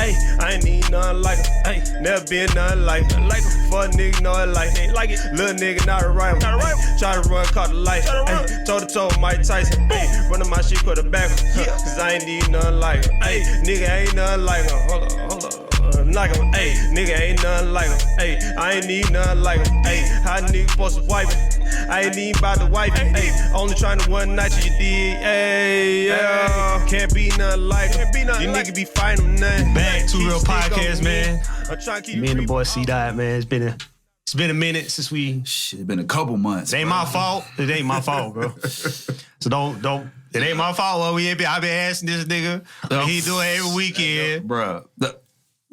Ayy, I ain't need nothing like him. Ayy, never been nothing like him. Fuck nigga, know it like it. Little nigga, not a rival. Try to run, caught the light. Ayy, toe to toe, Mike Tyson. Ayy, running my shit, put it back. Cause I ain't need nothing like him. Ayy, nigga ain't nothing like him. Hold on. Like him, ayy, nigga ain't nothing like him, ayy, I ain't need nothing like him, ayy, how nigga supposed to wipe it, I ain't even about to wipe it, ayy, only trying to one night you did, ayy, yeah, can't be nothing like him, you niggas be fighting them nothing. Back to Real Podcast, man. I'm trying to keep me and the boy C-Dot, man, it's been a minute since we... Shit, it's been a couple months. It ain't my fault, bro. So don't, it ain't my fault, well, I been asking this nigga, he do it every weekend. Bro,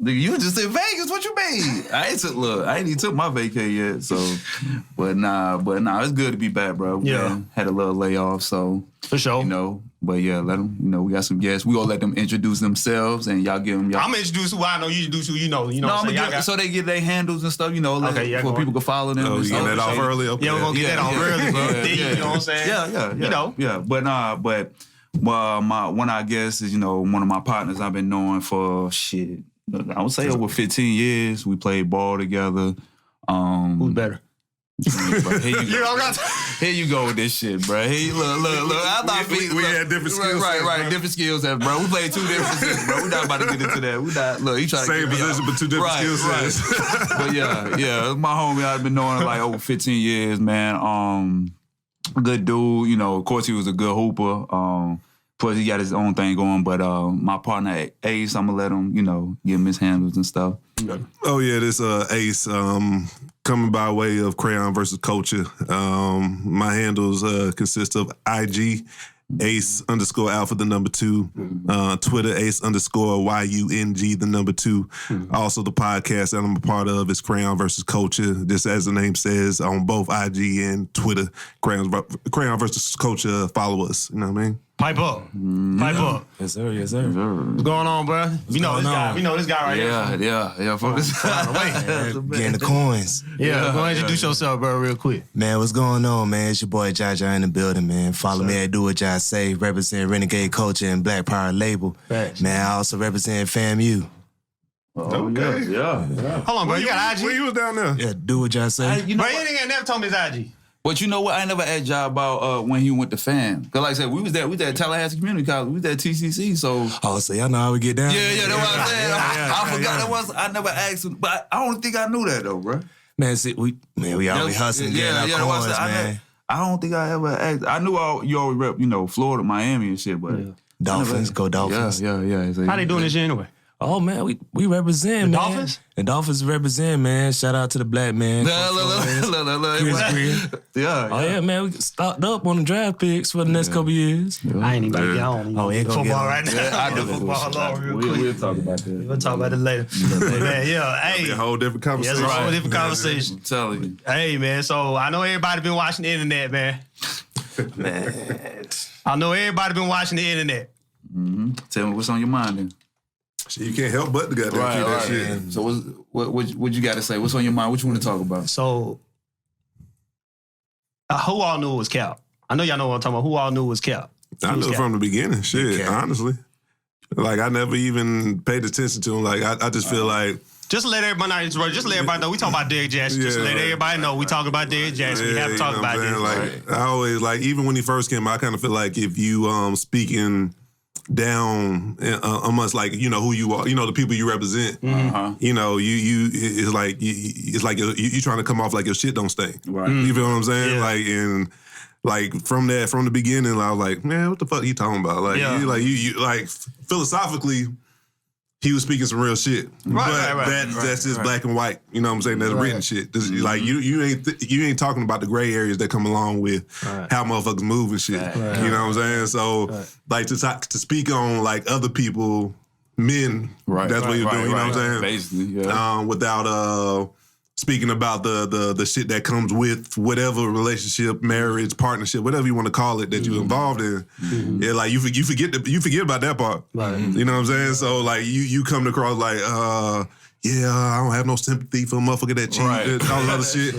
nigga, you just in Vegas. What you mean? I ain't even took my vacay yet. So, but nah, it's good to be back, bro. Yeah, man, had a little layoff, so for sure. You know, but yeah, let them. You know, we got some guests. We gonna let them introduce themselves, and y'all give them. I'm gonna introduce who I know. You introduce who you know. You know. No, I'm gonna give, so they get their handles and stuff. You know, for people can follow them. Oh, you get that off early? Okay. Yeah, we're gonna get that off early, bro. You know what I'm saying? Yeah. You know. Yeah, but one of our guests is one of my partners I've been knowing for shit. I would say over 15 years. We played ball together. Who's better? Here you go. Here you go with this shit, bro. Hey, look. I thought we had different skills. Right. Different skill sets, bro. We played two different positions, bro. We not about to get into that. We not. Look, he trying to same position, but two different skill sets. But yeah, my homie I've been knowing like over 15 years, man. Good dude. Of course he was a good hooper. Of course, he got his own thing going, but my partner Ace, I'm gonna let him, give him his handles and stuff. Oh yeah, this Ace coming by way of Crayon versus Culture. My handles consist of IG Ace_Alpha the number 2, Twitter Ace_YUNG the number 2. Also the podcast that I'm a part of is Crayon versus Culture. Just as the name says, on both IG and Twitter, Crayon versus Culture. Follow us. You know what I mean? Pipe up. Yes, sir. What's going on, bro? We know this guy right here. Yeah. Focus. Getting the coins. Yeah, go ahead and introduce yourself, bro, real quick. Man, what's going on, man? It's your boy Jaja in the building, man. Follow me at Do What Jai Say. Represent Renegade Culture and Black Power Label. Thanks. Man, I also represent FAMU. Okay. Yeah. Hold on, bro. You got IG? Where you was down there? Yeah, Do What Jai Say. Bro, you nigga never told me his IG. But you know what? I never asked y'all about when he went to FAM. Because like I said, we was at Tallahassee Community College. We was at TCC, so... Oh, so y'all know how we get down? Yeah, that's what I'm saying. I forgot that was... I never asked him, but I don't think I knew that, though, bro. Man, see, we always hustling, getting our coins, man. I don't think I ever asked... I knew you always rep, Florida, Miami and shit, but... Dolphins, go Dolphins. Yeah. How they doing this shit anyway? Oh, man, we represent, the man. Dolphins? The Dolphins represent, man. Shout out to the black man. Chris Greer. Yeah. Oh, yeah, man. We stocked up on the draft picks for the next couple years. I ain't even gonna get on. Oh, ain't gonna football get right now. I do football along real quick. We'll talk about that. We'll talk about it later. Man, hey. A whole different conversation. It's a whole different conversation. I'm telling you. Hey, man, so I know everybody been watching the internet, man. I know everybody been watching the internet. Mm-hmm. Tell me what's on your mind then. You can't help but to keep that shit. Man. So what you got to say? What's on your mind? What you want to talk about? So, who all knew it was Cap? I know y'all know what I'm talking about. Who all knew it was Cap? I knew from the beginning. Shit, honestly. Like, I never even paid attention to him. Like, I just feel like... Just let everybody know. We talking about Derrick Jaxn. Just let everybody know we talking about Derrick Jaxn. We have to talk about this. Like, I always, like, even when he first came out, I kind of feel like if you speaking... down amongst who you are, the people you represent. It's like you trying to come off like your shit don't stink. Right. You feel what I'm saying? Yeah. Like from the beginning, I was like, man, what the fuck are you talking about? Like, you philosophically, he was speaking some real shit. That's just black and white. You know what I'm saying? That's written shit. Like you ain't talking about the gray areas that come along with how motherfuckers move and shit. You know what I'm saying? So like to speak on like other people, men, that's what you're doing. You know what I'm saying? Basically, without speaking about the shit that comes with whatever relationship, marriage, partnership, whatever you want to call it that you're involved in. Yeah, like you forget about that part. Right. You know what I'm saying? So like you come across like yeah, I don't have no sympathy for a motherfucker that cheat and all that other shit.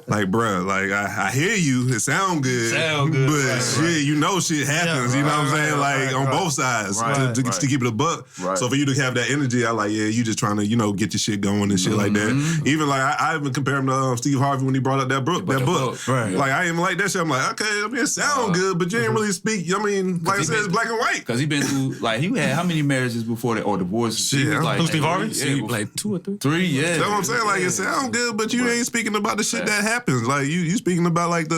Like, bruh, like I hear you. It sound good. But shit, you know shit happens. You know what I'm saying? Like on both sides to keep it a buck. Right. So for you to have that energy, I like, yeah, you just trying to, get your shit going and shit like that. Even like I even compare him to Steve Harvey when he brought up that book. Right. Like I even like that shit. I'm like, okay, I mean, it sound good, but you ain't really speak. I mean, like I said, it's black and white. Because he been through, like, he had how many marriages before that or divorces? Shit, like, Steve Harvey? Like 2 or 3. 3, yeah. That's what I'm saying. Like it sound good, but you ain't speaking about the shit that happens. Like you speaking about like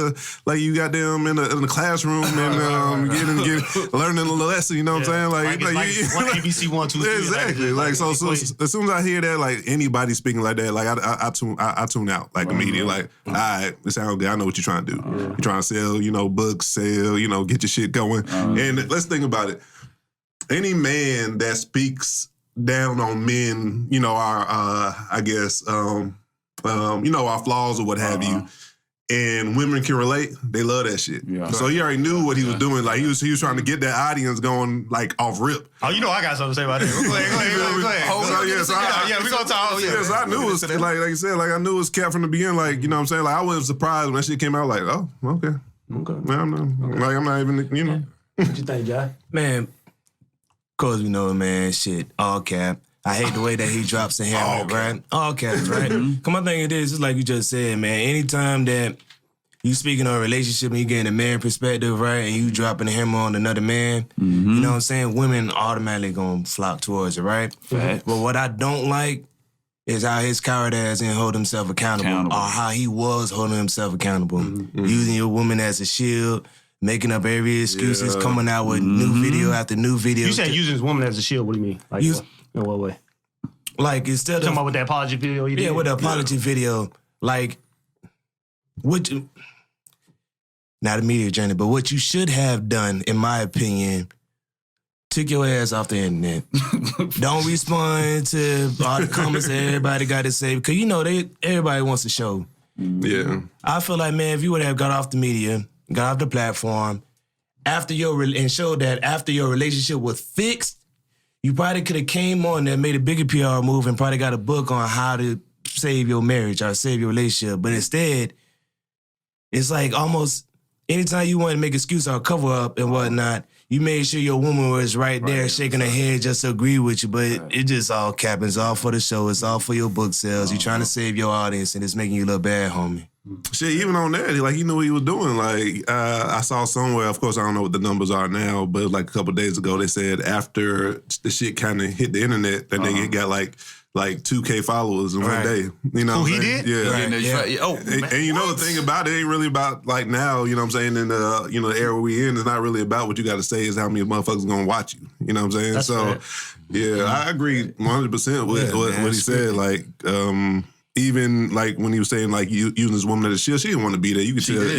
you got them in the classroom and getting learning a lesson. You know what I'm saying? Like one ABC 1, 2, 3. Exactly. Like so as soon as I hear that, like anybody speaking like that, like I tune out like immediately. Like, all right, it sounds good. I know what you're trying to do. You're trying to sell, books, sell, get your shit going. And let's think about it. Any man that speaks down on men, our I guess our flaws or what have you, and women can relate, they love that shit. Yeah. So he already knew what he was doing. Like he was trying to get that audience going like off rip. Oh, I got something to say about that. Go ahead. We gonna talk. Yes, I knew it was like you said, like I knew it was cat from the beginning. Like you know what I'm saying. Like I wasn't surprised when that shit came out. Like oh okay. Man, I'm not even What you think, Jai? Man, of course we know, man. Shit, all cap. I hate the way that he drops the hammer, right? All caps, right? Come on, think of this. It's like you just said, man. Anytime that you speaking on a relationship and you getting a man perspective, right, and you dropping the hammer on another man, you know what I'm saying? Women automatically gonna flock towards it, right? But what I don't like is how his coward ass didn't hold himself accountable, or how he was holding himself accountable, using your woman as a shield. Making up every excuses, coming out with new video after new video. You saying using his woman as a shield? What do you mean? Like, in what way? Like instead of talking about with the apology video you did? Yeah, with the apology video. Like, what? Not a media journey, but what you should have done, in my opinion, took your ass off the internet. Don't respond to all the comments that everybody got to say because everybody wants to show. Yeah, I feel like, man, if you would have got off the media. Got off the platform and showed that after your relationship was fixed, you probably could have came on there, made a bigger PR move, and probably got a book on how to save your marriage or save your relationship. But instead, it's like almost anytime you want to make excuse or cover up and whatnot, you made sure your woman was right there shaking her head just to agree with you. But it just all cap. It's all for the show. It's all for your book sales. You're trying to save your audience, and it's making you look bad, homie. Shit, even on that, like he knew what he was doing. Like I saw somewhere, of course, I don't know what the numbers are now, but like a couple of days ago, they said after the shit kind of hit the internet, that they got like 2K followers in one day. You know, he did? Yeah. Oh, and you know the thing about it ain't really about like now. You know what I'm saying? In the the era we in, it's not really about what you got to say. It's how many motherfuckers gonna watch you. You know what I'm saying? That's so fair. I agree 100% with what he said. Like. Even like when he was saying like using this woman as a shield, she didn't want to be there. You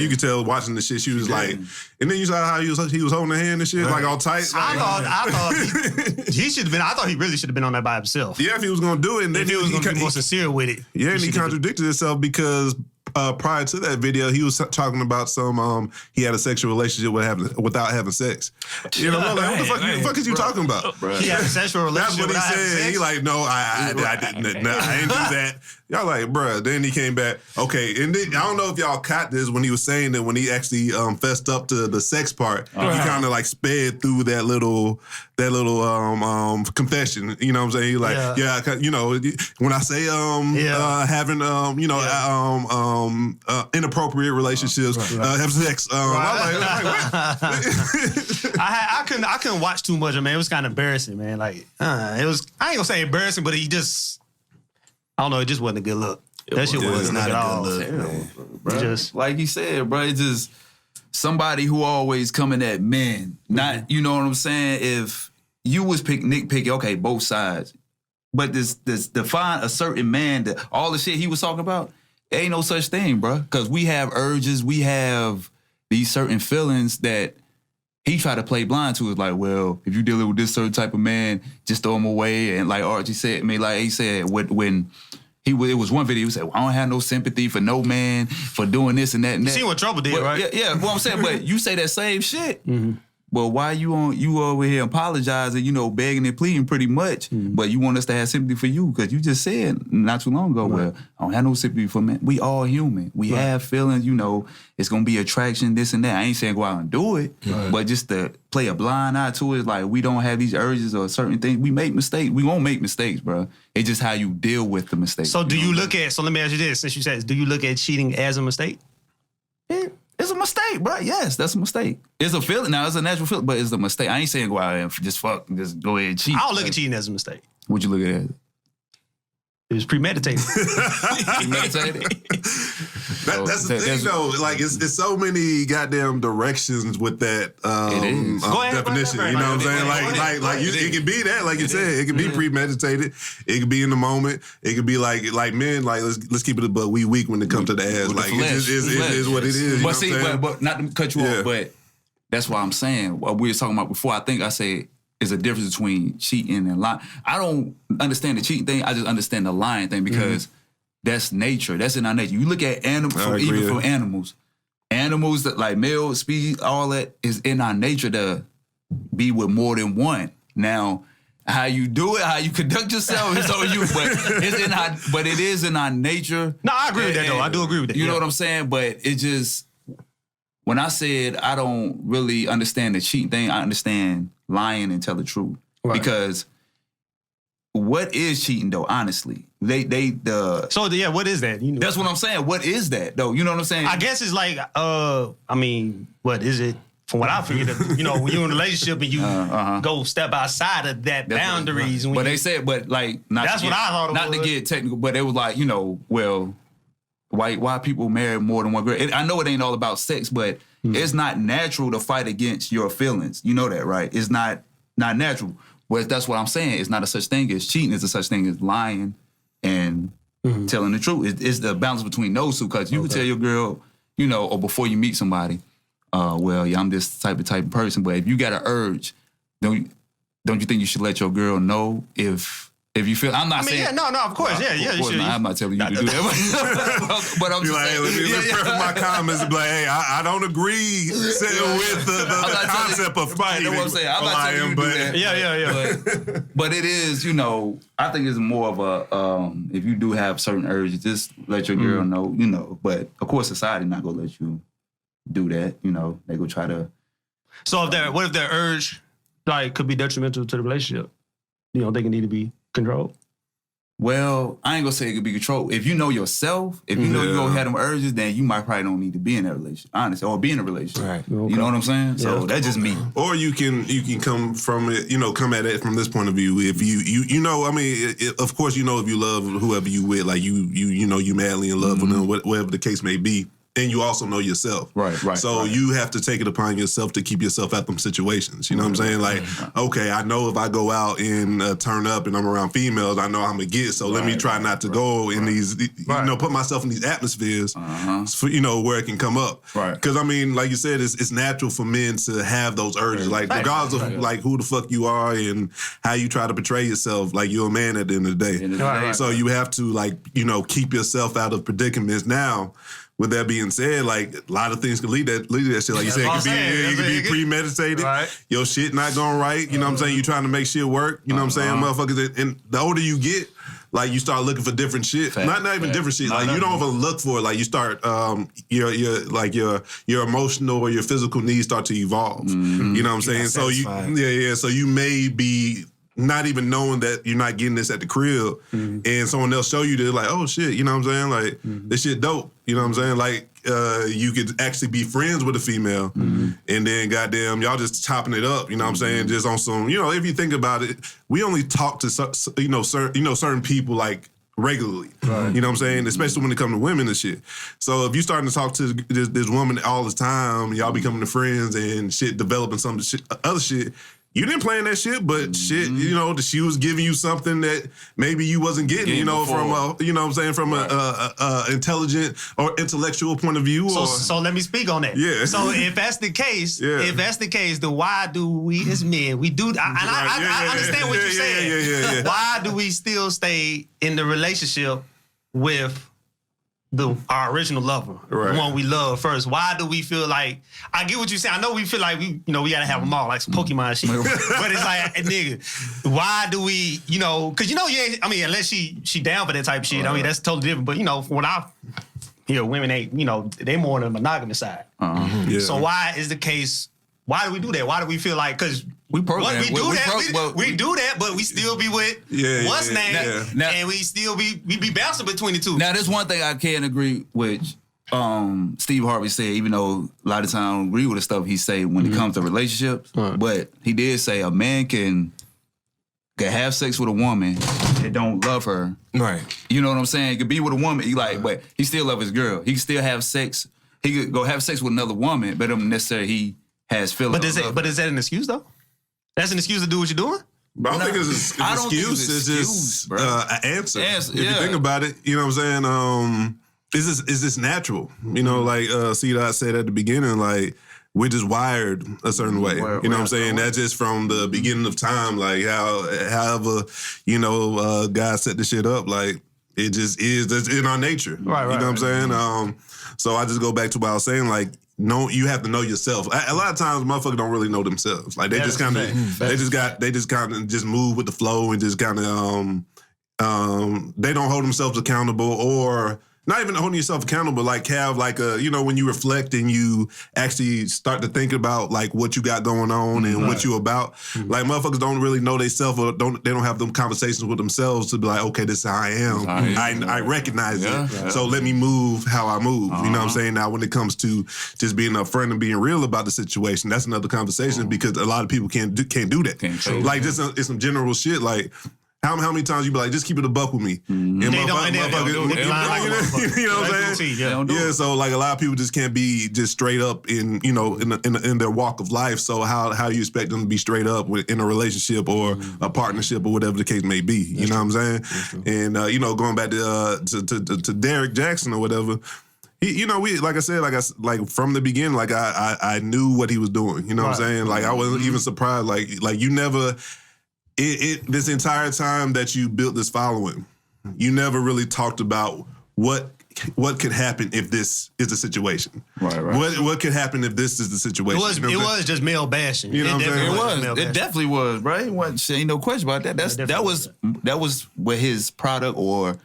could tell watching the shit. She was like, and then you saw how he was holding her hand and shit, like all tight. I thought he should have been. I thought he really should have been on that by himself. Yeah, if he was gonna do it, and then if he was gonna be more sincere with it. Yeah, and he contradicted himself because prior to that video, he was talking about he had a sexual relationship without having sex. You know, like, what the fuck is you talking about? He had a sexual relationship. That's what he said. He like, no, I didn't. No, I didn't do that. Y'all like, bruh. Then he came back. Okay, and then I don't know if y'all caught this when he was saying that when he actually fessed up to the sex part, he kind of like sped through that little confession. You know what I'm saying? He like, when I say having inappropriate relationships, have sex. I couldn't watch too much, man. It was kind of embarrassing, man. Like it was. I ain't gonna say embarrassing, but he just. I don't know. It just wasn't a good look. That shit wasn't a good look. Bro. Just like you said, bro. It's just somebody who always coming at men. Not, you know what I'm saying? If you was nitpicking, okay, both sides, but this define a certain man that all the shit he was talking about, ain't no such thing, bro. Because we have urges, we have these certain feelings that he tried to play blind to. It's like, well, if you dealing with this certain type of man, just throw him away. And like Archie said, he said when it was one video, he said, well, I don't have no sympathy for no man for doing this and that and that. You see what Trouble did, right? Yeah, what I'm saying, but you say that same shit. Well, why you over here apologizing, begging and pleading pretty much, but you want us to have sympathy for you because you just said not too long ago, well, I don't have no sympathy for men. We all human. We have feelings, it's going to be attraction, this and that. I ain't saying go out and do it, but just to play a blind eye to it, like we don't have these urges or certain things. We make mistakes. We won't make mistakes, bro. It's just how you deal with the mistakes. So do you look at, so let me ask you this, since you said, do you look at cheating as a mistake? It's a mistake, bro. Yes, that's a mistake. It's a feeling. Now, it's a natural feeling, but it's a mistake. I ain't saying go out and just go ahead and cheat. I don't look at cheating as a mistake. What'd you look at it? It was premeditated. Premeditated? That's the thing, though. Like, it's so many goddamn directions with that definition. You know what I'm saying? It can be that, like you said. It can be premeditated. It can be in the moment. It could be like men, like let's keep it a buck. We weak when it comes to the ass. Like it is what it is. But see, but not to cut you off, but that's why I'm saying what we were talking about before. I think I said. Is a difference between cheating and lying. I don't understand the cheating thing. I just understand the lying thing because that's nature. That's in our nature. You look at animals, even from animals that like male species, all that is in our nature to be with more than one. Now, how you do it, how you conduct yourself is on you, but it is in our nature. No, I agree with that though. I do agree with that. You know what I'm saying? But it just when I said I don't really understand the cheating thing, I understand lying and tell the truth. Right. Because what is cheating though, honestly? So what is that? That's what I'm saying. What is that though? You know what I'm saying? I guess it's like, what is it? From what I figured, when you're in a relationship and you go step outside of that boundaries. But they said, that's what I thought it was. Not to get technical, but it was like, well, why people marry more than one girl? I know it ain't all about sex, but it's not natural to fight against your feelings. You know that, right? It's not natural. Well, that's what I'm saying. It's not a such thing as cheating. It's a such thing as lying and telling the truth. It's the balance between those two. Because you can tell your girl, or before you meet somebody, I'm this type of person. But if you got an urge, don't you think you should let your girl know if you feel, I'm not saying. Of course, you should. I'm not telling you to do that. But I'm just saying. Let's preface my comments and be like, hey, I don't agree with the concept of fighting. That's what I'm saying. I'm not telling you to do that. But it is, I think it's more of a, if you do have certain urges, just let your girl know, But of course, society not gonna let you do that. They go try to. So what if their urge could be detrimental to the relationship? They can need to be controlled? Well, I ain't gonna say it could be controlled. If you know yourself, if you know you gonna have them urges, then you might probably don't need to be in that relationship, honestly, or be in a relationship. Right. Okay. You know what I'm saying? So that's just me. Or you can come from it, come at it from this point of view. If of course, if you love whoever you with, like you madly in love with them, whatever the case may be. And you also know yourself. Right. So you have to take it upon yourself to keep yourself out of them situations. You know what I'm saying? Like, okay, I know if I go out and turn up and I'm around females, I know I'm going to get. So let me try not to go in these, put myself in these atmospheres, for, where it can come up. Right. Because, like you said, it's natural for men to have those urges. Like, regardless of, like, who the fuck you are and how you try to portray yourself, like, you're a man at the end of the day. So you have to, like, keep yourself out of predicaments. Now, with that being said, like a lot of things can lead to that shit. Like you said, it could be premeditated. Right. Your shit not going right. You know what I'm saying? You trying to make shit work. You know what I'm saying? Motherfuckers. And the older you get, like you start looking for different shit. Not even different shit. Like you don't even look for it. Like you start your emotional or your physical needs start to evolve. Mm-hmm. You know what I'm saying? So so you may be not even knowing that you're not getting this at the crib, and someone else show you that, like, oh shit, you know what I'm saying? Like, this shit dope. You know what I'm saying? Like, you could actually be friends with a female, and then goddamn, y'all just chopping it up. You know what I'm saying? Just on some, if you think about it, we only talk to certain people like regularly. Right. You know what I'm saying? Especially when it comes to women and shit. So if you starting to talk to this woman all the time, y'all becoming the friends and shit, developing some other shit. You didn't plan that shit, but shit, she was giving you something that maybe you wasn't getting, from a intelligent or intellectual point of view. So let me speak on that. Yeah. So if that's the case, then why do we as men, we do, I understand what you're saying. Why do we still stay in the relationship with our original lover, Right. the one we love first. Why do we feel like? I get what you say. I know we feel like we gotta have them all, like some Pokemon shit. But it's like, nigga, why do we? Because you ain't. I mean, unless she down for that type of shit. I mean, that's totally different. But from what I hear, women ain't. They more on the monogamous side. Yeah. So why is the case? Why do we do that? Why do we feel like? Because We program. we do that, but we still be with what's name, Now- and we still be bouncing between the two. Now, there's one thing I can agree with. Steve Harvey said, even though a lot of times I don't agree with the stuff he say when it comes to relationships, but he did say a man can have sex with a woman that don't love her. Right. You know what I'm saying? He could be with a woman, but he still love his girl. He can still have sex. He could go have sex with another woman, but don't necessarily he has feelings. But is that an excuse though? That's an excuse to do what you're doing? But I don't think it's an I don't think excuse. it's It's excuse, just bro. an answer. If you yeah. think about it, you know what I'm saying? Is this natural? Like C-Dot said at the beginning, like we're just wired a certain way. You know what I'm saying? That's just from the beginning of time. Like however, God set the shit up. Like it just is. That's in our nature. Right. You know what I'm saying? So I just go back to what I was saying. Like, no, you have to know yourself. A lot of times, motherfuckers don't really know themselves. Like they just kind of, they just kind of just move with the flow and just kind of, they don't hold themselves accountable or not even holding yourself accountable. Like have like a, when you reflect and you actually start to think about like what you got going on and what you about. Like motherfuckers don't really know themselves or they don't have them conversations with themselves to be like, okay, this is how I am. I recognize it. So let me move how I move. You know what I'm saying? Now when it comes to just being upfront and being real about the situation, that's another conversation because a lot of people can't do that. Like just it's some general shit like. How many times you be like, just keep it a buck with me? And They don't. you know what I'm saying? Yeah, so like a lot of people just can't be just straight up in their walk of life. So how you expect them to be straight up in a relationship or a partnership or whatever the case may be? You know what I'm saying? And going back to Derrick Jaxn or whatever. We like I said, like from the beginning, like I knew what he was doing. You know what I'm saying? Like I wasn't even surprised. Like you never. This entire time that you built this following, you never really talked about what could happen if this is the situation. Right. What could happen if this is the situation? It was just male bashing. You know what I'm saying? It definitely was, right? Ain't no question about that. That was what his product or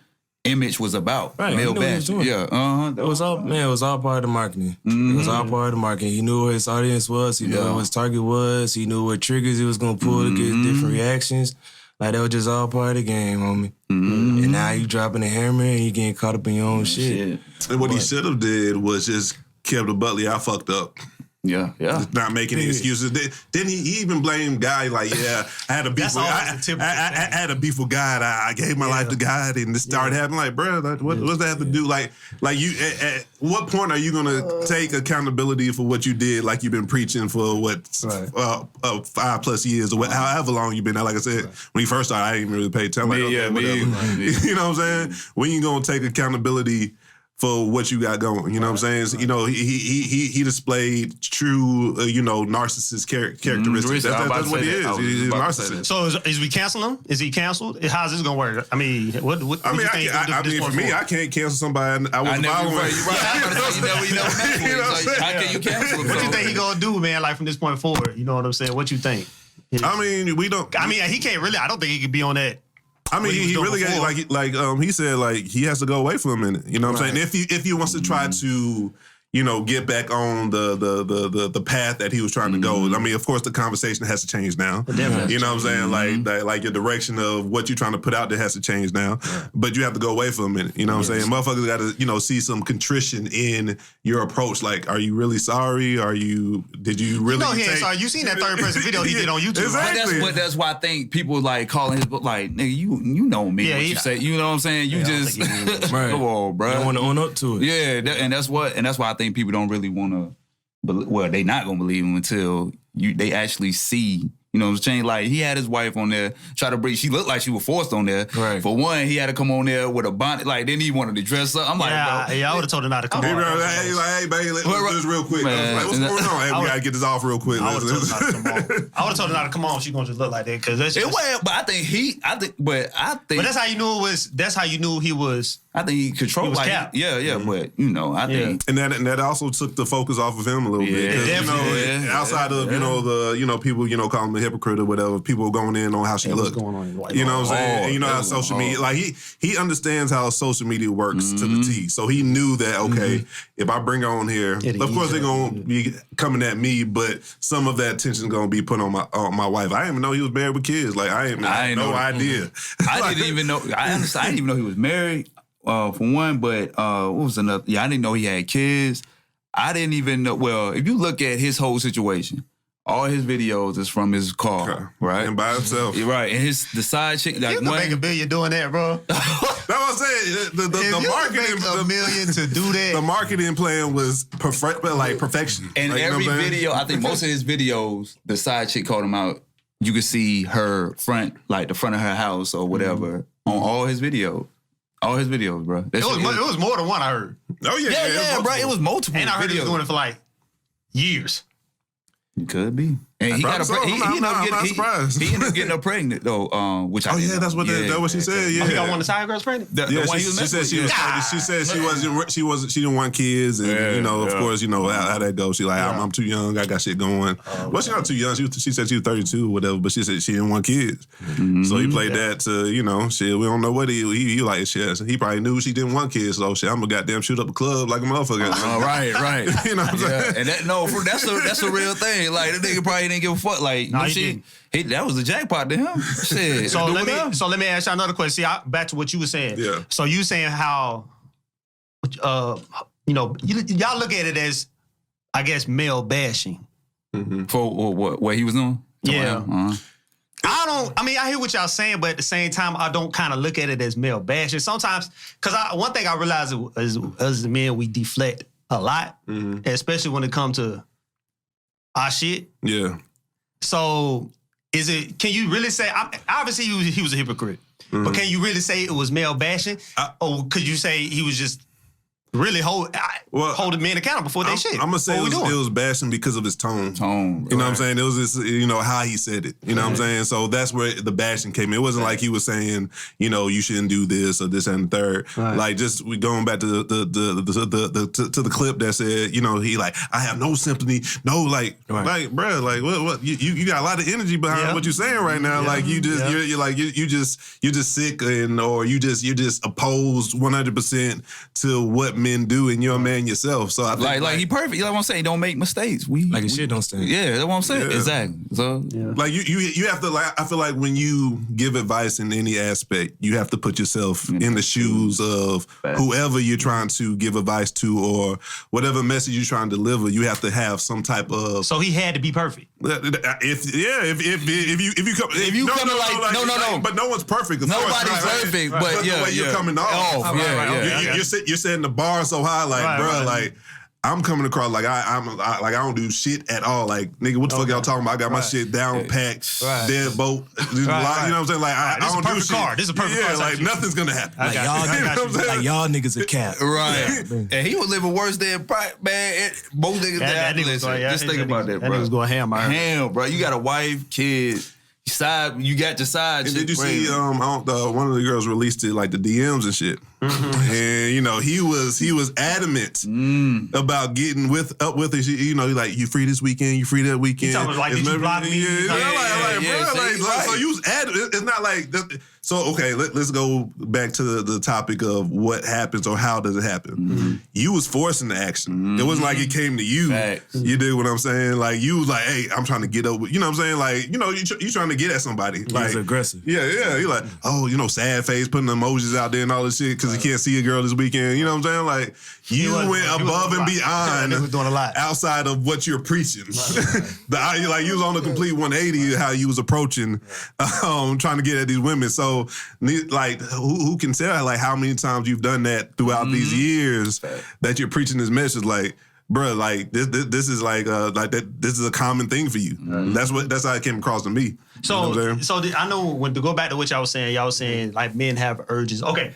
image was about. Right. Male bashing. Yeah. It was all part of the marketing. It was all part of the marketing. He knew where his audience was. He knew what his target was. He knew what triggers he was gonna pull to get different reactions. Like that was just all part of the game, homie. And now you dropping the hammer and you getting caught up in your own shit. And what he should have did was just kept the Butley. I fucked up. Yeah. Just not making any excuses. Then he even blamed Guy like, I had a beef with I had a beef with God. I gave my life to God and this started happening. Like, bro, what does that have to do? Like you at what point are you gonna take accountability for what you did? Like you've been preaching for 5+ years or however long you've been there. Like I said, when he first started, I didn't really pay attention. You know what I'm saying? When you gonna take accountability for what you got going, you know what I'm saying? So, he displayed true, narcissist characteristics. That's what he is. He's a narcissist. So is we canceling him? Is he canceled? How's this gonna work? I mean, what do you think? For me, I can't cancel somebody I wasn't following. You never how can you cancel him? What you think he gonna do, man? Like from this point forward, you know what I'm saying? What you think? I mean, we don't. I mean, he can't really. I don't think he could be on that. I mean, he really got, he said like he has to go away for a minute. You know what I'm saying? If he wants to try to, get back on the path that he was trying to go. I mean, of course, the conversation has to change now. You know what I'm saying? Like your direction of what you're trying to put out there has to change now. But you have to go away for a minute. You know what I'm saying? Motherfuckers got to, see some contrition in your approach. Like, are you really sorry? Did you really? He ain't sorry. You seen that third person video he did on YouTube? Exactly. But that's why I think people like calling his book like, nigga, you know me. What you say? You know what I'm saying? You just come on, bro. You don't want to own up to it. Yeah, and that's why I think people don't really want to. Well, they not gonna believe him until they actually see. You know what I'm saying? Like, he had his wife on there, try to bring. She looked like she was forced on there. Right. For one, he had to come on there with a bonnet. Like, then he wanted to dress up. I'm like, bro. I would have told her not to come on. Hey, baby, let's do this real quick. Like, what's going on? Hey, we got to get this off real quick. I would have told her not to come on. I would have told her not to come on. She gonna just look like that. Cause that's just, But I think But that's how you knew it was. That's how you knew he was I think he controlled. He was like, capped. yeah, but you know, I think. And that also took the focus off of him a little bit. 'Cause, definitely. Outside of the people call him a hypocrite or whatever, people going in on how she looked. Going on? Like, You know what I'm saying? And you know how that was social hard. media, like he understands how social media works to the T. So he knew that if I bring her on here, of course they're gonna be coming at me, but some of that attention is gonna be put on my wife. I didn't even know he was married with kids. Like I had no idea. I didn't even know. I understand. I didn't even know he was married. For one, but what was another? Yeah, I didn't know he had kids. I didn't even know. Well, if you look at his whole situation, all his videos is from his car, right? And by himself. Yeah, right. And the side chick, like You can make $1 billion doing that, bro. That's what I'm saying. The marketing, $1 million to do that. the marketing plan was perfection. and Like, you know every what I'm saying? video, I think most of his videos, the side chick called him out. You could see her front, like the front of her house or whatever, on all his videos. All his videos, bro. It was more than one, I heard. Oh yeah, Yeah, bro. It was multiple And I heard videos. he was doing it for like years. It could be. And he got a I'm not surprised. He ended up getting her pregnant though. Which Oh yeah, that's what she said. Yeah, Oh, he got one of the side girls pregnant? The one he was she said she was. God. She said she didn't want kids, and of course, how that goes. She like, I'm too young. I got shit going. Well, she's not too young. She said she was 32 or whatever, but she said she didn't want kids. So he played that to shit. We don't know what he like. Shit. He probably knew she didn't want kids. So shit, I'm gonna goddamn shoot up a club like a motherfucker. Right. You know what I'm saying? And that's a real thing. Like the nigga probably didn't give a fuck. Like No, he that was the jackpot to him. Shit. So let me ask you another question. See, back to what you were saying. Yeah. So you saying how, y'all look at it as, I guess, male bashing. For what he was doing? Yeah. Uh-huh. I hear what y'all saying, but at the same time, I don't kind of look at it as male bashing. Sometimes, because one thing I realize is as men, we deflect a lot, especially when it comes to our shit. Yeah. So, can you really say, obviously he was a hypocrite, but can you really say it was male bashing? Or could you say he was just really holding men accountable for their shit? I'm gonna say it was bashing because of his tone. You know what I'm saying? It was just, how he said it. You know what I'm saying? So that's where the bashing came in. It wasn't like he was saying, you shouldn't do this or this and the third. Right. Like just we going back to the clip that said, he like, I have no sympathy, no like bro, like what you got a lot of energy behind what you're saying right now. Yeah. Like you just you're just sick or you just opposed 100% to what men do, and you're a man yourself. So I think like he perfect. Like what I'm saying, don't make mistakes. His shit don't stink. Yeah, that's what I'm saying. Yeah. Exactly. So like you have to I feel like when you give advice in any aspect, you have to put yourself in the shoes of whoever you're trying to give advice to or whatever message you're trying to deliver. You have to have some type of. So he had to be perfect. If you come no, but no one's perfect. Nobody's perfect, but the way you're coming off. You're setting the bar so high, like, bro, like I'm coming across like I don't do shit at all. Like, nigga, what the fuck y'all talking about? I got my shit down packed, dead boat. You know what I'm saying? Like, I don't do shit. This is a perfect car. Yeah, like nothing's gonna happen. Like y'all niggas are cat. Right. And he was living worse than man. Most niggas that listen. Just think about that, bro. That nigga's going ham, bro. You got a wife, kids. You got your side. And did you see? One of the girls released it, like the DMs and shit. And he was adamant about getting up with her. He like, you free this weekend? You free that weekend? He talking like, did you block me? So you was adamant. It's not like. So okay, let's go back to the topic of what happens or how does it happen. You was forcing the action. It wasn't like it came to you. Facts. You dig what I'm saying? Like you was like, hey, I'm trying to get over. You know what I'm saying? Like you trying to get at somebody. Like he's aggressive. Yeah. You're like, sad face, putting emojis out there and all this shit because he can't see a girl this weekend. You know what I'm saying? Like you went above and beyond. He was doing a lot outside of what you're preaching. You was on a complete 180 how you was approaching, trying to get at these women. So like who can tell like how many times you've done that throughout these years that you're preaching this message like, bro, like this is like that. This is a common thing for you. That's how it came across to me. So I know when to go back to what y'all was saying like men have urges. Okay.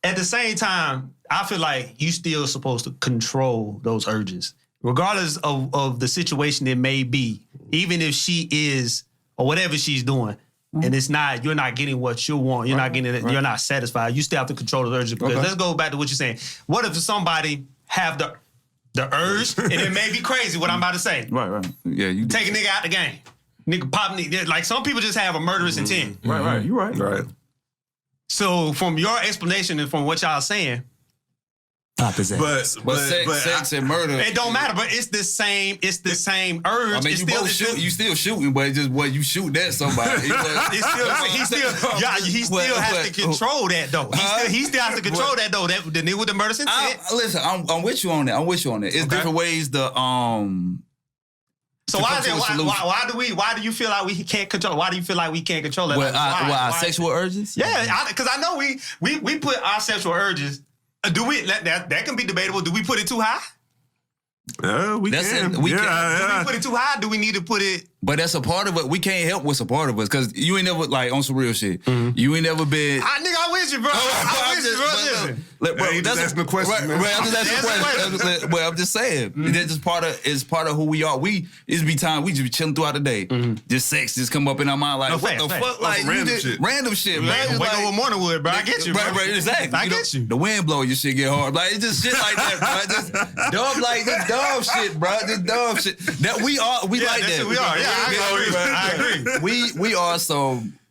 At the same time, I feel like you still supposed to control those urges, regardless of the situation it may be. Even if she is or whatever she's doing, and you're not getting what you want. You're not getting it. You're not satisfied. You still have to control the urges. Because let's go back to what you're saying. What if somebody have the urge, and it may be crazy what I'm about to say. Right. Yeah, you take a nigga out the game. Nigga pop, like some people just have a murderous intent. Right. You right. Right. So from your explanation and from what y'all saying, opposite. But sex and murder. It don't matter, but it's the same urge. I mean, you both shoot. You still shooting, but it's just what you shoot at somebody. he still has to control that though. He still has to control that though. The nigga with the murder intent. Listen, I'm with you on that. It's different ways to So why do you feel like we can't control? Why do you feel like we can't control it? Our sexual urges? Yeah, because I know we put our sexual urges. Do we that can be debatable? Do we put it too high? We can. Do we put it too high? Do we need to put it? But that's a part of it. We can't help what's a part of us because you ain't never like on some real shit. You ain't never been. I'm with you, bro. I'm with you, bro. Listen, that's asking the question. Right, I'm just asking the question. Well, I'm just saying that's just part of who we are. It's be time we just be chilling throughout the day. Just sex just come up in our mind like what the fuck, like random shit, man. Wake up with morning wood, bro. I get you, bro. Right, exactly. I get you. The wind blow, your shit get hard. Like it's just shit like that, bro. Just dumb shit, bro. Just dumb shit. That we like that. We are. Yeah. I agree.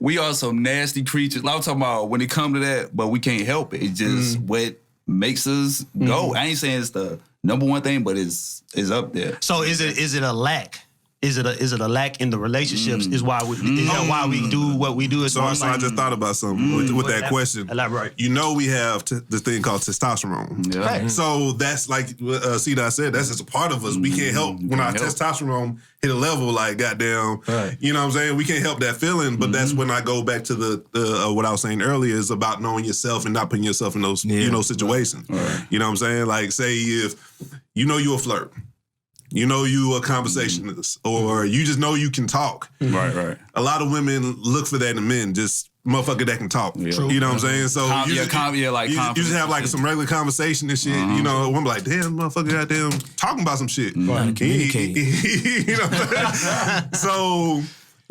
We are some nasty creatures. I'm talking about when it come to that, but we can't help it. It's just what makes us go. I ain't saying it's the number one thing, but it's up there. So is it a lack? Is it a lack in the relationships? Is why we why we do what we do? So I just thought about something with that question. Elaborate. You know, we have this thing called testosterone. Yeah. Right. So that's like C-Dot said. That's just a part of us. We can't help when our testosterone hit a level like goddamn. Right. You know what I'm saying? We can't help that feeling. But that's when I go back to the what I was saying earlier is about knowing yourself and not putting yourself in those situations. Right. You know what I'm saying? Like say if you know you a flirt. You know you a conversationalist, or you just know you can talk. Right. A lot of women look for that in men, just motherfucker that can talk. Yeah. You know what I'm saying? So you just have like some regular conversation and shit. You know, one be like, damn, motherfucker, goddamn, talking about some shit. Communicate. You know, so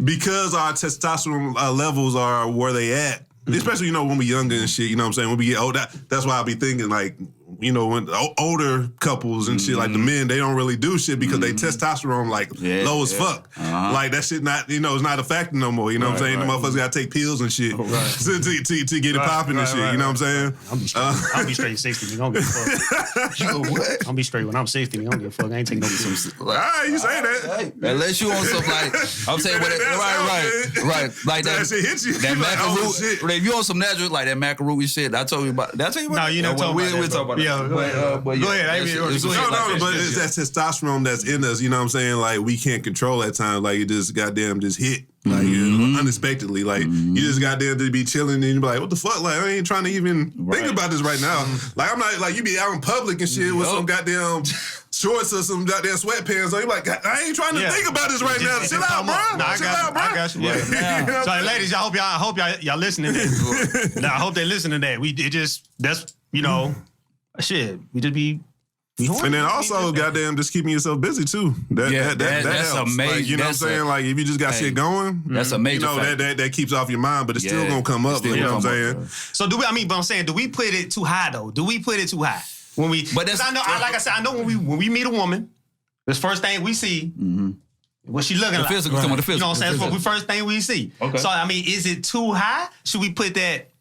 because our testosterone levels are where they at, especially when we younger and shit. You know what I'm saying? When we get older, that's why I be thinking like. When older couples and shit, like the men, they don't really do shit because they testosterone low as fuck. Like that shit not, it's not a factor no more. You know what I'm saying? The motherfuckers gotta take pills and shit to get it popping and shit. You know what I'm saying? I'll be straight 60. You don't give a fuck. You know what? I'll be straight when I'm 60. You don't give a fuck. I ain't taking no pills. All right, you say that. Unless you on some like, I'm saying, right. Like that shit hits you. That macaroon. If you on some natural, like that macaroon shit, I told you about. Did I tell you about? No, you never told me. We'll talk about that. Yeah, go ahead. But it's that testosterone that's in us. You know what I'm saying? Like we can't control at times. Like it just goddamn just hit. Like unexpectedly. Like you just goddamn to be chilling and you be like, what the fuck? Like I ain't trying to even think about this right now. Like I'm not like you be out in public and shit with some goddamn shorts or some goddamn sweatpants. So you like, I ain't trying to think about this right now. Chill out, bro. I got you. Yeah. So ladies, I hope y'all listening to that. I hope they listen to that. Shit, we just be horny. And then also, goddamn, just keeping yourself busy too. That that's helps. amazing. Like, you know what I'm saying? Like if you just got shit going, that's a major. That keeps off your mind, but it's still gonna come up. You know what I'm saying? So but I'm saying, do we put it too high though? Do we put it too high when we? But that's, I know, like I said, I know when we meet a woman, the first thing we see. What she looking like? Physical, you know what I'm saying? That's the first thing we see. Okay. So I mean, is it too high? Should we put that,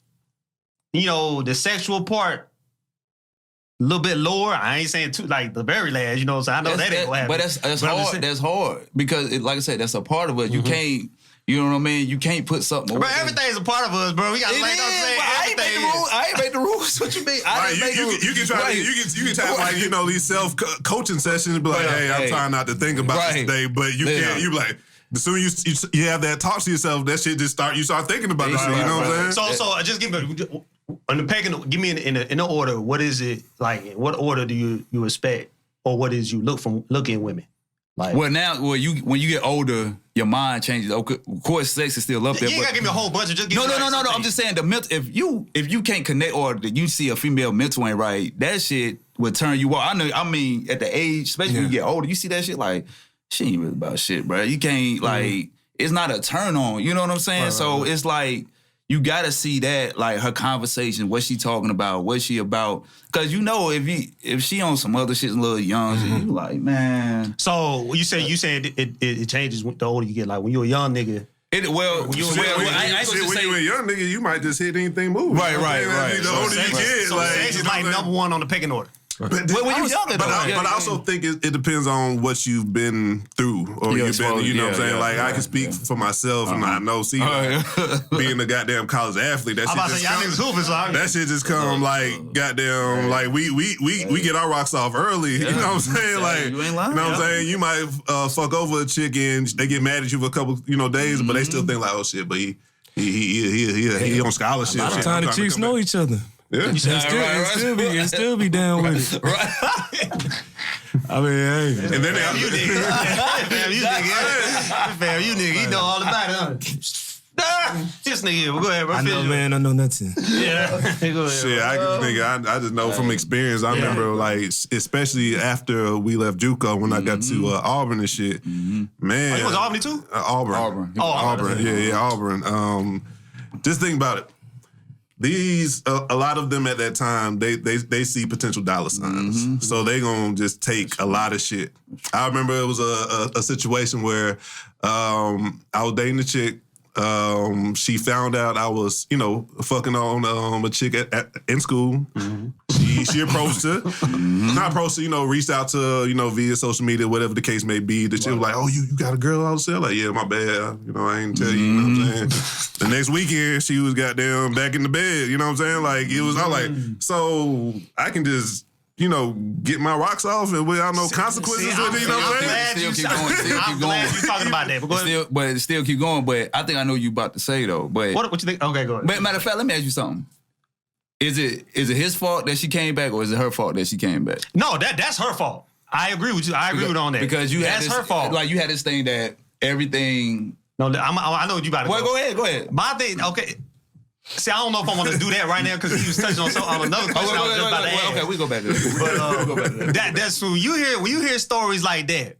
the sexual part a little bit lower? I ain't saying too like the very last, so I know that ain't gonna happen. But that's hard. That's hard because, like I said, that's a part of it. You can't. You know what I mean? You can't put something. Bro, everything's a part of us, bro. We got to lay down saying I ain't make the rules. What you mean? You can try. You can try like these self coaching sessions. And be like, hey, I'm trying not to think about this today, but you can't. You like. As soon as you have that talk to yourself, that shit just you start thinking about this shit. You know what I'm saying? So just give me on the pecking. Give me in the order. What is it like? In what order do you expect, or what is you look in women? Like, when you get older, your mind changes. Okay, of course, sex is still up there. You ain't gotta give me a whole bunch of just. No. I'm just saying the mental. If you can't connect or you see a female mental ain't right, that shit would turn you off. I mean, at the age, especially when you get older, you see that shit like she ain't really about shit, bro. You can't like it's not a turn on. You know what I'm saying? So it's like you gotta see that, like her conversation, what she talking about, what she about. Cause you know if she on some other shit a little young, you like, man. So you said it changes the older you get. Like when you're a young nigga. When you were a young nigga, you might just hit anything moving. Right. The older you get, so sex is like number one on the pecking order. But when you younger, but I also think it depends on what you've been through, or you've been, you know what I'm saying? Like, I can speak for myself, and I know, being a goddamn college athlete, that shit just come like goddamn, like we get our rocks off early. You know what I'm saying? Like, you know what I'm saying? You might fuck over a chick and they get mad at you for a couple, days, but they still think like, oh shit, but he on scholarship. A lot of time the chicks know each other. Yeah. And still be down with it. Right. I mean, hey. And then you nigga, he know all about it, huh? This nigga here, go ahead, bro. I know, man, I know nothing. Yeah. Go ahead, shit, I just know from experience. I remember, like, especially after we left JUCO, when I got to Auburn and shit, man. Oh, you was Albany too? Auburn. Auburn. Yeah, Auburn. Just think about it. These a lot of them at that time they see potential dollar signs, so they gonna just take a lot of shit. I remember it was a situation where I was dating a chick. She found out I was fucking on a chick in school. She approached her, not approached her, reached out to her, via social media, whatever the case may be. That she was like, "Oh, you got a girl out there?" Like, "Yeah, my bad. I ain't tell you." You know what I'm saying? The next weekend, she was goddamn back in the bed. You know what I'm saying? Like, it was. I like, so I can just get my rocks off and without no consequences with it. You know what I'm saying? I'm glad you talking about that. But still keep going. But I think I know what you about to say though. But what you think? Okay, go ahead. But matter of fact, let me ask you something. Is it his fault that she came back, or is it her fault that she came back? No, that's her fault. I agree with you. I agree with on that. Because that's her fault. Like, you had this thing that everything. No, I know what you about to Well, go ahead. My thing, okay. See, I don't know if I want to do that right now because he was touching on another question I was just about to ask. Okay, we go back to that. But that's true. When you hear stories like that,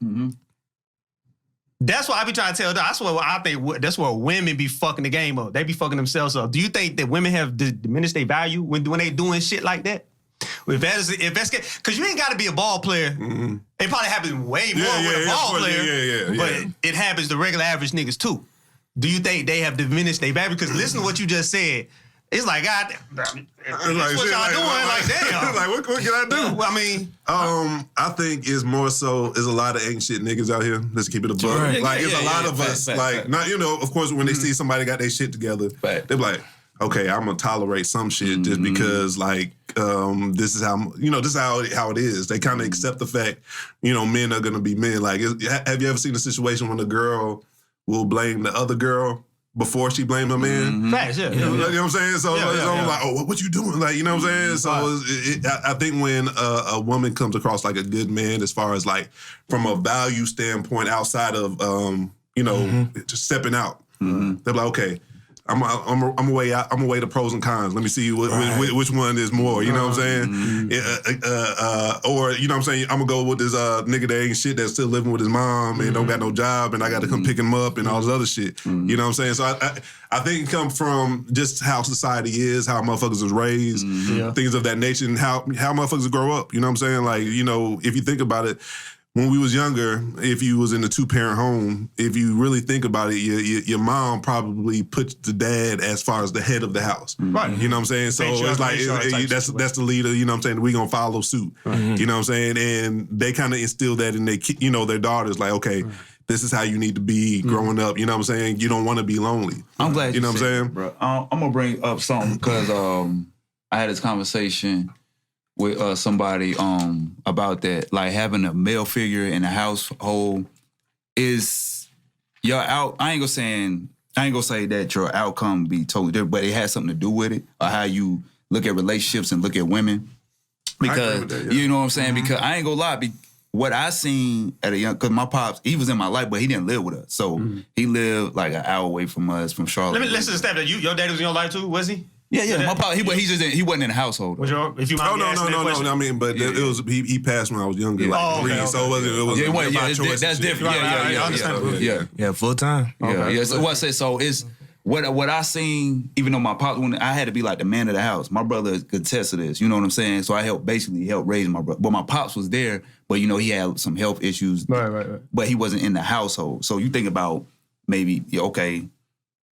that's what I be trying to tell. That's what I think. That's where women be fucking the game up. They be fucking themselves up. Do you think that women have diminished their value when they doing shit like that? If that's because you ain't got to be a ball player. It probably happens way more with a ball player. But it happens to regular average niggas too. Do you think they have diminished their value? Because listen to what you just said. It's like, God, what y'all doing? Like, damn. Like, what can I do? Well, I mean, I think it's more so is a lot of ain't shit niggas out here. Let's keep it a buck. Right. Like, it's a lot of us. Like, not of course, when they see somebody got their shit together, they be like, okay, I'm gonna tolerate some shit just because, like, this is how this is how it is. They kind of accept the fact, men are gonna be men. Like, have you ever seen a situation when a girl will blame the other girl before she blamed her man? Facts, yeah. You know what I'm saying? So it's like, oh, what you doing? Like, you know what I'm saying? So I think when a woman comes across like a good man, as far as like from a value standpoint, outside of just stepping out, they're like, okay, I'm gonna weigh the pros and cons. Let me see which one is more. You know what I'm saying? Or you know what I'm saying? I'm gonna go with this nigga that ain't shit that's still living with his mom and don't got no job and I got to come pick him up and all this other shit. You know what I'm saying? So I think it comes from just how society is, how motherfuckers was raised, things of that nature, and how motherfuckers grow up. You know what I'm saying? Like, if you think about it. When we was younger, if you was in a 2-parent home, if you really think about it, your mom probably put the dad as far as the head of the house. Right. You know what I'm saying? So it's like, that's the leader, you know what I'm saying? We gonna follow suit. You know what I'm saying? And they kind of instill that in their daughters, like, okay, this is how you need to be growing up. You know what I'm saying? You don't want to be lonely. I'm glad you know what I'm saying? Bro. I'm gonna bring up something because I had this conversation with somebody about that, like having a male figure in the household is your out. I ain't gonna say that your outcome be totally different, but it has something to do with it, or how you look at relationships and look at women. Because you know what I'm saying. Because I ain't gonna lie, what I seen at a young, because my pops, he was in my life, but he didn't live with us, so he lived like an hour away from us, from Charlotte. Let's just step that your daddy was in your life too, was he? Yeah. My pop, he wasn't in the household. Was your, if you Oh mind me asking that no. question? I mean, but it was he passed when I was younger, like Oh, okay, 3, so okay. it wasn't That's different. Yeah. Yeah, full time. Yeah. So what I said, so it's what I seen, even though my pops, when I had to be like the man of the house, my brother could attest to this, you know what I'm saying? So I helped raise my brother. But my pops was there, but you know, he had some health issues. Right. But he wasn't in the household. So you think about maybe,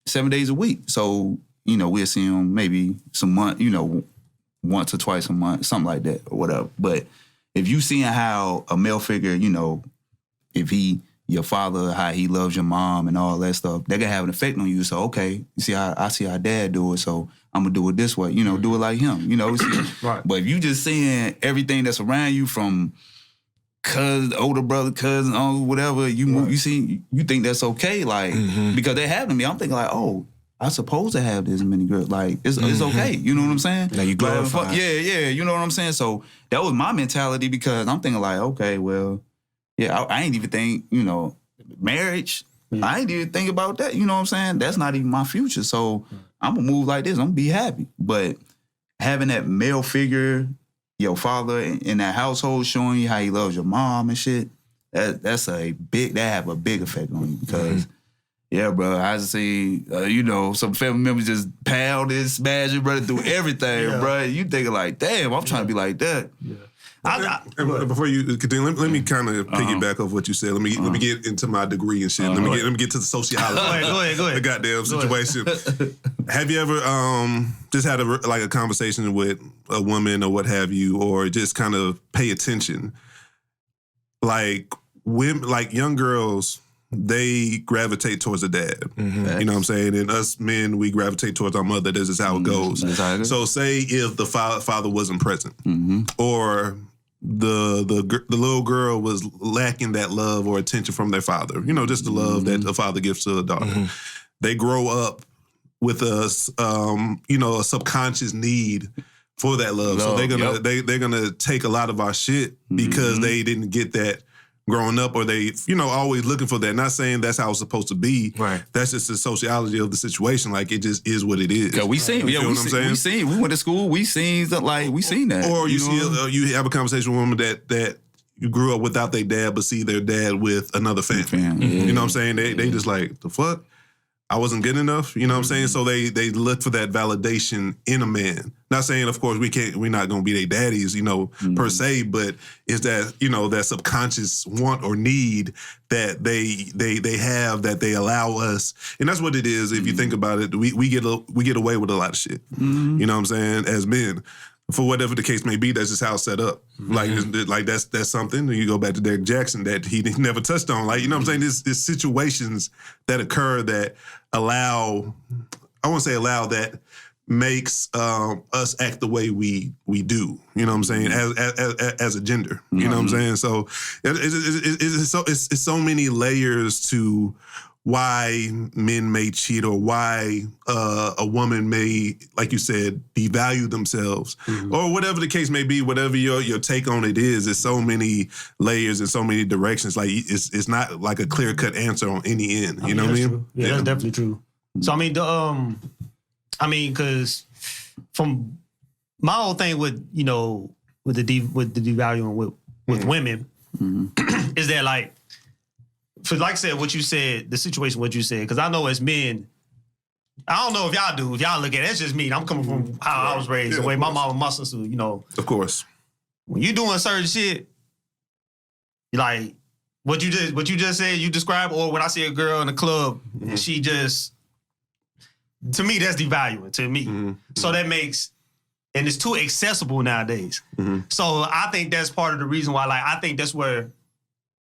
7 days a week. So, you know, we'll see him maybe some month, you know, once or twice a month, something like that or whatever. But if you seeing how a male figure, you know, if your father, how he loves your mom and all that stuff, that can have an effect on you. So, okay, you see how I see how dad do it, so I'm gonna do it this way, you know, do it like him, you know. Right. But if you just seeing everything that's around you from cousin, older brother, cousin, uncle, whatever, you think that's okay, like, because they have to me. I'm thinking like, oh, I supposed to have this many girls. Like, it's okay. You know what I'm saying? Now you glorify. Like, yeah, you know what I'm saying? So that was my mentality, because I'm thinking like, okay, well, yeah, I ain't even think, you know, marriage, I ain't even think about that. You know what I'm saying? That's not even my future. So I'm going to move like this. I'm going to be happy. But having that male figure, your father in that household showing you how he loves your mom and shit, that have a big effect on you, because yeah, bro, I see, you know, some family members just pound and smash your brother through everything, bro. You thinking like, damn, I'm trying to be like that. Yeah. Before you continue, let me kind of piggyback off what you said. Let me get into my degree and shit. Let me get to the sociology. Go ahead. The goddamn situation. Have you ever just had a conversation with a woman or what have you, or just kind of pay attention? Like women, like young girls, they gravitate towards a dad. You know what I'm saying? And us men, we gravitate towards our mother. This is how it goes. So say if the father wasn't present, or the little girl was lacking that love or attention from their father, you know, just the love that a father gives to a daughter. They grow up with a subconscious need for that love. So they're gonna take a lot of our shit because they didn't get that growing up, or they, you know, always looking for that. Not saying that's how it's supposed to be. Right. That's just the sociology of the situation. Like, it just is what it is. Yeah, we seen. You know what I'm saying? We seen. We went to school. We seen that. We seen that. Or you have a conversation with a woman that you grew up without their dad, but see their dad with another family. You know what I'm saying? They just like, the fuck? I wasn't good enough, you know what I'm saying? So they look for that validation in a man. Not saying, of course, we're not gonna be their daddies, you know, per se, but it's that, you know, that subconscious want or need that they have, that they allow us. And that's what it is. If you think about it, we get away with a lot of shit. You know what I'm saying? As men. For whatever the case may be, that's just how it's set up. Like that's something. You go back to Derrick Jaxn that he never touched on. Like, you know what I'm saying? There's situations that occur that that makes us act the way we do. You know what I'm saying? As a gender. You know what I'm saying? So it's so many layers to why men may cheat, or why a woman may, like you said, devalue themselves, or whatever the case may be. Whatever your take on it is, there's so many layers and so many directions. Like, it's not like a clear cut answer on any end. You know what I mean? True. Yeah, that's definitely true. So I mean, because from my whole thing with, you know, with the devaluing with women, is that, like, for, like I said, what you said, the situation, what you said, because I know as men, I don't know if y'all do, if y'all look at it, it's just me. I'm coming from how I was raised, the way my mama, my sister, you know. Of course. When you doing certain shit, like what you just said, you described, or when I see a girl in the club and she just, to me, that's devaluing to me. So that makes, and it's too accessible nowadays. So I think that's part of the reason why, like, I think that's where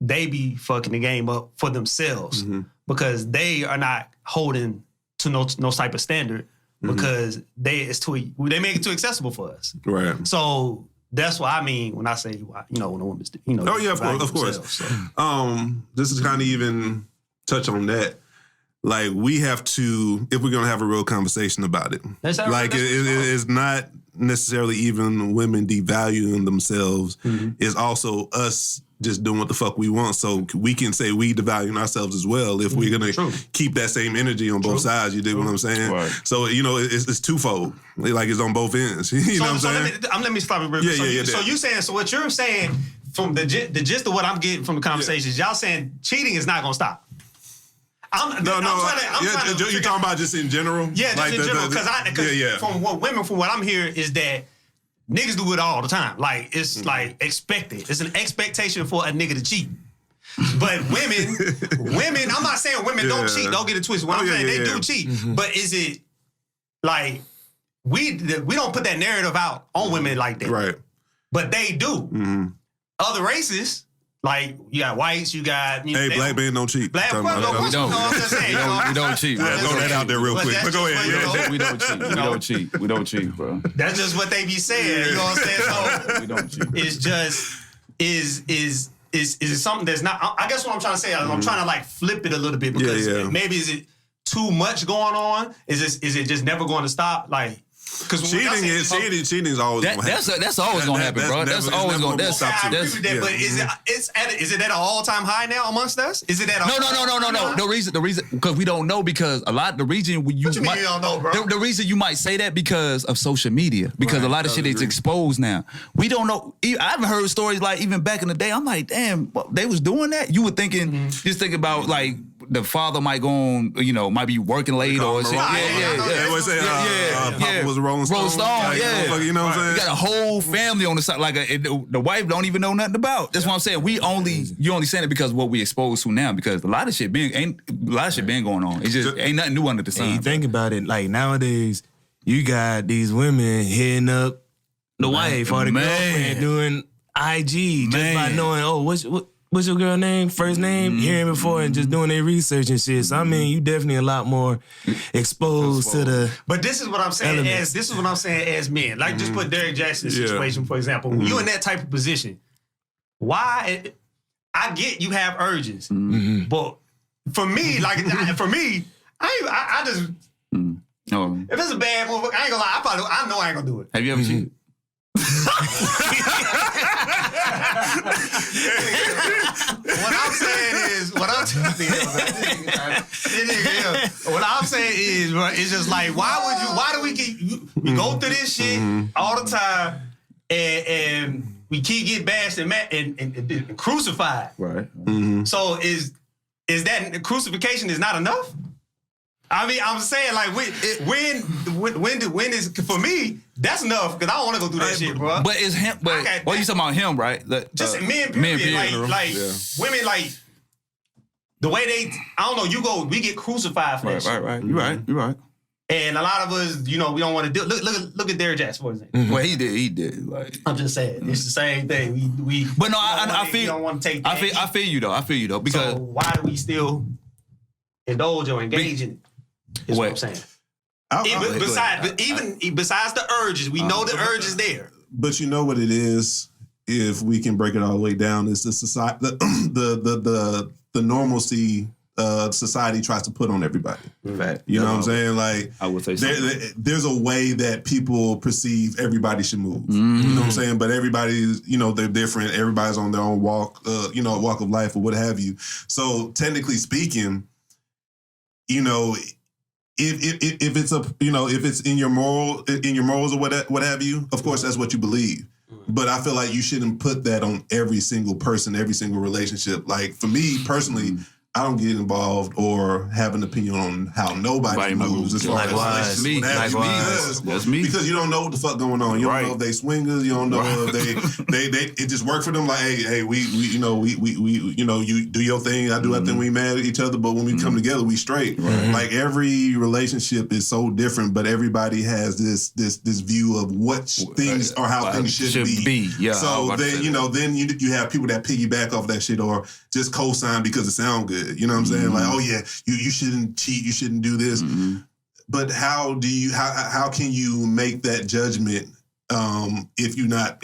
they be fucking the game up for themselves, because they are not holding to no type of standard, because they make it too accessible for us. Right. So that's what I mean when I say, you know, when a woman's, you know. Oh yeah, of course. So. This is kind of even touch on that. Like, we have to, if we're gonna have a real conversation about it, like it's not necessarily even women devaluing themselves. It's also us just doing what the fuck we want. So we can say we devaluing ourselves as well if we're gonna keep that same energy on both sides. You dig what I'm saying? Right. So it's twofold. Like it's on both ends. You know what I'm saying? Let me stop it real quick. So you saying, so what you're saying from the gist of what I'm getting from the conversations, y'all saying cheating is not gonna stop. You're talking about just in general? Yeah, just in general. Because from what I'm hearing is that niggas do it all the time. Like, it's like expected. It's an expectation for a nigga to cheat. But women, I'm not saying women don't cheat. Don't get it twisted. What I'm saying, they do cheat. But is it like, we don't put that narrative out on women like that. Right. But they do. Other races, like, you got whites, you got... black men don't cheat. We don't. We don't cheat. Yeah, throw that out there real quick. But go ahead. We don't cheat. We don't cheat. We don't cheat, bro. That's just what they be saying. You know what I'm saying? So we don't cheat. it's just is it something that's not? I guess what I'm trying to say is I'm trying to like flip it a little bit because maybe is it too much going on? Is it just never going to stop? Like. Cheating is always going to happen. That's always going to happen, bro. That's always going to happen. But is it at an all-time high now amongst us? Is it at No. The reason, because we don't know, because a lot, the reason you might, you don't know, bro? The reason you might say that because of social media, because a lot of shit is exposed now. We don't know. I haven't heard stories like even back in the day. I'm like, damn, they was doing that? You were thinking, just think about like, the father might go on, might be working late or shit. Papa was a Rolling Stone. You know what I'm saying? You got a whole family on the side. Like the wife don't even know nothing about. That's what I'm saying. You only saying it because of what we exposed to now. Because a lot of shit been going on. It just ain't nothing new under the sun. And you think about it, like nowadays, you got these women hitting up the wife or the girlfriend doing IG just by knowing, what's your girl name? First name? Hearing before and just doing their research and shit. So I mean, you definitely a lot more exposed to the. But this is what I'm saying as men. Like just put Derrick Jaxn's situation, for example. When you in that type of position, why? I get you have urges, but for me, I just. If it's a bad motherfucker, I ain't gonna lie. I know I ain't gonna do it. Have you ever cheated? What I'm saying is, bro, it's just like, why do we we go through this shit all the time and we keep getting bashed and crucified. Right. So is that crucifixion is not enough? I mean, I'm saying like when is for me that's enough because I don't want to go through that shit, bro. But it's him. But what you talking about him, right? Just men, period. Like women, like the way they, I don't know. We get crucified for that shit. Right. You're right. And a lot of us, we don't want to do. Look at Derrick Jaxn, for example. Well, he did. Like I'm just saying, it's the same thing. We but no, I feel. We don't want to take that. I feel you though. Because so why do we still indulge or engage in it? Is what I'm saying. Besides the urges, we know the urge is there. But you know what it is? If we can break it all the way down, is the society, the normalcy society tries to put on everybody. Fact. You know what I'm saying? Like I would say there's a way that people perceive everybody should move. You know what I'm saying? But everybody's, they're different. Everybody's on their own walk of life or what have you. So technically speaking, if it's if it's in your morals or what have you, of course that's what you believe. But I feel like you shouldn't put that on every single person, every single relationship. Like for me personally, I don't get involved or have an opinion on how nobody moves as far as relationships. That's me. Because you don't know what the fuck going on. You don't know if they swingers. You don't know if they it just worked for them. Like hey, we you do your thing. I do our thing. We mad at each other, but when we come together, we straight. Like every relationship is so different, but everybody has this view of what things or how things should be. Yeah. So then then you have people that piggyback off that shit or just co-sign because it sounds good. You know what I'm saying? Like, oh yeah, you shouldn't cheat, you shouldn't do this. But how can you make that judgment if you're not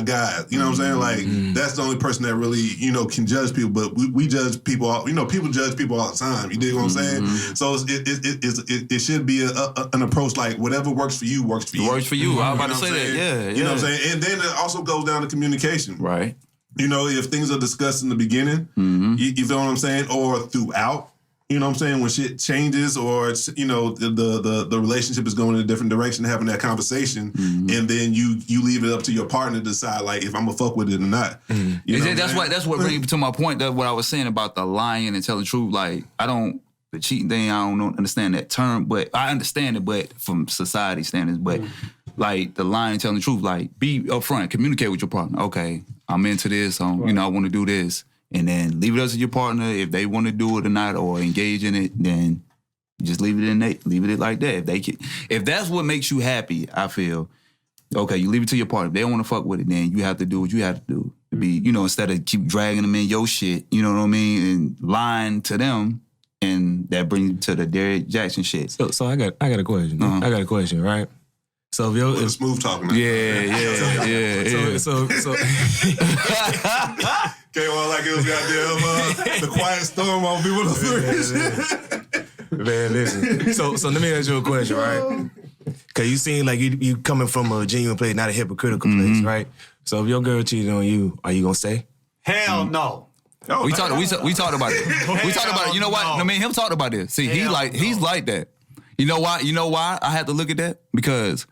God? You know what I'm saying? Like that's the only person that really, can judge people. But we judge people all, people judge people all the time. You dig what I'm saying? So it should be an approach like whatever works for you works for you. Works for you. I was about to say that. Yeah. You know what I'm saying? And then it also goes down to communication. Right. you know, if things are discussed in the beginning, you feel what I'm saying, or throughout. You know what I'm saying? When shit changes or, it's, you know, the relationship is going in a different direction, having that conversation, and then you leave it up to your partner to decide, like, if I'm going to fuck with it or not. You know that's what brings me to my point, that what I was saying about the lying and telling the truth. Like, the cheating thing, I don't understand that term, but I understand it, but from society standards, but like the lying and telling the truth, like, be upfront, communicate with your partner. Okay, I'm into this, you know, I want to do this. And then leave it up to your partner if they want to do it or not, or engage in it. Then just leave it like that. If that's what makes you happy, I feel okay. You leave it to your partner. If they don't want to fuck with it, then you have to do what you have to do to be. You know, instead of keep dragging them in your shit. You know what I mean? And lying to them, and that brings you to the Derrick Jaxn shit. So I got a question. I got a question, right? So if smooth talking. Man. Yeah. So Came on like it was goddamn the quiet storm on people. Man, listen. So let me ask you a question, right? Because you seem like you coming from a genuine place, not a hypocritical place, right? So if your girl cheated on you, are you gonna stay? Hell no. We talked about it. We talked about it. You know what? No. I mean, him talked about this. See, he's like that. You know why? You know why I had to look at that? Because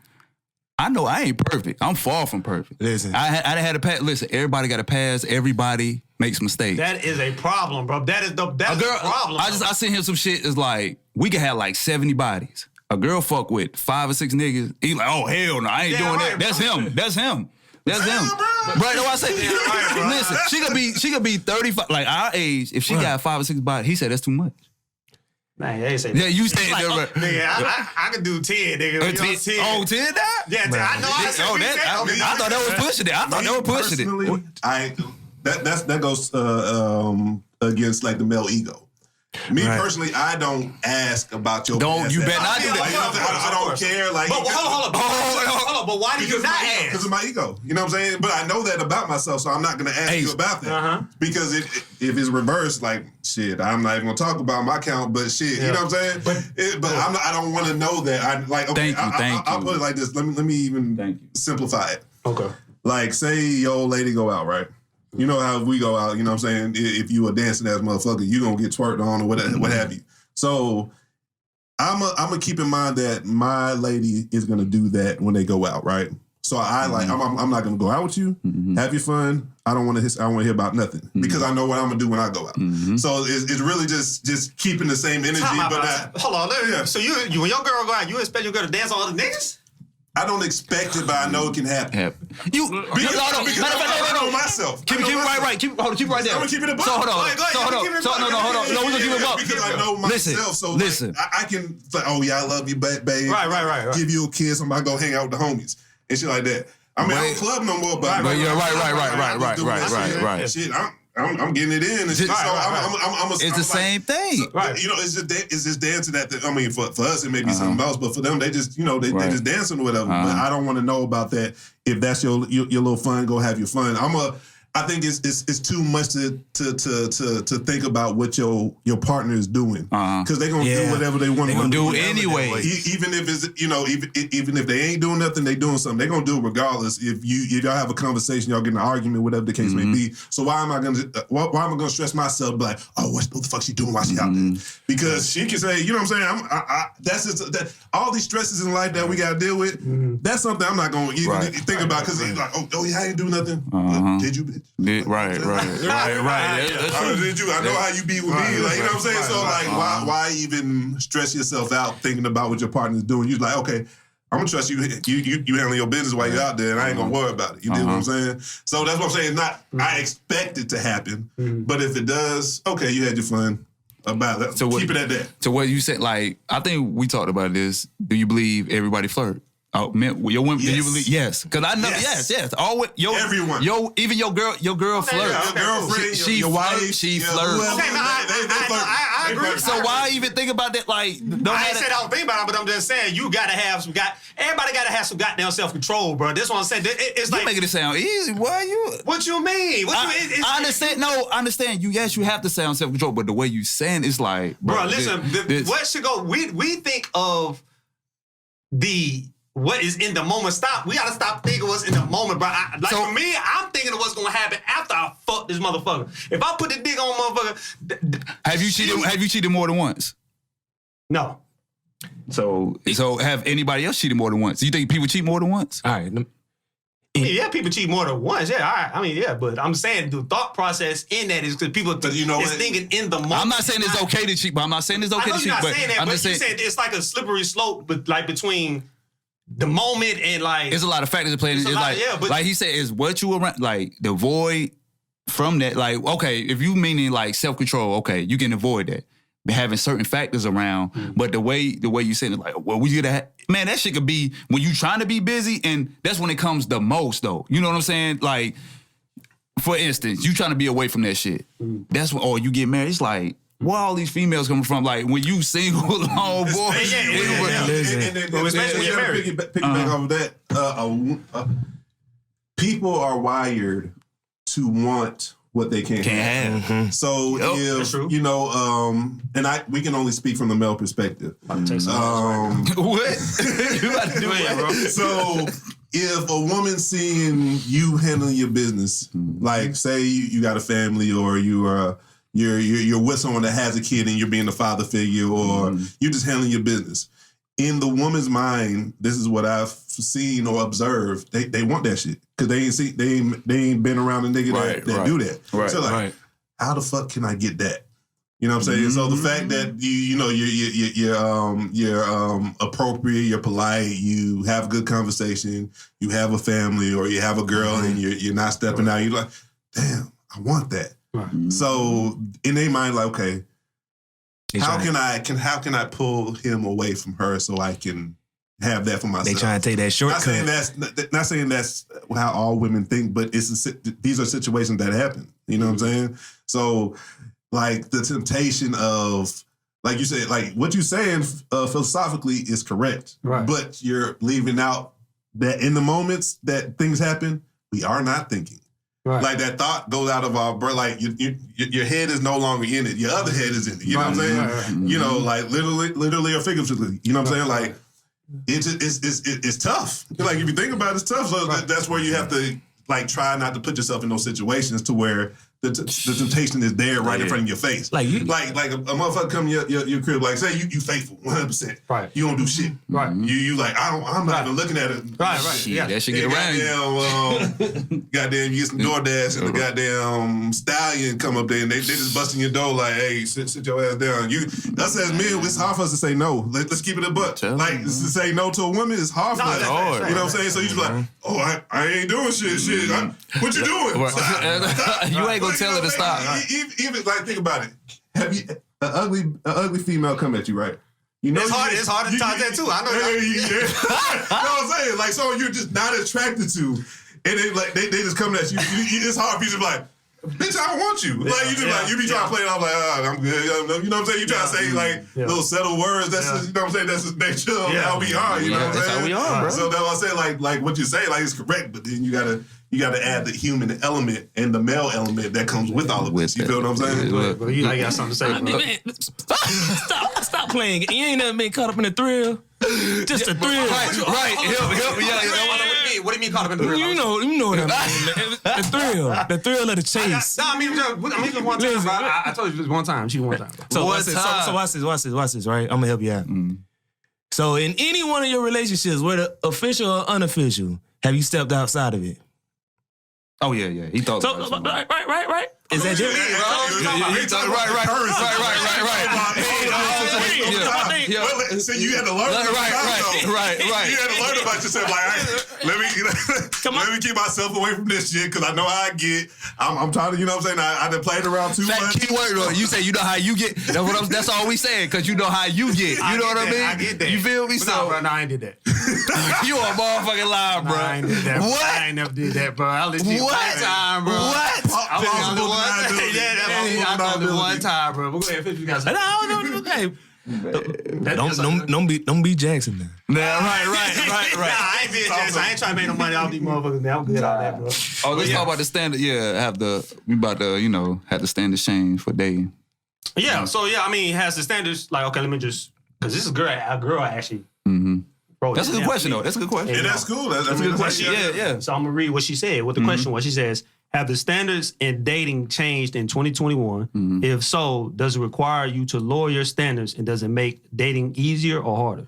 I know I ain't perfect. I'm far from perfect. Listen. I had a pass. Listen, everybody got a pass. Everybody makes mistakes. That is a problem, bro. That's the problem. I sent him some shit. It's like, we could have like 70 bodies. A girl fuck with 5 or 6 niggas. He like, oh, hell no, I ain't doing that. That's him. That's him. Right, no, I say, listen, she could be 35, like our age. If she got 5 or 6 bodies, he said that's too much. Man, they say Yeah, you stay there, bro. Nigga, I could do 10, nigga. You know, 10. Oh, 10 that? Yeah, I know. I thought that was pushing it. I thought they were pushing it. That goes against like the male ego. Me personally, I don't ask about your. Don't you better not do that. Like, I don't care. Like, but hold on. But why do you not ask? Because of my ego. You know what I'm saying? But I know that about myself, so I'm not going to ask you about that. Because if it's reversed, like, shit, I'm not even going to talk about my account, but shit, you know what I'm saying? But I don't want to know that. I like. Okay, I'll put it like this. Let me even simplify it. Okay. Like, say your old lady go out, right? You know how we go out, you know what I'm saying? If you a dancing ass motherfucker, you gonna get twerked on or what have you. So I'm a keep in mind that my lady is gonna do that when they go out, right? So I'm not gonna go out with you. Have your fun. I don't want to hear about nothing because I know what I'm gonna do when I go out. So it's really just keeping the same energy, hold on. So you when your girl go out, you expect your girl to dance on other niggas? I don't expect it, but I know it can happen. Because I know myself. Keep it right. Keep it right there. I'm gonna keep it a buck. So hold on. No, we're gonna keep it a buck. Because I know myself. Listen. Like, I can say, oh yeah, I love you, babe. Right. Give you a kiss. I'm about to go hang out with the homies and shit like that. I mean, I don't club no more, but right. Shit, I'm getting it in. And shit. It's the same thing. Right. You know, it's just dancing at the. I mean, for us it may be something else, but for them they just they just dancing or whatever. But I don't want to know about that. If that's your little fun, go have your fun. I think it's too much to think about what your partner is doing because they're gonna do whatever they want to do anyway. Even if it's even if they ain't doing nothing, they doing something. They're gonna do it regardless. If y'all have a conversation, y'all get in an argument, whatever the case may be. So why am I gonna stress myself? Like, oh, what the fuck she doing? Why she out there? Because she can say, you know what I'm saying? That's just all these stresses in life that we gotta deal with. That's something I'm not gonna even think about because like, oh yeah, I ain't do nothing. Did you, bitch? Right. Did you? I know how you be with me. Like, you know what I'm saying? So like, why even stress yourself out thinking about what your partner's doing? You're like, okay, I'm gonna trust you. You handle your business while you're out there, and I ain't gonna worry about it. You know what I'm saying? So that's what I'm saying. It's not I expect it to happen, but if it does, okay, you had your fun. About that. So keep it at that. So what you said, like, I think we talked about this. Do you believe everybody flirt? Oh, man, your women, yes. Do you believe? Yes, because I know. Yes. Always, everyone. Even your girl flirt. Your girlfriend, your wife, she flirt. I agree. So why even think about that? Like, I ain't said I don't think about it, but I'm just saying you gotta have everybody gotta have some goddamn self-control, bro. This one I'm saying. It's like you making it sound easy. Why you? What you mean? I understand. No, I understand. You have to sound self-control, but the way you saying it's like, bro. Listen, what should go? We think of what is in the moment. We gotta stop thinking what's in the moment, bro. For me, I'm thinking of what's gonna happen after I fuck this motherfucker. If I put the dick on motherfucker, have you cheated more than once? No. So have anybody else cheated more than once? Do you think people cheat more than once? All right. Yeah, people cheat more than once. Yeah, all right. I mean, yeah, but I'm saying the thought process in that is because people is thinking in the moment. I'm not saying it's okay to cheat, but I'm not saying it's okay to cheat. I know you're not saying that, I'm but just you saying said it's like a slippery slope, but like between the moment and like there's a lot of factors to play. It's like, like he said, is what you around, like the void from that. Like, okay, if you meaning like self-control, okay, you can avoid that. Having certain factors around, but the way you said it, like, well, we gotta man, that shit could be when you trying to be busy, and that's when it comes the most, though. You know what I'm saying? Like, for instance, you trying to be away from that shit. That's when, or you get married. It's like, where all these females coming from? Like, when you single, oh boy, especially when you're married. Piggyback off of that, people are wired to want what they can't have. have. So if you know, we can only speak from the male perspective. What? You about to do it, bro? So if a woman seeing you handling your business, like say you got a family or you're with someone that has a kid and you're being the father figure, or you're just handling your business. In the woman's mind, this is what I've seen or observed. They want that shit because they ain't been around a nigga that do that. Right, so like, how the fuck can I get that? You know what I'm saying? So the fact that you're appropriate, you're polite, you have a good conversation, you have a family or you have a girl and you're not stepping out. You're like, damn, I want that. So in their mind, like, okay. How can I pull him away from her so I can have that for myself? They trying to take that shortcut. Not saying that's how all women think, but these are situations that happen. You know what I'm saying? So, like the temptation of, like you said, like what you're saying philosophically is correct, right? But you're leaving out that in the moments that things happen, we are not thinking. Right. Like that thought goes out of our brain. Like your head is no longer in it. Your other head is in it. You know what I'm saying? Right. You know, like literally or figuratively. You know what I'm saying? Like it's tough. Like if you think about it, it's tough. So that's where you have to like try not to put yourself in those situations to where the temptation is there right in front of your face. Like a motherfucker come to your crib, like say you faithful 100%. Right. You don't do shit. Right. You like I'm not even looking at it. Right. Shit, yeah. That should get around. Goddamn, you get some DoorDash and the goddamn stallion come up there and they just busting your door like, hey, sit your ass down. Us as men, it's hard for us to say no. Let's keep it a butt. Like to say no to a woman is hard for us. You know what I'm saying? So you just like, oh, I ain't doing shit. What you doing? You ain't gonna tell her to stop. Even like think about it. Have you an ugly female come at you, right? You know it's hard to talk that too. I know. You know what I'm saying? Like someone you're just not attracted to, and they just come at you. It's hard for you to be like, bitch, I don't want you. Like you just like you be trying to play it off like, I'm good. You know what I'm saying? You try to say like little settled words. That's just, you know what I'm saying. That's just nature of how we are. You know what I'm saying? That's how we are, bro. So that's what I say. Like what you say, like it's correct, but then you gotta add the human element and the male element that comes with all of this. You feel what I'm saying? Well, you got something to say. Man, stop playing. You ain't never been caught up in the thrill. Just a thrill. Right. What do you mean caught up in the thrill? You know what I mean. The thrill of the chase. No, I mean just one time. I told you this one time. She one time. So watch this, right? I'm gonna help you out. So in any one of your relationships, whether official or unofficial, have you stepped outside of it? Oh yeah. He thought. So right. Is that different? Right. So you had to learn. Right. You had to learn about yourself. Like, let me keep myself away from this shit because I know how I get. I'm trying to, you know what I'm saying? I done played around too much. Key word, you say you know how you get. That's all we saying because you know how you get. You know what I mean? I get that. You feel me? No, bro, I ain't did that. You a motherfucking liar, bro. I ain't did that. What? I ain't never did that, bro. I listened to you one time, bro. What? I'm on the one. I done it one time, bro. But go ahead, finish. You guys. No. Hey. Don't be Jackson then. Nah, right. Nah, I ain't being Jackson. I ain't trying to make no money off these motherfuckers, man. I'm good on that, bro. Oh, let's talk about the standard. Yeah, we about to, have the standard change for dating. Yeah, so I mean, it has the standards. Like, okay, let me just, because this is a girl actually Bro, That's a good question, though. That's a good question. And that's cool. That's a good question. Yeah. So I'm gonna read what she said. What the question was? She says, "Have the standards in dating changed in 2021? If so, does it require you to lower your standards, and does it make dating easier or harder?"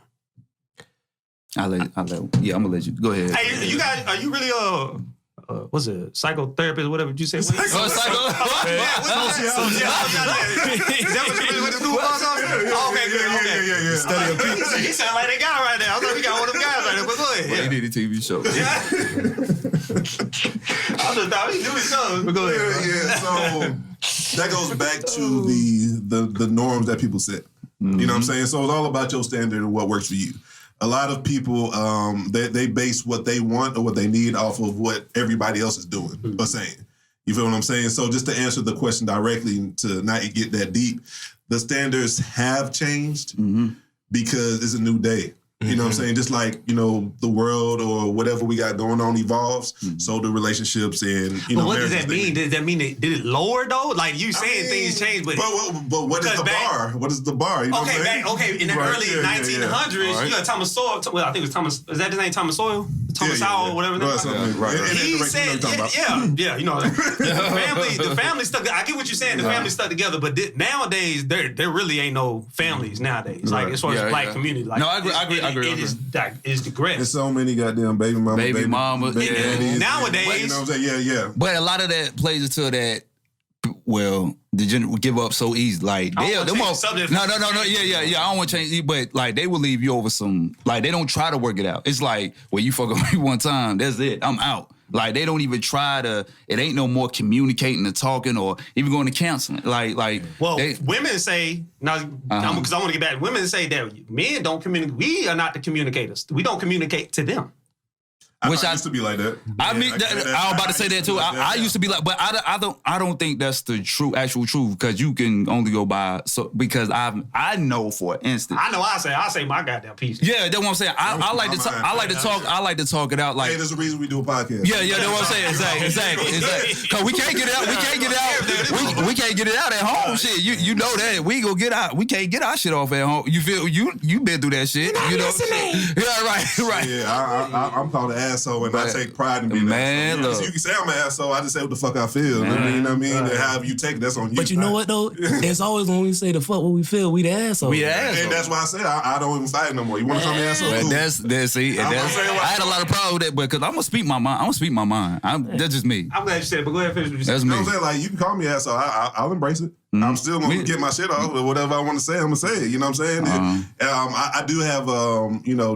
I'm gonna let you go ahead. Hey, you guys, are you really what's it, psychotherapist or whatever you say? Psycho. Is that what you really went to school for? Okay, good. Okay. Yeah. Study of people. He sound like that guy right now. I thought we got one of them guys right there. But go ahead. He need a TV show. I just thought he knew his son. But go ahead. Yeah. So that goes back to the norms that people set. You know what I'm saying? So it's all about your standard and what works for you. A lot of people, they base what they want or what they need off of what everybody else is doing or saying. You feel what I'm saying? So just to answer the question directly, to not get that deep, the standards have changed because it's a new day. You know what I'm saying? Just like, the world or whatever we got going on evolves, so do relationships and, But what does that mean? Does that mean did it lower though? Like you saying things change, but what is the bar? What is the bar? You know what I'm saying? In the early 1900s, you got Thomas Sowell. Well, I think it was Thomas. Is that his name? Thomas Sowell? Thomas Sowell, whatever. He said, you know, the family stuck. I get what you're saying. The family stuck together, but nowadays there really ain't no families nowadays. Like as far as black community, like no, I agree. It's digressed. There's so many goddamn baby mamas, daddies. Nowadays, you know what I'm saying? Yeah. But a lot of that plays into that. Well, the general give up so easy. Like no. I don't want to change. But like they will leave you over some. Like they don't try to work it out. It's like, well, you fuck with me one time, that's it. I'm out. Like they don't even try to. It ain't no more communicating or talking or even going to counseling. Women say now because I want to get back. Women say that men don't communicate. We are not the communicators. We don't communicate to them. Which I used to be like that. I mean, I was about to say that too. I used to be like, but I don't think that's the actual truth because you can only go by because I know for instance. I know I say my goddamn piece. Yeah, that's what I'm saying. I like to talk it out. Like, hey, there's a reason we do a podcast. Yeah, that's what I'm saying. Exactly. Because we can't get it out. We can't get it out at home. Shit, you know that we go get out. We can't get our shit off at home. You feel you been through that shit. You know. Yeah, right. Yeah, I'm called an asshole, and I take pride in being an asshole. So you can say I'm an asshole. I just say what the fuck I feel. You know what I mean? And however you take it, that's on you. But you know what though? It's always when we say the fuck what we feel, we the asshole. And that's why I said I don't even fight no more. You want to call me asshole? Cool. I had a lot of problems with that, because I'm gonna speak my mind. That's just me. I'm glad you said it, but go ahead and finish what you said. That's me. You know what I'm saying? Like, you can call me asshole. I'll embrace it. I'm still gonna get my shit off, but whatever I want to say, I'm gonna say it. You know what I'm saying? I do have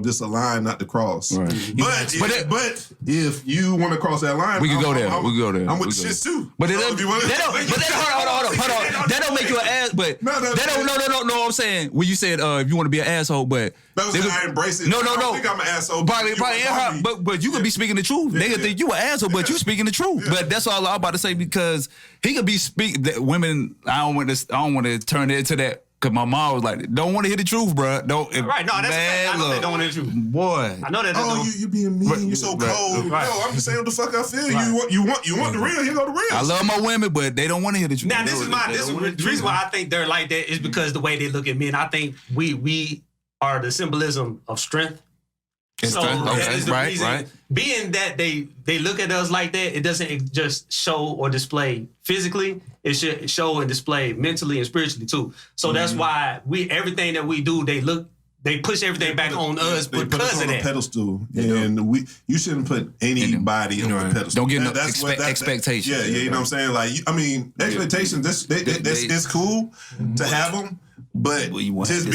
just a line not to cross. Right. But if you want to cross that line, we can go there. We can go there. I'm with the shits too. But hold on. That don't make you an ass. But no. I'm saying when you said if you want to be an asshole, but that was I embrace it. No. I don't think I'm an asshole. But you could be speaking the truth. Nigga think you an asshole, but you speaking the truth. But that's all I'm about to say, because he could be speaking. Women, I don't want to turn it into that. Cause my mom was like, "Don't want to hear the truth, bro." Right? No, that's man, I know they don't want to hear the truth. Boy, I know that. You being mean. You so cold. Right. No, I'm just saying what the fuck I feel. Right. You want the real. Here go the real. I love my women, but they don't want to hear the truth. Now the reason why I think they're like that is because the way they look at men. I think we are the symbolism of strength. So that is the reason. Right. Being that they look at us like that, it doesn't just show or display physically. It should show and display mentally and spiritually too. So that's why everything that we do, they push everything back on us because put us of on that. A pedestal, and you shouldn't put anybody on a pedestal. Don't get no expectations. Yeah, you know what I'm saying? Like, expectations. It's cool to have them. But just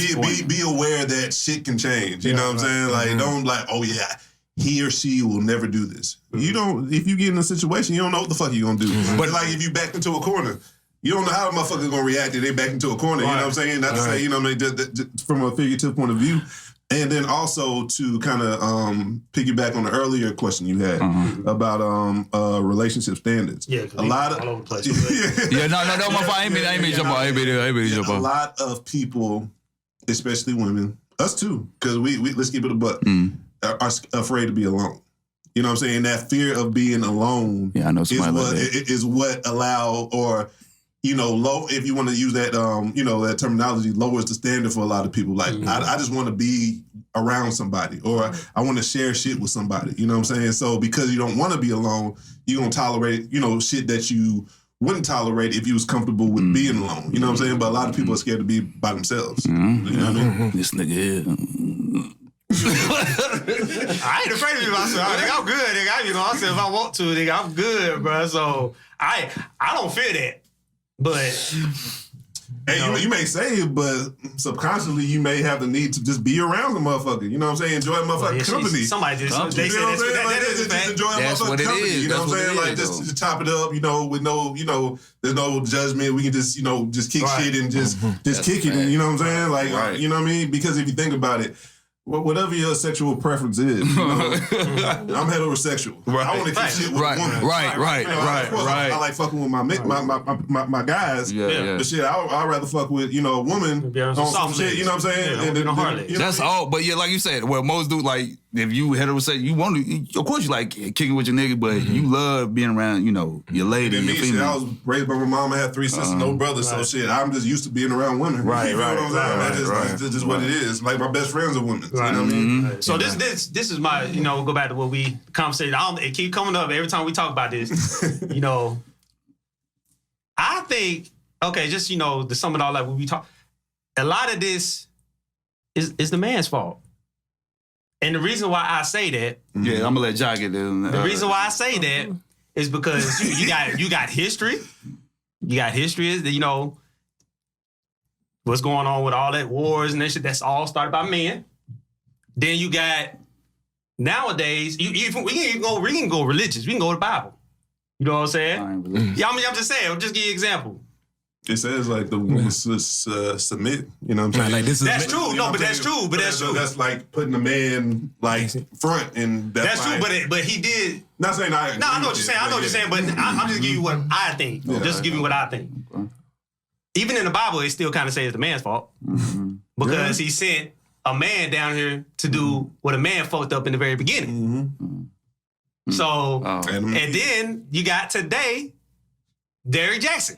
be aware that shit can change. You know what I'm saying? Like, don't he or she will never do this. You don't. If you get in a situation, you don't know what the fuck you're gonna do. But like, if you backed into a corner, you don't know how a motherfucker's gonna react if they back into a corner. You know what I'm saying? Not to say, just from a figurative point of view. And then also to kind of piggyback on the earlier question you had about relationship standards. Yeah, a lot of all over the place. No, my fault. I ain't mean jump on. A lot of people, especially women, us too, because we let's keep it a buck, are afraid to be alone. You know what I'm saying? That fear of being alone I know somebody is what allow or low, if you want to use that, that terminology, lowers the standard for a lot of people. Like, I just want to be around somebody, or I want to share shit with somebody. You know what I'm saying? So because you don't want to be alone, you're going to tolerate, shit that you wouldn't tolerate if you was comfortable with being alone. You know what I'm saying? But a lot of people are scared to be by themselves. You know what I mean? This nigga I ain't afraid of people. I said, nigga, I'm good, nigga. I said, if I want to, nigga, I'm good, bro. So I don't fear that. But hey, you may say it, but subconsciously you may have the need to just be around the motherfucker. You know what I'm saying? Enjoy a motherfucker company. Somebody just they say that is just enjoy a motherfucker company. You know what I'm saying? Like just chop it up. With no, there's no judgment. We can just just kick shit and just kick it. And, you know what I'm saying? Like you know what I mean? Because if you think about it. Whatever your sexual preference is, I'm heterosexual. Right. I want to keep shit with women. Right. I like fucking with my guys. Yeah. But shit, I'd rather fuck with a woman on some shit. You know what I'm saying? Yeah, that's all. But yeah, like you said, well, most dudes like if you heterosexual, you want to. Of course, you like kicking with your nigga, but you love being around, your lady, your female. Shit, I was raised by my mom. I had 3 sisters, no brothers. So shit, I'm just used to being around women. Right. That's just what it is. Like my best friends are women. Right. You know what I mean? So this is my go back to what we conversated. It keep coming up every time we talk about this. I think just to sum it all up, when we talk, a lot of this is the man's fault. And the reason why I say that, I'm gonna let Jai get in. The reason why I say that is because you got history. You got history is that what's going on with all that wars and that shit. That's all started by men. Then you got nowadays. We can go religious. We can go to the Bible. You know what I'm saying? I'm just saying. I'm just give you an example. It says like the woman submit. You know what I'm saying? Like this is that's true. No, but that's true. But that's true. That's like putting a man like front, and that's true. But he did. Not saying I. No, I know what you're saying. I know what you're saying. But I'm just giving you what I think. Just give you what I think. Even in the Bible, it still kind of says it's the man's fault because he sent a man down here to do what a man fucked up in the very beginning. So, and then you got today, Derrick Jaxn.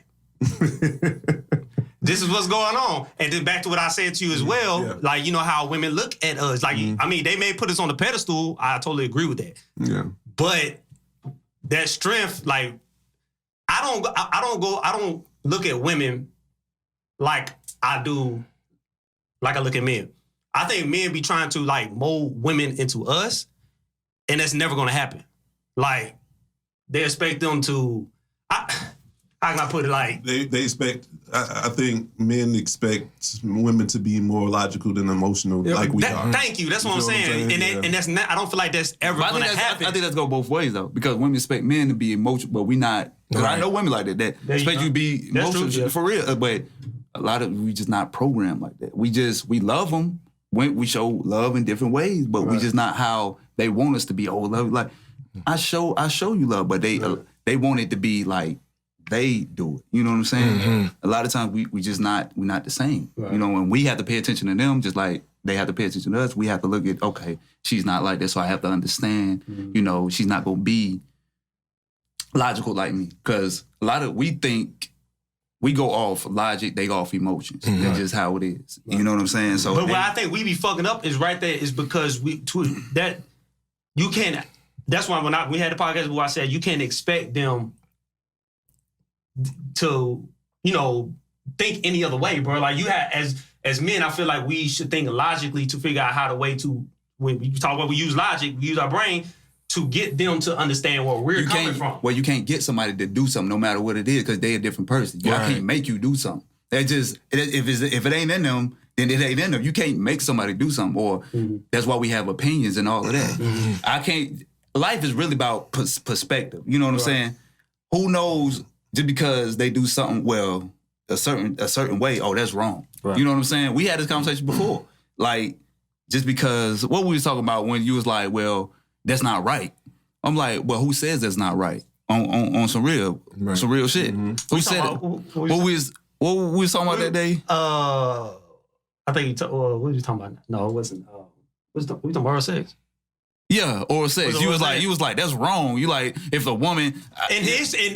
This is what's going on. And then back to what I said to you as well, like, how women look at us. Like, they may put us on the pedestal. I totally agree with that. Yeah. But that strength, like, I don't look at women like I look at men. I think men be trying to like mold women into us, and that's never gonna happen. Like they expect them to. How can I put it? Like they expect. I think men expect women to be more logical than emotional, like we are. Thank you. That's what I'm saying. And that's not. I don't feel like that's ever gonna happen. I think that's go both ways though, because women expect men to be emotional, but we not. Because I know women like that expect you to be emotional for real, but a lot of we just not programmed like that. We love them. We show love in different ways, but we just not how they want us to be. Oh, love, like I show you love, but they want it to be like they do it. You know what I'm saying? A lot of times we're not the same. Right. And we have to pay attention to them, just like they have to pay attention to us. We have to look at, okay, she's not like this, so I have to understand. She's not gonna be logical like me, because we think. We go off logic, they go off emotions. That's just how it is. You know what I'm saying? So, but what I think we be fucking up is right there is because you can't. That's why when we had the podcast where I said you can't expect them to, think any other way, bro. Like you have as men, I feel like we should think logically to figure out how to way to when we talk about we use logic, we use our brain to get them to understand where we're coming from. Well, you can't get somebody to do something no matter what it is because they're a different person. I can't make you do something. That just if it ain't in them, then it ain't in them. You can't make somebody do something, or that's why we have opinions and all of that. I can't. Life is really about perspective. You know what I'm saying? Who knows? Just because they do something a certain way, oh, that's wrong. Right. You know what I'm saying? We had this conversation before. Like, just because what we was talking about when you was like, well, that's not right. I'm like, well, who says that's not right? On some real shit. Who said it? What we was talking about that day? I think what were you talking about? No, it wasn't. We talking about Earl 6. Yeah, or sex. Was You it was like, that's wrong. You like, if a woman in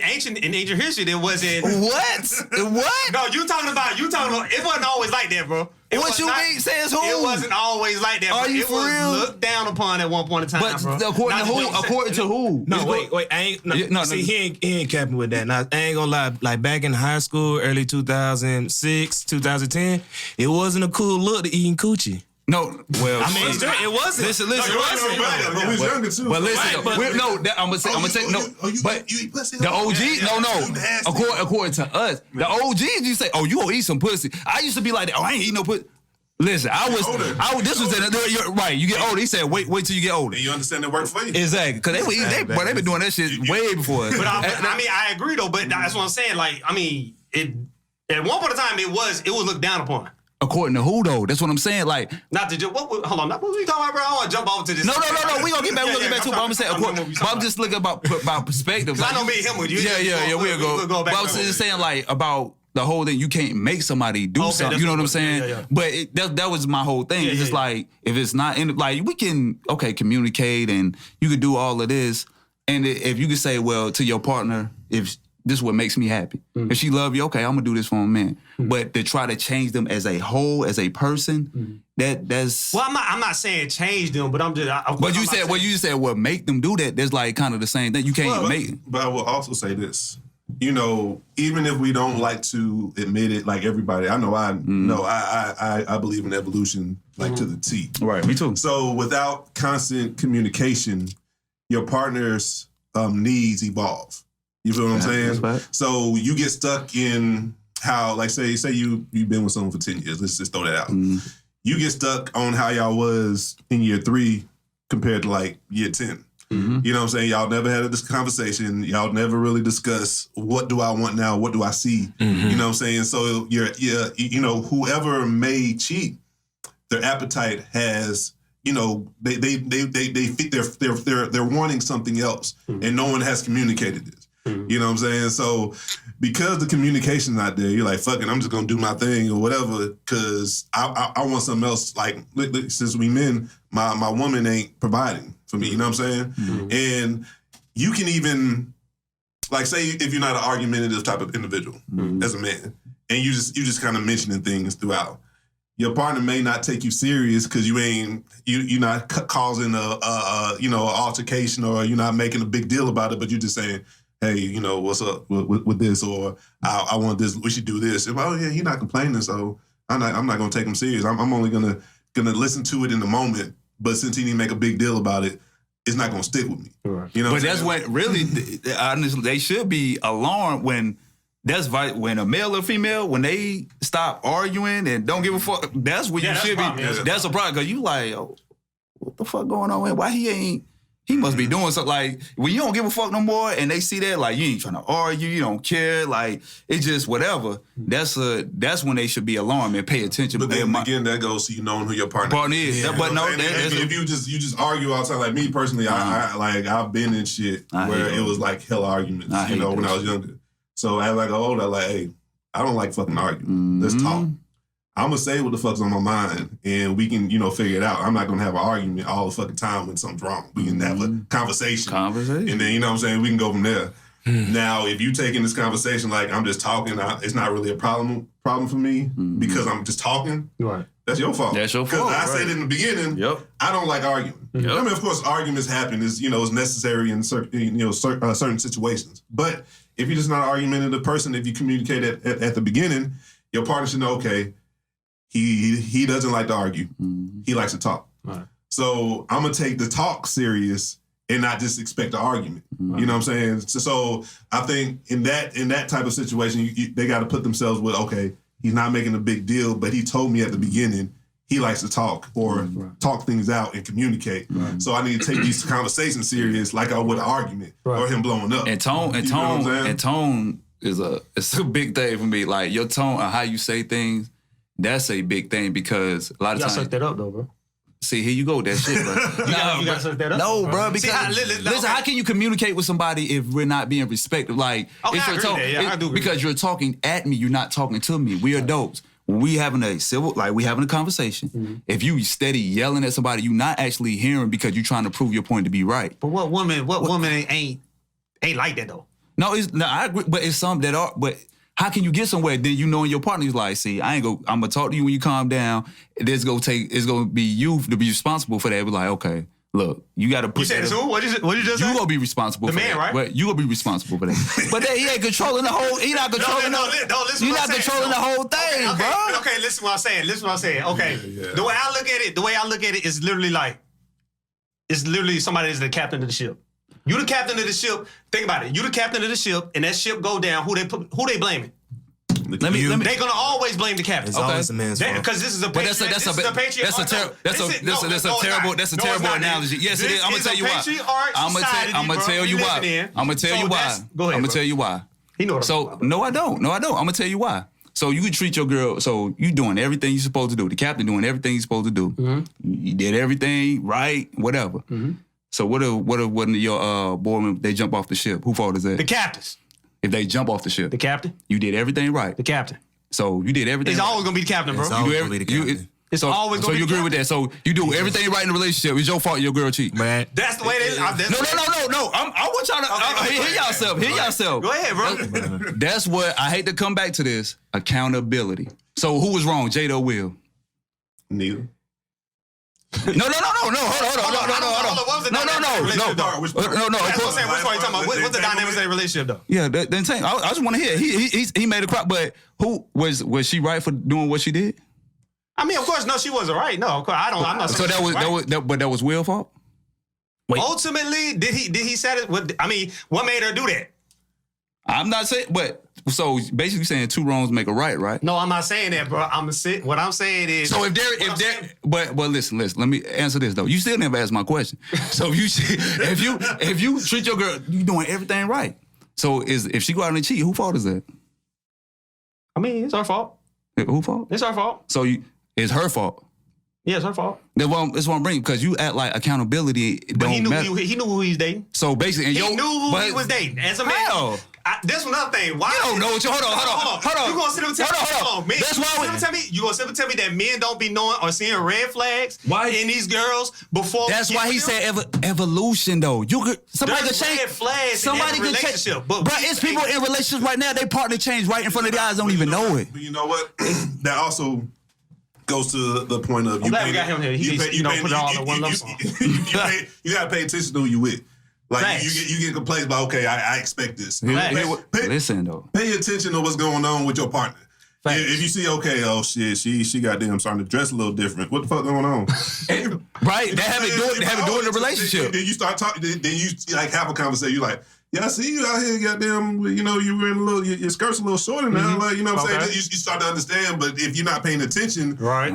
ancient history, there wasn't. What? What? No, you talking about. It wasn't always like that, bro. What you mean? Says who? It wasn't always like that. Are bro. you it for was real? looked down upon at one point in time, But bro. according Not to who? just- According to who? No, wait. I ain't. No, Yeah, no, see, no. he ain't capping with that. Now, I ain't gonna lie. Like back in high school, early 2006, 2010, it wasn't a cool look to eating coochie. No, well, I mean, it wasn't. Listen. But we was younger too. But listen, Right, but- I'm gonna say no. But you eat pussy? the OG, Yeah, no. nasty. According to us, the OGs, you say, oh, you gonna eat some pussy. I used to be like, oh, I ain't eat no pussy. Listen, this was you're right. You get older. He said, wait till you get older. And you understand it worked for you. Exactly, because they been doing that shit way before us. But I mean, I agree though. But that's what I'm saying. Like, I mean, it at one point in time, it was looked down upon. According to who though? That's what I'm saying. Like, Not to just hold on. What were we talking about, bro? I want to jump over to this. no. We gonna get back. We gonna get back to it. But I'm saying, but I'm just looking about perspective. I know me and him with you. Yeah. We'll go. back. But I was just saying like about the whole thing. You can't make somebody do something. that's You know what I'm what- saying? yeah. But that was my whole thing. Yeah, It's just yeah. like if it's not in like we can communicate and you can do all of this. And if you can say well to your partner if this is what makes me happy. If she love you, okay, I'm gonna do this for a man. But to try to change them as a whole, as a person, that's. Well, I'm not saying change them, but I'm just. But you said, make them do that. That's like kind of the same thing. You can't make it. But I will also say this. You know, even if we don't like to admit it, like everybody, I know I believe in evolution like to the T. Right, me too. So without constant communication, your partner's needs evolve. You feel what I'm saying? right. So you get stuck in how, like, say you've been with someone for 10 years. Let's just throw that out. You get stuck on how y'all was in year 3 compared to like year 10. You know what I'm saying? Y'all never had this conversation. Y'all never really discuss what do I want now? What do I see? You know what I'm saying? So you know, whoever may cheat, their appetite has, you know, they think they're wanting something else, and no one has communicated this. You know what I'm saying? So because the communication's not there, you're like, fuck it, I'm just gonna do my thing or whatever, because I want something else. Like, since we men, my woman ain't providing for me, you know what I'm saying? And you can even, like, say if you're not an argumentative type of individual as a man, and you just kind of mentioning things throughout, your partner may not take you serious because you're not causing a you know, an altercation, or you're not making a big deal about it, but you're just saying, hey, you know, what's up with this, or I want this, we should do this. And, oh yeah, he's not complaining, so I'm not gonna take him serious. I'm only gonna listen to it in the moment. But since he didn't make a big deal about it, it's not gonna stick with me. Right. You know, but that's when really, honestly, they should be alarmed when when a male or female, when they stop arguing and don't give a fuck. That's when you should be. That's a problem, because you like, oh, what the fuck going on? Why he ain't? He must be doing something. Like, when you don't give a fuck no more and they see that, like, you ain't trying to argue, you don't care, like, it's just whatever. That's when they should be alarmed and pay attention. But then again, that goes to you knowing who your partner is. Yeah. But no, if you just argue all the time, like me personally, I've been in shit where it was like hella arguments, you know, when I was younger. So as I got older, I'm like, hey, I don't like fucking arguing. Let's talk. I'm gonna say what the fuck's on my mind, and we can, you know, figure it out. I'm not gonna have an argument all the fucking time when something's wrong. We can have a conversation, and then, you know what I'm saying, we can go from there. Now, if you taking this conversation like I'm just talking, it's not really a problem for me because I'm just talking. Right. That's your fault. That's your fault. Because I said in the beginning, I don't like arguing. I mean, of course, arguments happen. Is necessary in certain situations. But if you're just not an argumentative person, if you communicate at the beginning, your partner should know, okay, he doesn't like to argue. He likes to talk. Right. So I'm gonna take the talk serious and not just expect an argument. Right. You know what I'm saying? So I think in that type of situation, they got to put themselves with, okay, he's not making a big deal, but he told me at the beginning he likes to talk or talk things out and communicate. Right. So I need to take these conversations serious like I would an argument or him blowing up. And tone is a big thing for me. Like, your tone and how you say things, that's a big thing, because a lot of times. You gotta search that up though, bro. See, here you go with that shit, bro. You gotta search that up. No, bro, because listen, how can you communicate with somebody if we're not being respected? Like, I agree. I do agree. Because you're talking at me, you're not talking to me. We're adults. we having a conversation. If you steady yelling at somebody, you not actually hearing because you're trying to prove your point to be right. But what woman ain't like that though? No, I agree, but it's some that are. But how can you get somewhere? Then you knowing your partner's like, see, I'm gonna talk to you when you calm down. It's gonna be you to be responsible for that. Be like, okay, look, you got to put. You said who? What you just say? You gonna be responsible. The for man, that. right? But you gonna be responsible for that. But he ain't controlling the whole. He not controlling. Listen. You're not controlling the whole thing, bro. Okay, listen what I'm saying. Okay, the way I look at it is literally like, it's literally somebody is the captain of the ship. You the captain of the ship. Think about it. You the captain of the ship, and that ship go down. Who they blaming? Let me. They're gonna always blame the captain. It's always the man's fault. Because this is a patriot. That's a terrible analogy. Yes, it is. I'm gonna tell you why. I'm gonna tell you why. I'm gonna tell you why. Go ahead. I'm gonna tell you why. He know. So no, I don't. I'm gonna tell you why. So you can treat your girl. So you doing everything you're supposed to do. The captain doing everything he's supposed to do. Mm-hmm. You did everything right. Whatever. Mm-hmm. So what if one of your boy they jump off the ship? Who fault is that? The captain's. If they jump off the ship, the captain. You did everything right. The captain. So you did everything. It's right. always gonna be the captain, bro. It's always gonna be the captain. It's always gonna so be you the agree with that? So you do everything right in the relationship. It's your fault your girl cheat. Man, that's the way it is. No. I want y'all to hear yourself. Hear yourself. Go ahead, bro. That's what I hate to come back to this accountability. So who was wrong, Jada or Will? Neither. No. Hold on. What was the dynamics of the relationship, though? No. Which one you talking about? What's the dynamics of the relationship, though? Yeah, then I just want to hear. He made a crop, but who was she right for doing what she did? I mean, of course, no, she wasn't right. No, of course, I'm not. So that was Will's fault. Wait. Ultimately, did he set it? I mean, what made her do that? I'm not saying, but so basically saying two wrongs make a right? No, I'm not saying that, bro. What I'm saying is. So but listen, let me answer this though. You still never asked my question. So if you treat your girl, you doing everything right. So if she go out and cheat, whose fault is that? I mean, it's her fault. Whose fault? It's her fault. So it's her fault. Yeah, it's her fault. That's what I'm bringing, because you act like accountability don't matter. He knew who he was dating. So basically, he knew who he was dating. As a man, that's another thing. Why? You don't know what you. Hold on. You gonna sit and tell me? Hold on. That's why you gonna sit and tell me that men don't be knowing or seeing red flags in these girls before? That's why he said evolution though. Somebody could change. Red flags somebody could change. Bro, it's people in relationships right now. They partner change right in front of their eyes. Don't even know it. But you know what? That also goes to the point of I'm glad we got him here. He put it all in one lump sum. You gotta pay attention to who you with. Like you get complaints about, okay, I expect this. Listen though. Pay attention to what's going on with your partner. If you see, okay, oh shit, she goddamn starting to dress a little different. What the fuck going on? Right? They have it doing the relationship. Then you start talking. Then you like have a conversation. You like, yeah, I see you out here, goddamn. You know, you wearing a little, your skirt's a little shorter now. Like, you know what I'm saying? You start to understand. But if you're not paying attention, right?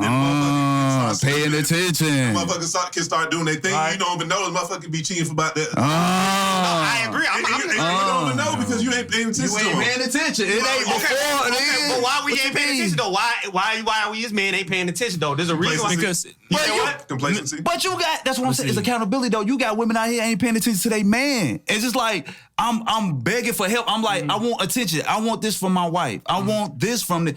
Paying attention. Motherfuckers can start doing their thing. Right. You don't even know. Motherfucker be cheating for about that. No, I agree. You don't even know because you ain't paying attention. You ain't paying attention. It ain't before. But why we ain't paying attention though? Why we as men ain't paying attention though? There's a reason. Because you know what? Complacency. But you got, that's what I'm saying. It's accountability though. You got women out here ain't paying attention to their man. It's just like I'm begging for help. I'm like, I want attention. I want this from my wife. I want this from the.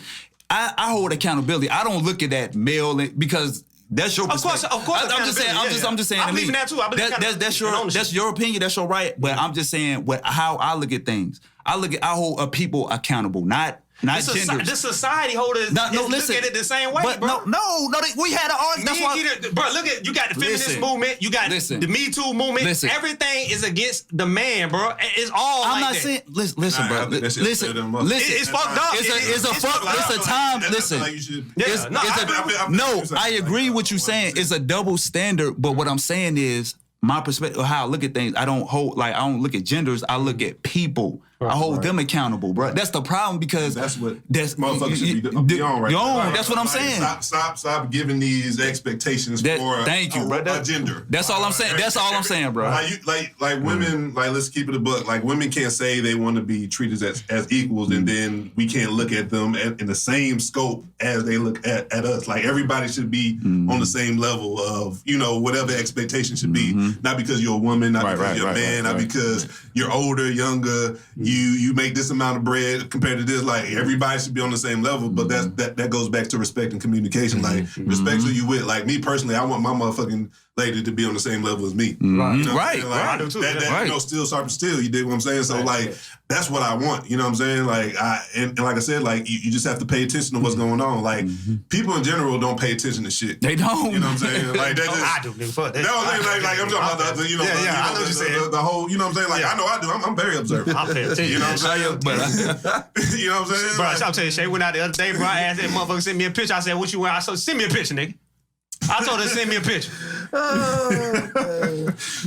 I hold accountability. I don't look at that male because that's your perspective. Of course. I'm just saying. I'm just saying. I believe in that too. I believe that's your opinion. That's your right. But I'm just saying how I look at things. I hold people accountable, not genders. This society look at it the same way, bro. No, we had an argument. That's why, bro, look at, you got the feminist movement, you got the Me Too movement. Everything is against the man, bro. It's all I'm not saying, listen, bro. Listen. It's fucked up. It's a time. Listen. No, I agree with you saying it's a double standard, but what I'm saying is my perspective of how I look at things. I don't look at genders. I look at people. I hold them accountable, bro. That's the problem because that's motherfuckers should be on right now. That's what I'm saying. Stop giving these expectations for a gender. That's all I'm saying. That's all I'm saying, bro. Like women, like let's keep it a buck. Like women can't say they want to be treated as equals, and then we can't look at them in the same scope as they look at us. Like everybody should be on the same level of whatever expectation should be. Not because you're a woman, not because you're a man, not because you're older, younger. you make this amount of bread compared to this. Like everybody should be on the same level, but that goes back to respect and communication. Like respect who you with. Like me personally, I want my motherfucking lady to be on the same level as me. You know Right. Like, I do too. You know, steel sharp steel. You dig what I'm saying? So like that's what I want. You know what I'm saying? Like and like I said, like you just have to pay attention to what's going on. Like people in general don't pay attention to shit. They don't. You know what I'm saying? Like that just. I do, nigga. Fuck that. That was like I'm talking about the, you know, I know what you're saying. the whole, you know what I'm saying? Like I know I do. I'm very observant. I'll pay attention. You know what I'm saying? You know what I'm saying? Bro, Like, I'll tell you, Shay went out the other day, bro. I asked that motherfucker send me a picture. I said, what you wearing? I said, send me a picture, nigga. I told her to send me a picture.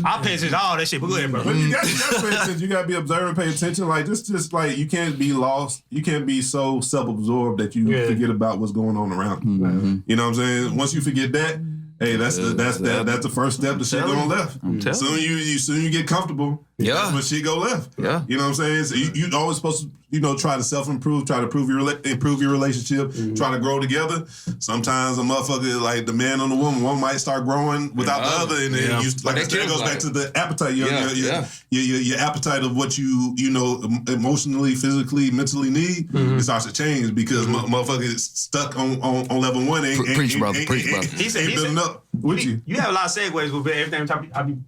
I'll pay attention to all that shit, but go ahead, bro. But you got to pay attention. You got to be observant, pay attention. Like just like you can't be lost. You can't be so self-absorbed that you forget about what's going on around you. You know what I'm saying? Once you forget that, hey, that's the first step to shit going left. Soon you get comfortable. That's when shit go left. Yeah. You know what I'm saying? So you always supposed to, you know, try to self-improve, try to improve your relationship, try to grow together. Sometimes a motherfucker, like the man on the woman, one might start growing without the other, and then you, like I said, it goes back to the appetite. Your appetite of what you know emotionally, physically, mentally need. It starts to change because motherfucker is stuck on level one. Preach, brother. He said, building up with you. You have a lot of segues with everything.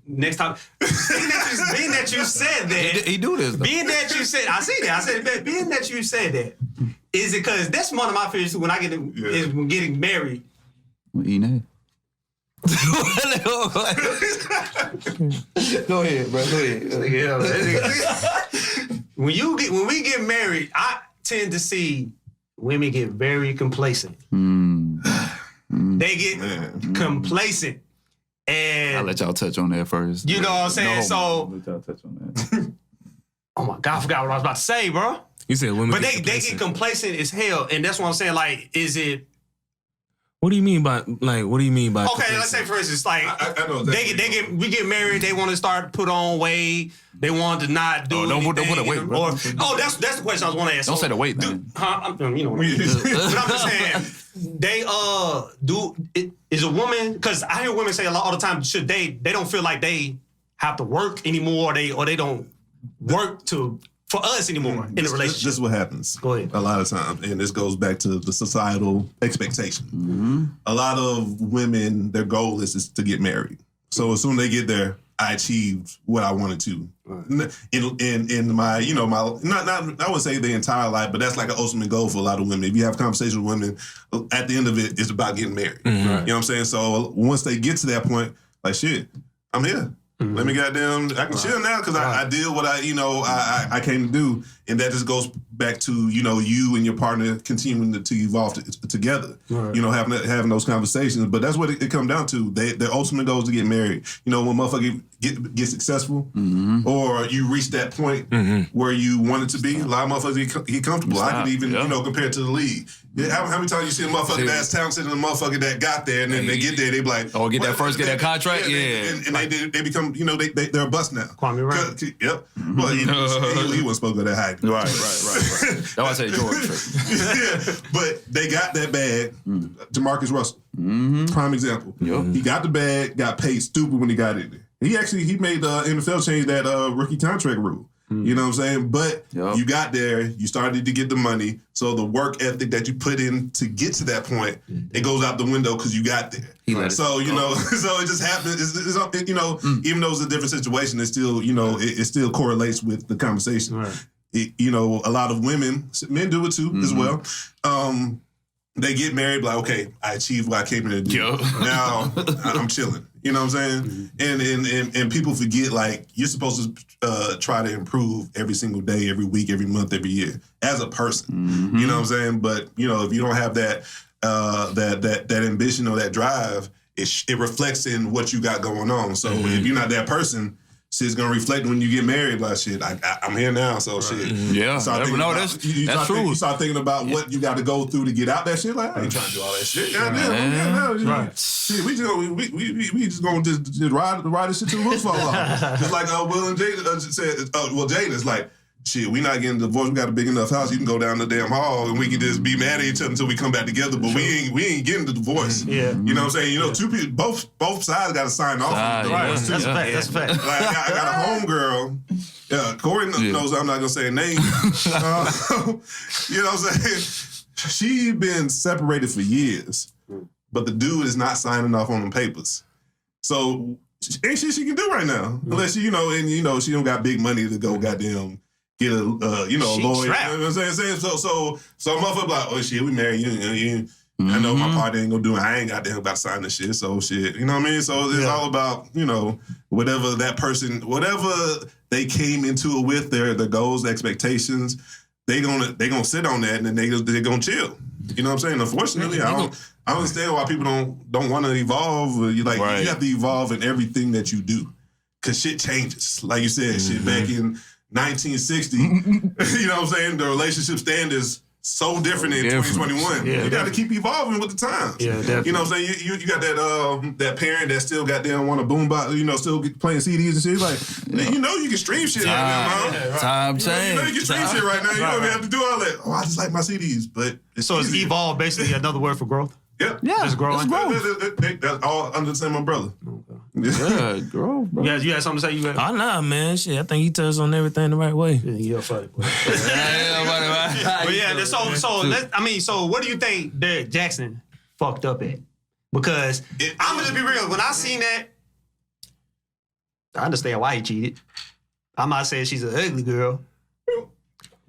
Next time, being that you said that, He do this. Though. being that you said, I see that. I said, being that you said that, is it because that's one of my fears when I is when getting married. Eating that. Go ahead, bro. Go ahead. When we get married, I tend to see women get very complacent. They get complacent. And I'll let y'all touch on that first. you know what I'm saying? I'll let y'all touch on that. Oh my God, I forgot what I was about to say, bro. You said women, But they get complacent as hell, and that's what I'm saying. Like, is it? What do you mean by Okay, let's say for instance, like I know exactly. we get married. They want to start put on weight. They want to not do. Don't put a weight, bro. That's the question I was want to ask. Don't say the weight, man. You know, but I'm just saying they do. Is a woman, because I hear women say a lot all the time. Should they don't feel like they have to work anymore, or they don't work for us anymore in the relationship. This is what happens. Go ahead. A lot of times, and this goes back to the societal expectation. A lot of women, their goal is to get married. So as soon as they get there, I achieved what I wanted to. In my, you know, not I would say the entire life, but that's like an ultimate goal for a lot of women. If you have conversations with women, at the end of it, it's about getting married. You know what I'm saying? So once they get to that point, like shit, I'm here. Let me goddamn, I can chill now because I did what I came to do. And that just goes back to, you know, you and your partner continuing to evolve together. You know, having those conversations. But that's what it comes down to. Their ultimate goal is to get married. You know, when motherfucker get successful or you reach that point where you want it to be, a lot of motherfuckers get comfortable. I can even, you know, compare it to the league. How many times you see a motherfucker that's talented and a motherfucker that got there and then they get there, they be like, get that contract? And they become, you know, they're a bust now. Kwame Brown. Yep. Well, he wasn't supposed to go that high. Right. That's why I say George. But they got that bag. Demarcus Russell, prime example. He got the bag, got paid stupid when he got in there. He made the NFL change that rookie contract rule. You know what I'm saying? But you got there, you started to get the money. So the work ethic that you put in to get to that point, it goes out the window because you got there. So, you know, so it just happens. It's, you know, even though it's a different situation, it still, you know, it still correlates with the conversation. You know, a lot of men do it too as well. They get married, like, okay, I achieved what I came here to do. Now I'm chilling. You know what I'm saying? And people forget, like, you're supposed to try to improve every single day, every week, every month, every year as a person. You know what I'm saying? But, you know, if you don't have that that ambition or that drive, it reflects in what you got going on. So if you're not that person, shit's gonna reflect when you get married. Like shit, I'm here now, so shit. That's true. You start thinking about what you got to go through to get out that shit. Like I ain't trying to do all that shit. Shit, we just gonna ride this shit till the roof fall off. Just like Will and Jada said. Jada's like, shit, we not getting divorced. We got a big enough house. You can go down the damn hall and we can just be mad at each other until we come back together. But we ain't getting the divorce. You know what I'm saying? You know, two people, both sides got to sign off on the divorce. That's a fact. Like I got a homegirl. Corey knows I'm not gonna say a name. You know what I'm saying? She been separated for years, but the dude is not signing off on them papers. So ain't shit she can do right now, unless she, she don't got big money to go goddamn get a lawyer. You know what I'm saying? So a motherfucker like, oh shit, we married you. I know my party ain't gonna do it. I ain't goddamn about to sign this shit. So shit, you know what I mean? So it's all about, whatever that person, whatever they came into it with, their goals, expectations, they gonna sit on that and then they gonna chill. You know what I'm saying? Unfortunately, I understand why people don't want to evolve. You have to evolve in everything that you do, cause shit changes. Like you said, shit back in 1960. You know what I'm saying? The relationship standards so different in 2021. Yeah, you got to keep evolving with the times. Yeah, definitely. You know what I'm saying? You got that parent that still goddamn want a boombox, still playing CDs and shit. Like, you can stream shit right now, man. Time change. You can stream shit right now. You don't even have to do all that. Oh, I just like my CDs, but it's evolve basically another word for growth. Yep. Yeah, just growing. That's all under the same umbrella. Yeah, grow, bro. You had something to say? Oh, nah, man. Shit, I think he touched on everything the right way. Yeah, funny. But yeah, so what do you think Derrick Jaxn fucked up at? Because I'm gonna just be real. When I seen that, I understand why he cheated. I'm not saying she's an ugly girl.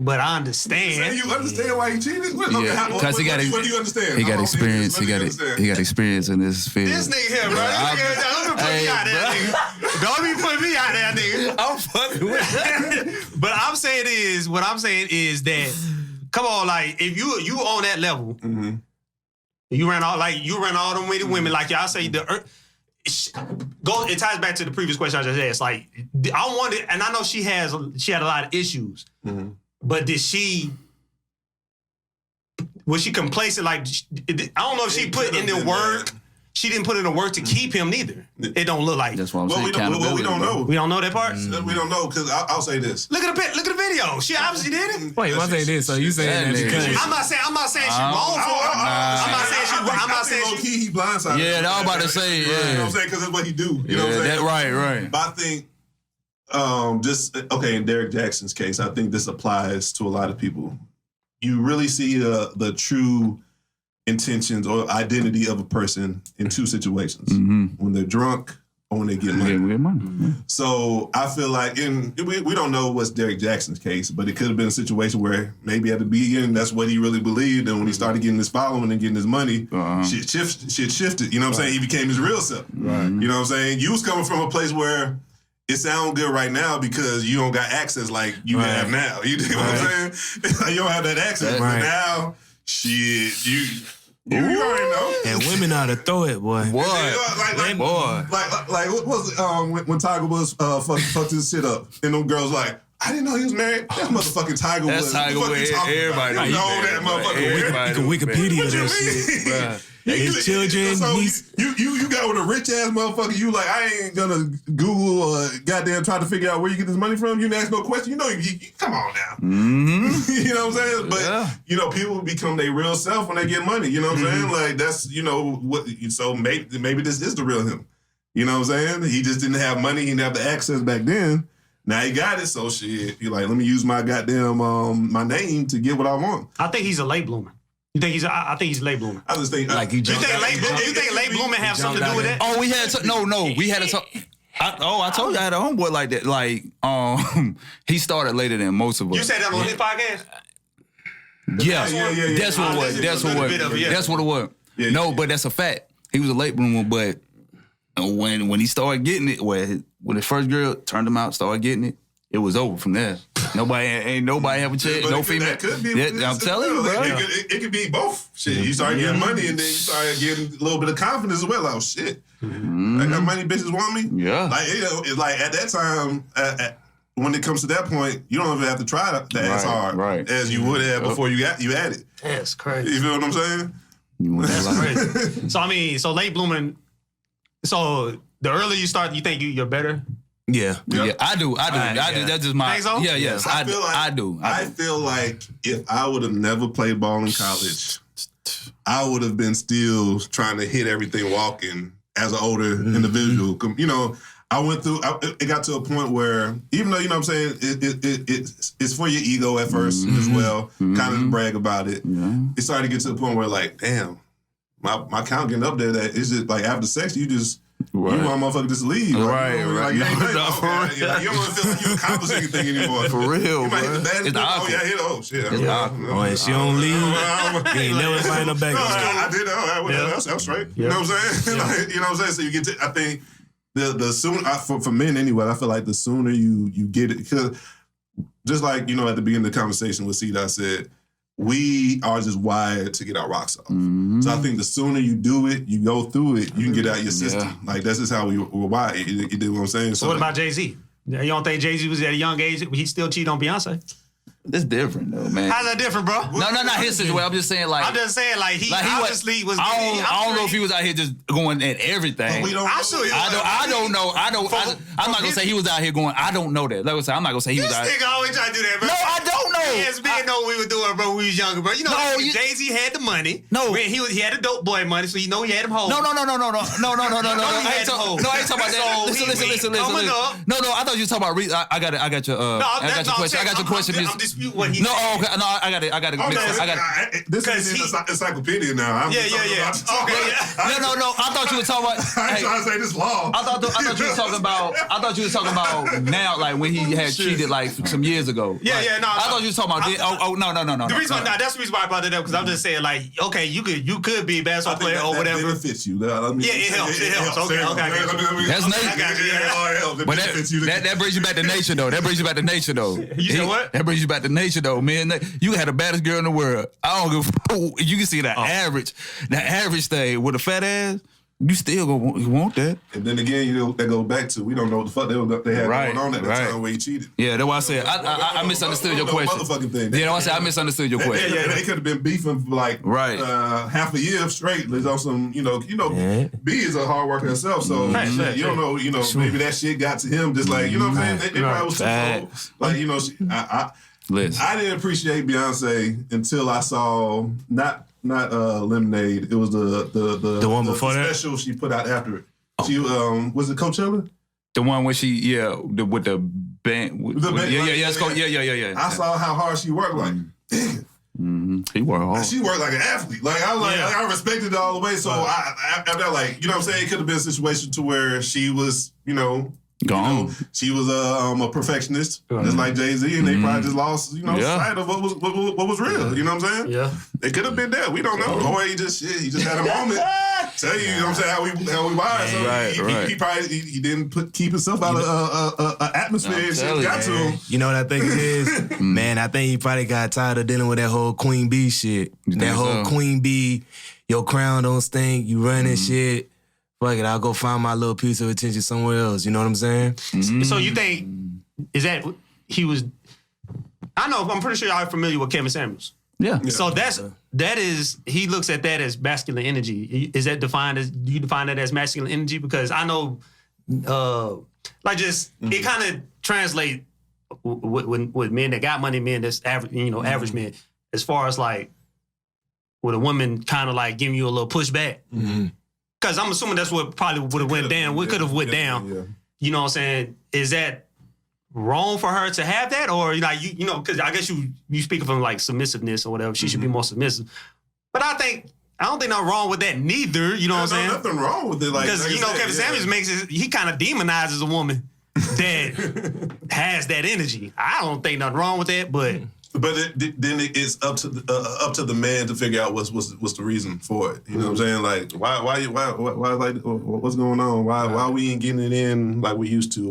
But I understand. You understand why he cheated? Because what do you understand? He got experience. He got experience in this field. This nigga here, bro. Don't be putting me out there, nigga. I'm fucking with it. But what I'm saying is that, come on, like, if you on that level, you ran all them women, like y'all say, it ties back to the previous question I just asked. Like, I wanted, and I know she had a lot of issues. But was she complacent? Like, I don't know if she put in the work. She didn't put in the work to keep him neither. It don't look like. That's what I'm saying. We don't know. We don't know that part? We don't know, because I'll say this. Look at the video. She obviously did it. Wait, I'm saying this. So you saying that because I'm not saying she wrong for it. I'm not saying she he blindsided. Yeah, I was about to say, You know what I'm saying? Because it's what he do. You know what I'm saying? Right. But I think in Derrick Jaxn's case, I think this applies to a lot of people. You really see the true intentions or identity of a person in two situations: when they're drunk or when they get money. So I feel like, we don't know what's Derrick Jaxn's case, but it could have been a situation where maybe at the beginning that's what he really believed, and when he started getting his following and getting his money, shit shifted. You know what I'm saying? He became his real self. Right. You know what I'm saying? You was coming from a place where it sounds good right now because you don't got access like you have now. You know what I'm saying? You don't have that access. But now, shit, you already know. And women ought to throw it, boy. Like what was when Tiger Woods fucked his shit up, and them girls like, I didn't know he was married. That motherfucking Tiger Woods. That's Tiger Woods. Everybody know that motherfucker. You can Wikipedia that shit. His children. So you got with a rich ass motherfucker. You like, I ain't gonna Google or goddamn try to figure out where you get this money from. You didn't ask no question. You know, you come on now. You know what I'm saying? But people become their real self when they get money. You know what I'm saying? Like that's what. So maybe this is the real him. You know what I'm saying? He just didn't have money. He didn't have the access back then. Now he got it. So shit. You like, let me use my goddamn my name to get what I want. I think he's a late bloomer. You think I think he's late bloomer. I just think like you think late bloomer have something to do with that? Oh, we had we had a talk. I told you I had a homeboy like that. Like he started later than most of us. You said that on his podcast? Yeah. That's what it was. That's what it was. No, but that's a fact. He was a late bloomer, but when he started getting it, when his first girl turned him out, started getting it, it was over from there. Ain't nobody have a chance. No female. That could be. I'm telling you, bro. It could be both. Shit, you started getting money, and then you started getting a little bit of confidence as well. Oh shit, I got money. Bitches want me. Yeah. Like it's like at that time, when it comes to that point, you don't even have to try that as hard as you would have before you had it. That's crazy. You feel what I'm saying? That's crazy. So late blooming. So the earlier you start, you think you're better. Yeah, I do. That's just my. Think so? Yeah, yes, I do. I feel like if I would have never played ball in college, I would have been still trying to hit everything walking as an older individual. I went through. It got to a point where, even though you know what I'm saying, it's for your ego at first as well, kind of to brag about it. Yeah. It started to get to the point where, like, damn, my count getting up there. That it's just like after sex, you just. Right. You want motherfucker just leave. Right, you know, right. Like, you ain't No, for real. you don't want to feel like you accomplished anything anymore. For real, You might hit bro. the baddest It's bitch. Oh, awkward. yeah, I hit her. Oh, shit. It's awkward. Oh, and she don't leave. You ain't never find her back. No, I did. That's right. You know what I'm saying? Like, you know what I'm saying? So you get to, I think, the sooner, for men anyway, I feel like the sooner you get it, because just like, you know, at the beginning of the conversation with C, I said, we are just wired to get our rocks off. So I think the sooner you do it, you go through it, you can get out your system. Yeah. Like, that's just how we're wired. You do what I'm saying? So what about Jay-Z? You don't think Jay-Z was at a young age, he still cheated on Beyonce? It's different though, man. How's that different, bro? No, not his situation. I'm just saying, like, I'm just saying, like, he obviously was. I don't know if he was out here just going at everything. We don't I'm sure he was. I don't know. I'm not gonna say he was out here going. I don't know that. Like I said, I'm not gonna say he was This out. nigga always try to do that, bro. No, I don't know. Yes, me know what we were doing, bro, when we was younger, bro. You know, No, Jay-Z had the money. No. He had the dope boy money, so you know he had him home. No. I ain't had talking about that. So Listen. coming up. No, I thought you were talking about. I got your. I got your question. I got your question. I'm disputing what he No, said. okay. No, I got it. I got it. This is an encyclopedia now. Yeah. Okay, yeah. No. I thought you were talking about. I ain't trying to say this law. I thought you were talking about. I thought you were talking about now, like when he had cheated like some years ago. Yeah, Like, no. I thought you were talking about. No. The reason why, that's the reason why I brought it up, because I'm just saying, like, okay, you could be a basketball player or whatever. That benefits you. It helps. Okay. That's nature. But that brings you back to nature, though. You said what? That brings you back to nature, though, man. You had the baddest girl in the world. I don't give a fuck. You can see the average thing with a fat ass. You still gonna want that. And then again, you know, that goes back to, we don't know what the fuck they had going on at the time where he cheated. Yeah, that's why I said I misunderstood your question. Motherfucking thing. Yeah, that's why I said I misunderstood your question. Yeah, they could have been beefing for like half a year straight. There's also some, you know, B is a hard worker herself, so you don't know, maybe that shit got to him just like, you know what I'm saying? They probably was too like, you know, I didn't appreciate Beyonce until I saw not Lemonade. It was the one before that special she put out after it. She was it Coachella? The one where she with the band. It's called yeah. I saw how hard she worked. Like, damn. He worked hard. She worked like an athlete. Like I was like, I respected it all the way. So after that, like, you know what I'm saying? It could have been a situation to where she was, gone. She was a perfectionist, just like Jay-Z, and they probably just lost, sight of what was real. You know what I'm saying? Yeah. They could have been there. We don't know. Or he just had a moment. Tell you, know what I'm saying, how we wired. So he probably didn't keep himself out of atmosphere and shit got to him. You know what I think it is? Man, I think he probably got tired of dealing with that whole Queen Bee shit. That whole Queen Bee, your crown don't stink, you running shit. Fuck it, I'll go find my little piece of attention somewhere else. You know what I'm saying? So you think, is that he was, I know, I'm pretty sure y'all are familiar with Kevin Samuels. Yeah. So that is, he looks at that as masculine energy. Is that do you define that as masculine energy? Because I know, it kind of translates with men that got money, men that's average, average men, as far as like, with a woman kind of like giving you a little pushback. Because I'm assuming that's what probably would have went down. We could have went down. Yeah. You know what I'm saying? Is that wrong for her to have that? Or like, because I guess you speak from like submissiveness or whatever. She should be more submissive. But I don't think nothing wrong with that neither. You know what I'm saying? Nothing wrong with it. Because, Kevin Samuels he kind of demonizes a woman that has that energy. I don't think nothing wrong with that, but... But then it's up to the man to figure out what's the reason for it. You know what I'm saying? Like why like what's going on? Why we ain't getting it in like we used to?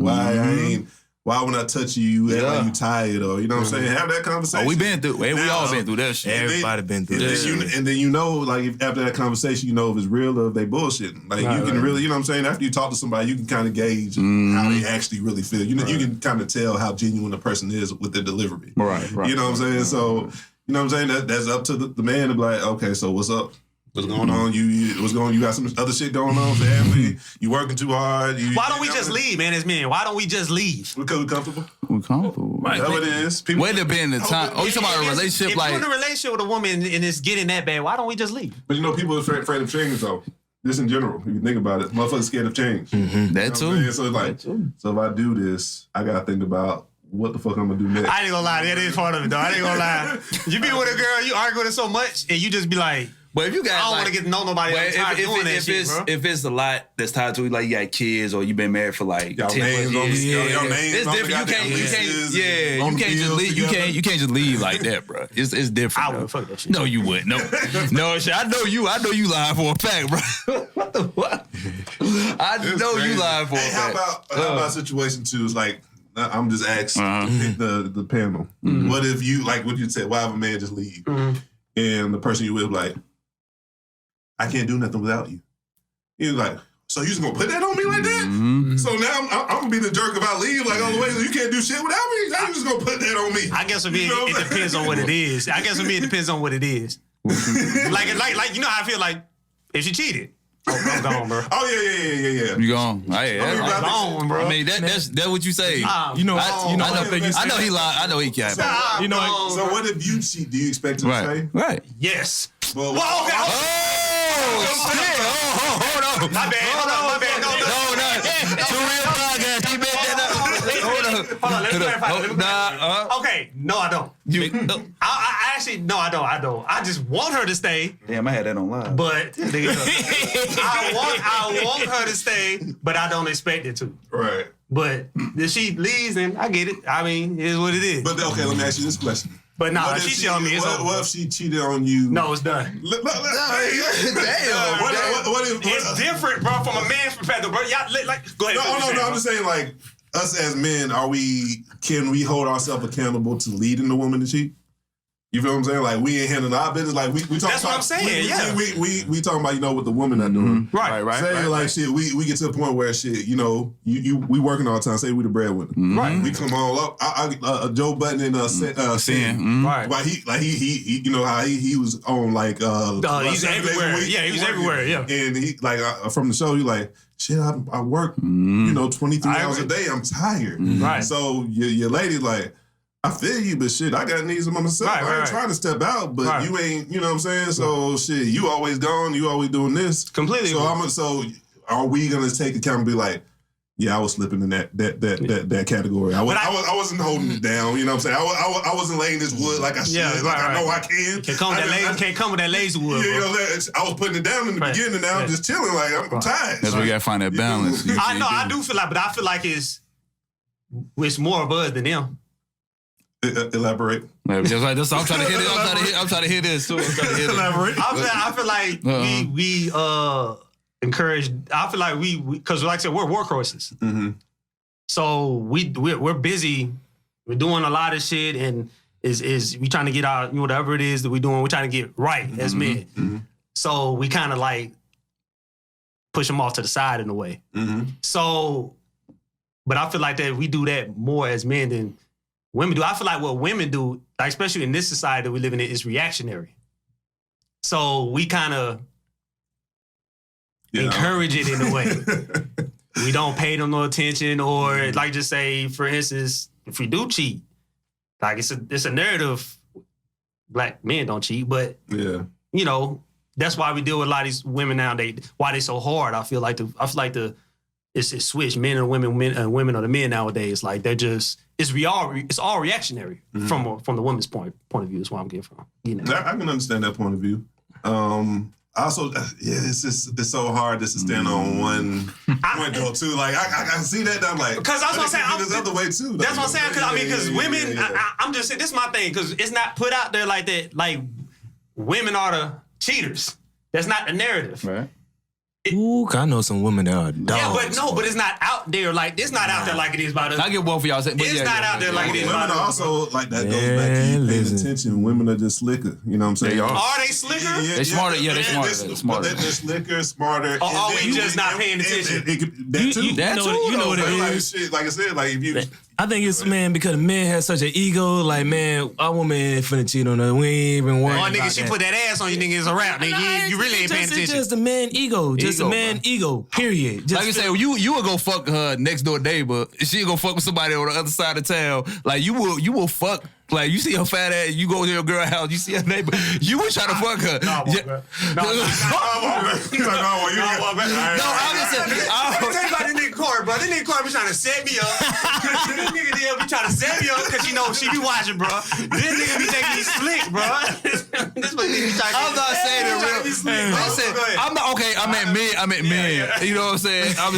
Why when I touch you act like you tired, or you know what I'm saying? Have that conversation. We been through. We all been through that shit. Everybody been through that shit. And then like if after that conversation, if it's real or if they bullshitting. Like you can really, you know what I'm saying? After you talk to somebody, you can kind of gauge how they actually really feel. You can kind of tell how genuine a person is with their delivery. Right. You know what I'm saying? So you know what I'm saying? That's up to the man to be like, okay, so what's up? What's going on? You got some other shit going on, family. You working too hard. Why don't we just leave, man, as men? Why don't we just leave? Because we're comfortable. We're comfortable. Right. That's what it is. Where there been the time? Oh, you talking about a relationship if like... you're in a relationship with a woman and it's getting that bad, why don't we just leave? But people are afraid of change, though. Just in general, if you think about it, motherfuckers scared of change. That too. So it's like, so if I do this, I gotta think about what the fuck I'm gonna do next. I ain't gonna lie, that is part of it though. I ain't gonna lie. You be with a girl, you argue with her so much, and you just be like, But if you got, I don't want to get to know nobody else. If it's a lot that's tied to it, like you got kids or you've been married for like 10 names plus years, your names it's different. You can't just leave like that, bro. It's different. I would fuck that shit. No, you wouldn't. No, shit. I know you lying for a fact, bro. What the fuck? I know you lying for a fact. How about situation two? Is like, I'm just asking the panel. What if you, like what you said, why have a man just leave? And the person you with like, I can't do nothing without you. He was like, so you just gonna put that on me like that? So now I'm gonna be the jerk if I leave like all the way. So you can't do shit without me. Now you just gonna put that on me. I guess for me, it depends on what it is. Like you know how I feel like if she cheated. I'm gone, bro. Oh yeah. You gone? I'm gone, bro. I mean that's what you say. I know he lied. I know he can't. So what if you cheat? Do you expect him to say? Right. Yes. Well, Oh shit! Hold on. My bad. No. Too real podcast. He made that up. Hold on. Let me clarify. Okay. No, I don't. I actually, no, I don't. I just want her to stay. Damn, I had that on live. But I want her to stay, but I don't expect it to. Right. But if she leaves, then I get it. I mean, it is what it is. But okay, let me ask you this question. But nah, she cheated on me. What if she cheated on you? No, it's done. Damn. What if it's different, bro, from a man's perspective, bro? Y'all, go ahead. No. I'm just saying, like, us as men, can we hold ourselves accountable to leading the woman to cheat? You feel what I'm saying? Like, we ain't handling our business. Like, we talking That's what I'm saying, yeah. We talking about, what the woman are doing. Right. Say, like, shit, we get to a point where, shit, we working all the time. Say we the breadwinner. Right. We come all up. Joe Budden and Sin. Right. Like, he you know how he was on, like, he's everywhere. Yeah, he was everywhere, yeah. And he, like, from the show, he like, shit, I work, 23 hours a day. I'm tired. Right. So your lady, like, I feel you, but shit, I got needs of myself. I ain't trying to step out, but you ain't, you know what I'm saying? So shit, you always gone, you always doing this. Completely. So are we gonna take accountability like, yeah, I was slipping in that category. I wasn't holding it down, you know what I'm saying? I wasn't laying this wood like I should. I know I can. Can't come with that lazy wood. Yeah, I was putting it down in the beginning, and now I'm just chilling, like I'm tired. That's where you gotta find that balance. I know, I do feel like, but I feel like it's more of us than them. Elaborate. That's I'm trying to hit it. I'm trying to hit this too. Elaborate. I feel like we encourage. I feel like we because like I said, we're workhorses. So we're busy. We're doing a lot of shit, and is we trying to get our whatever it is that we're doing. We're trying to get right as men. So we kind of like push them off to the side in a way. So, but I feel like that we do that more as men than women do. I feel like what women do, like especially in this society that we live in, is reactionary. So we kind of encourage it in a way. We don't pay them no attention, or like just say, for instance, if we do cheat, like it's a narrative. Black men don't cheat, but that's why we deal with a lot of these women nowadays. Why they so hard? I feel like it's switched. Men and women, women are the men nowadays. Like they're just it's all reactionary from the woman's point of view. Is where I'm getting from. I can understand that point of view. Also, it's so hard just to stand on one point though too. Like I can see that. I'm like, because that's what I'm saying. There's other way too. That's what I'm saying. Because women, I'm just saying this is my thing. Because it's not put out there like that. Like women are the cheaters. That's not the narrative. Right. Ooh, I know some women that are dogs. Yeah, but it's not out there like it's not out there like it is about us. I get one for y'all. It's not out there like it is about us. Women are also like that goes back to you paying attention. Women are just slicker. You know what I'm saying? They are. Are they slicker? They're smarter. Yeah, they're smarter. They're slicker, smarter. Or are we just not paying attention? That too. You know what it is. Like I said, like if you. I think it's, man, because men have such an ego. Like, man, our woman ain't finna cheat on her. We ain't even worried about nigga, she put that ass on you, nigga, it's a rap. Nigga, you really ain't paying attention. It's just a man ego. Just a man ego, period. Just like you say, you would go fuck her next door neighbor. She go fuck with somebody on the other side of town. Like, you will fuck Like, you see her fat ass, you go to your girl house, you see her neighbor, you would try to fuck her. No, I'm just saying. Let me tell you about this nigga Corey, bro. This nigga Corey be trying to set me up. This nigga there be trying to set me up because you know she be watching, bro. This nigga be taking me slick, bro. This what nigga be trying to I'm not saying it real. I'm not okay. I meant men. You know what I'm saying? I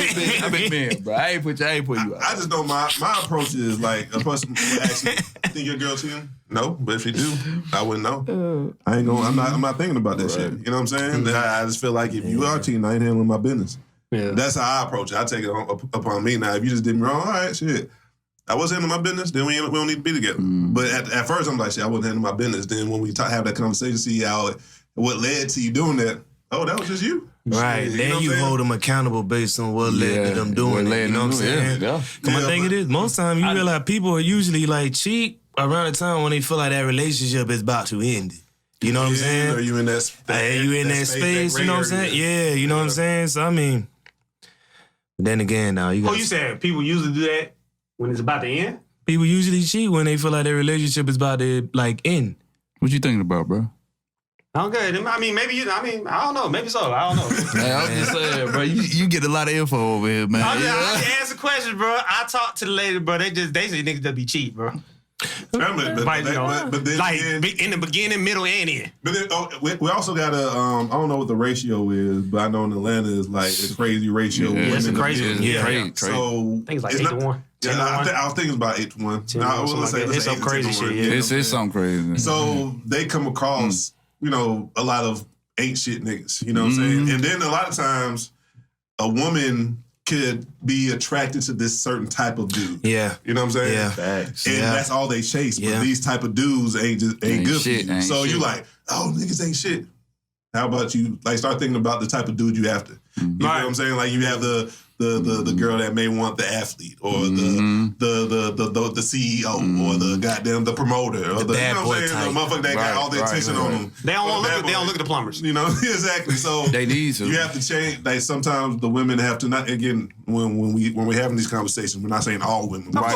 meant men, bro. I ain't put you out. I just know my approach is like a person would actually think your girl cheating. No, but if you do, I wouldn't know. I ain't going. I'm not thinking about that shit. You know what I'm saying? I just feel like if you are cheating, I ain't handling my business. Yeah. That's how I approach it. I take it upon me. Now, if you just did me wrong, all right, shit. I was handling my business, then we don't need to be together. But at first, I'm like, shit, I wasn't handling my business. Then when we have that conversation, see what led to you doing that. Oh, that was just you. Right. Shit, Then you hold them accountable based on what led to them doing it. You know what I'm saying? Yeah. Come on, think it is. Most time you realize people are usually like cheat around the time when they feel like that relationship is about to end. You know what I'm saying? Are you in that space? You in that space, you know what I'm saying? Yeah, you know what I'm saying? So, I mean, but then again, now you got. Oh, you saying people usually do that when it's about to end? People usually cheat when they feel like their relationship is about to, like, end. What you thinking about, bro? Okay, I mean, maybe I don't know. Maybe so. I don't know. Hey, I'm just saying, bro. You get a lot of info over here, man. I just ask a question, bro. I talked to the lady, bro. They say niggas that be cheat, bro. But then like again, in the beginning, middle, and end. But then, we also got I don't know what the ratio is, but I know in Atlanta is like a crazy ratio. Yeah, Women it's a crazy. to men. Yeah. So I think it's like 8-1. Yeah, I was thinking about 8-1. It's some crazy shit. Yeah. It's something crazy. So they come across, you know, a lot of ain't shit niggas. You know what I'm saying? And then a lot of times, a woman could be attracted to this certain type of dude. Yeah. You know what I'm saying? Yeah. Facts. And that's all they chase. But these type of dudes ain't good shit, for you. So you like, oh, niggas ain't shit. How about you like start thinking about the type of dude you after? You know what I'm saying? Like you have the girl that may want the athlete or the CEO or the goddamn the promoter or the you know what I'm saying? The motherfucker that got all the attention on them. They don't look at the plumbers. You know, exactly. So they need to. You have to change. Like sometimes the women have to not again when we're having these conversations. We're not saying all women. Right.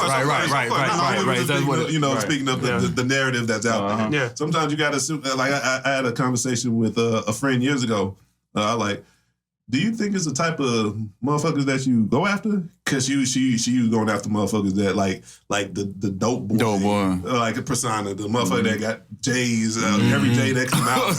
That's what you know. Speaking of the narrative that's out there. Yeah. Sometimes you got to like I had a conversation with a friend years ago. Do you think it's the type of motherfuckers that you go after? Cause she was going after motherfuckers that like the dope boy. Like a persona, the motherfucker that got J's every day that come out.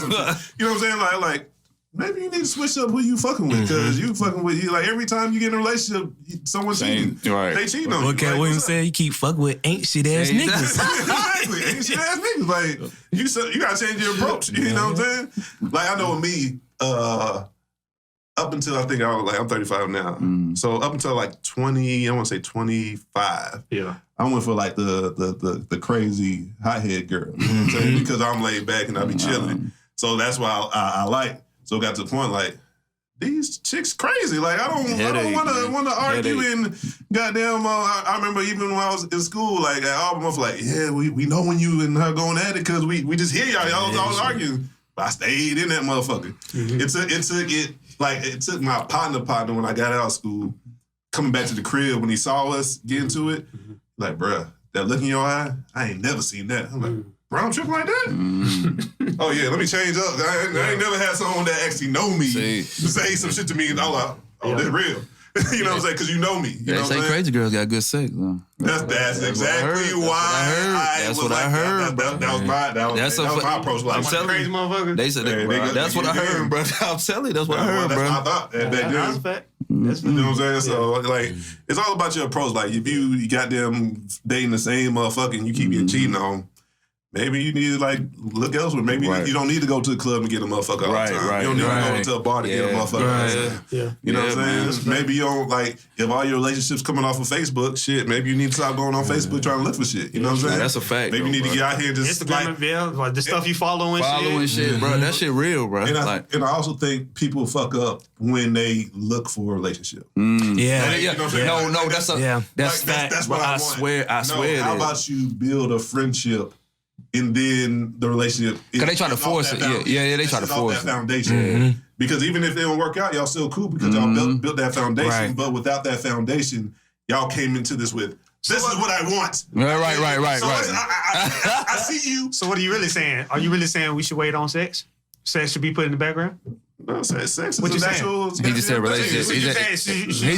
You know what I'm saying? Like maybe you need to switch up who you fucking with, cause you fucking with you like every time you get in a relationship, someone cheating. Right. They cheating on you. What Cat Williams said, you keep fucking with ain't shit ass niggas. Exactly, ain't shit ass niggas. Like you gotta change your approach. You know what I'm saying? Like I know with me, up until I think I'm 35 now. So up until like 20, I want to say 25. Yeah. I went for like the crazy hothead girl. You know what I'm saying? Because I'm laid back and I be chilling. So that's why I like. So it got to the point like these chicks crazy. Like I don't want to argue and goddamn. I remember even when I was in school, like at Auburn, I was like, yeah, we know when you and her going at it because we just hear y'all was arguing. But I stayed in that motherfucker. It took my partner when I got out of school, coming back to the crib when he saw us get into it. Like, bruh, that look in your eye, I ain't never seen that. I'm like, bro, I'm tripping like that? Oh yeah, let me change up. I ain't never had someone that actually know me to say some shit to me and I'm like, that's real. You know what I'm saying? Because you know me. You know what I'm saying? Crazy girls got good sex, though. That's exactly why That's what I heard. That was my approach. Like, I'm telling crazy motherfucker. They said that's what I heard, bro. I'm telling you, that's what I heard, bro. That's what I thought back then. That's fact. You know what I'm saying? So, like, it's all about your approach. Like, if you got them dating the same motherfucker and you keep getting cheating on, maybe you need to, like, look elsewhere. Maybe you don't need to go to the club and get a motherfucker all the time. You don't need to go to a bar to get a motherfucker. You know what I'm saying? Maybe you don't, like, if all your relationships coming off of Facebook, shit, maybe you need to stop going on Facebook trying to look for shit. You know what I'm saying? That's a fact. Maybe you need to get out here and just, like the stuff you follow and shit, bro. That shit real, bro. And I also think people fuck up when they look for a relationship. Yeah. You know what I'm saying? No, that's fact. That's what I swear. How about you build a friendship and then the relationship? Because they try to force it. They try to force that foundation. Because even if they don't work out, y'all still cool because y'all built that foundation. Right. But without that foundation, y'all came into this with This is what I want. Right. So I see you. So what are you really saying? Are you really saying we should wait on sex? Sex should be put in the background? No, sex is What you a saying? natural. He just said relationship. He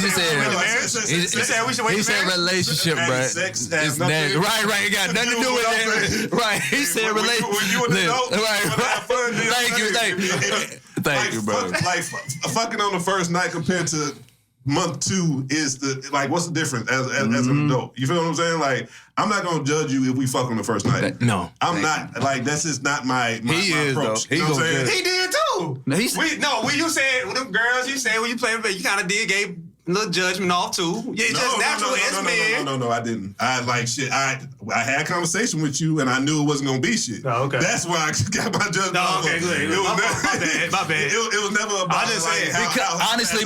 said we should wait he said relationship, bro. Sex It's has nothing. right. It got nothing to do with it. Right. He said relationship. When you an adult, you wanna have fun. Thank you, bro. Like fucking on the first night compared to month 2 is what's the difference as an adult? You feel what I'm saying? Like, I'm not gonna judge you if we fuck on the first night. No, I'm not. Like, that's just not my approach. Though. You know what I'm saying? He did too. No, when you said with them girls, you said when you played, you kind of did gave a little judgment off too. Yeah, it's just natural as man. No, I didn't. I like shit. I had a conversation with you, and I knew it wasn't gonna be shit. Oh, okay. That's why I got my judgment. No, okay, good. My bad. It was never about. I just saying honestly,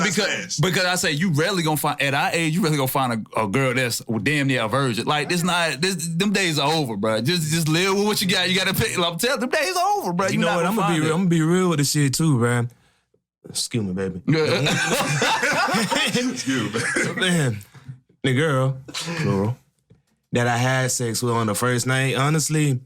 because I say you rarely gonna find at our age, you really gonna find a girl that's damn near a virgin. Like them days are over, bro. Just live with what you got. You gotta pick. I'm telling them days are over, bro. You know what? I'm gonna be real with this shit too, bro. Excuse me, baby. Excuse me. Man, the girl, plural, that I had sex with on the first night, honestly,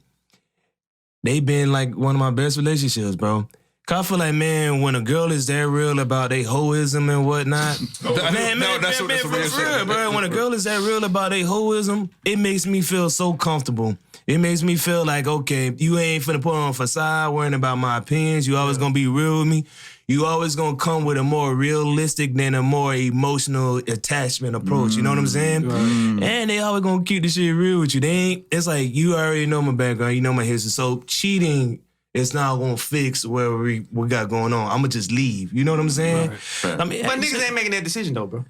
they been like one of my best relationships, bro. Cause I feel like, man, when a girl is that real about they hoism and whatnot, that's for real, bro. When a girl is that real about they hoism, it makes me feel so comfortable. It makes me feel like, okay, you ain't finna put on a facade worrying about my opinions. You always gonna be real with me. You always gonna come with a more realistic than a more emotional attachment approach. You know what I'm saying? Right. And they always gonna keep the shit real with you. They ain't. It's like you already know my background. You know my history. So cheating, it's not gonna fix where we got going on. I'm gonna just leave. You know what I'm saying? Right. I mean, but niggas ain't making that decision though, bro.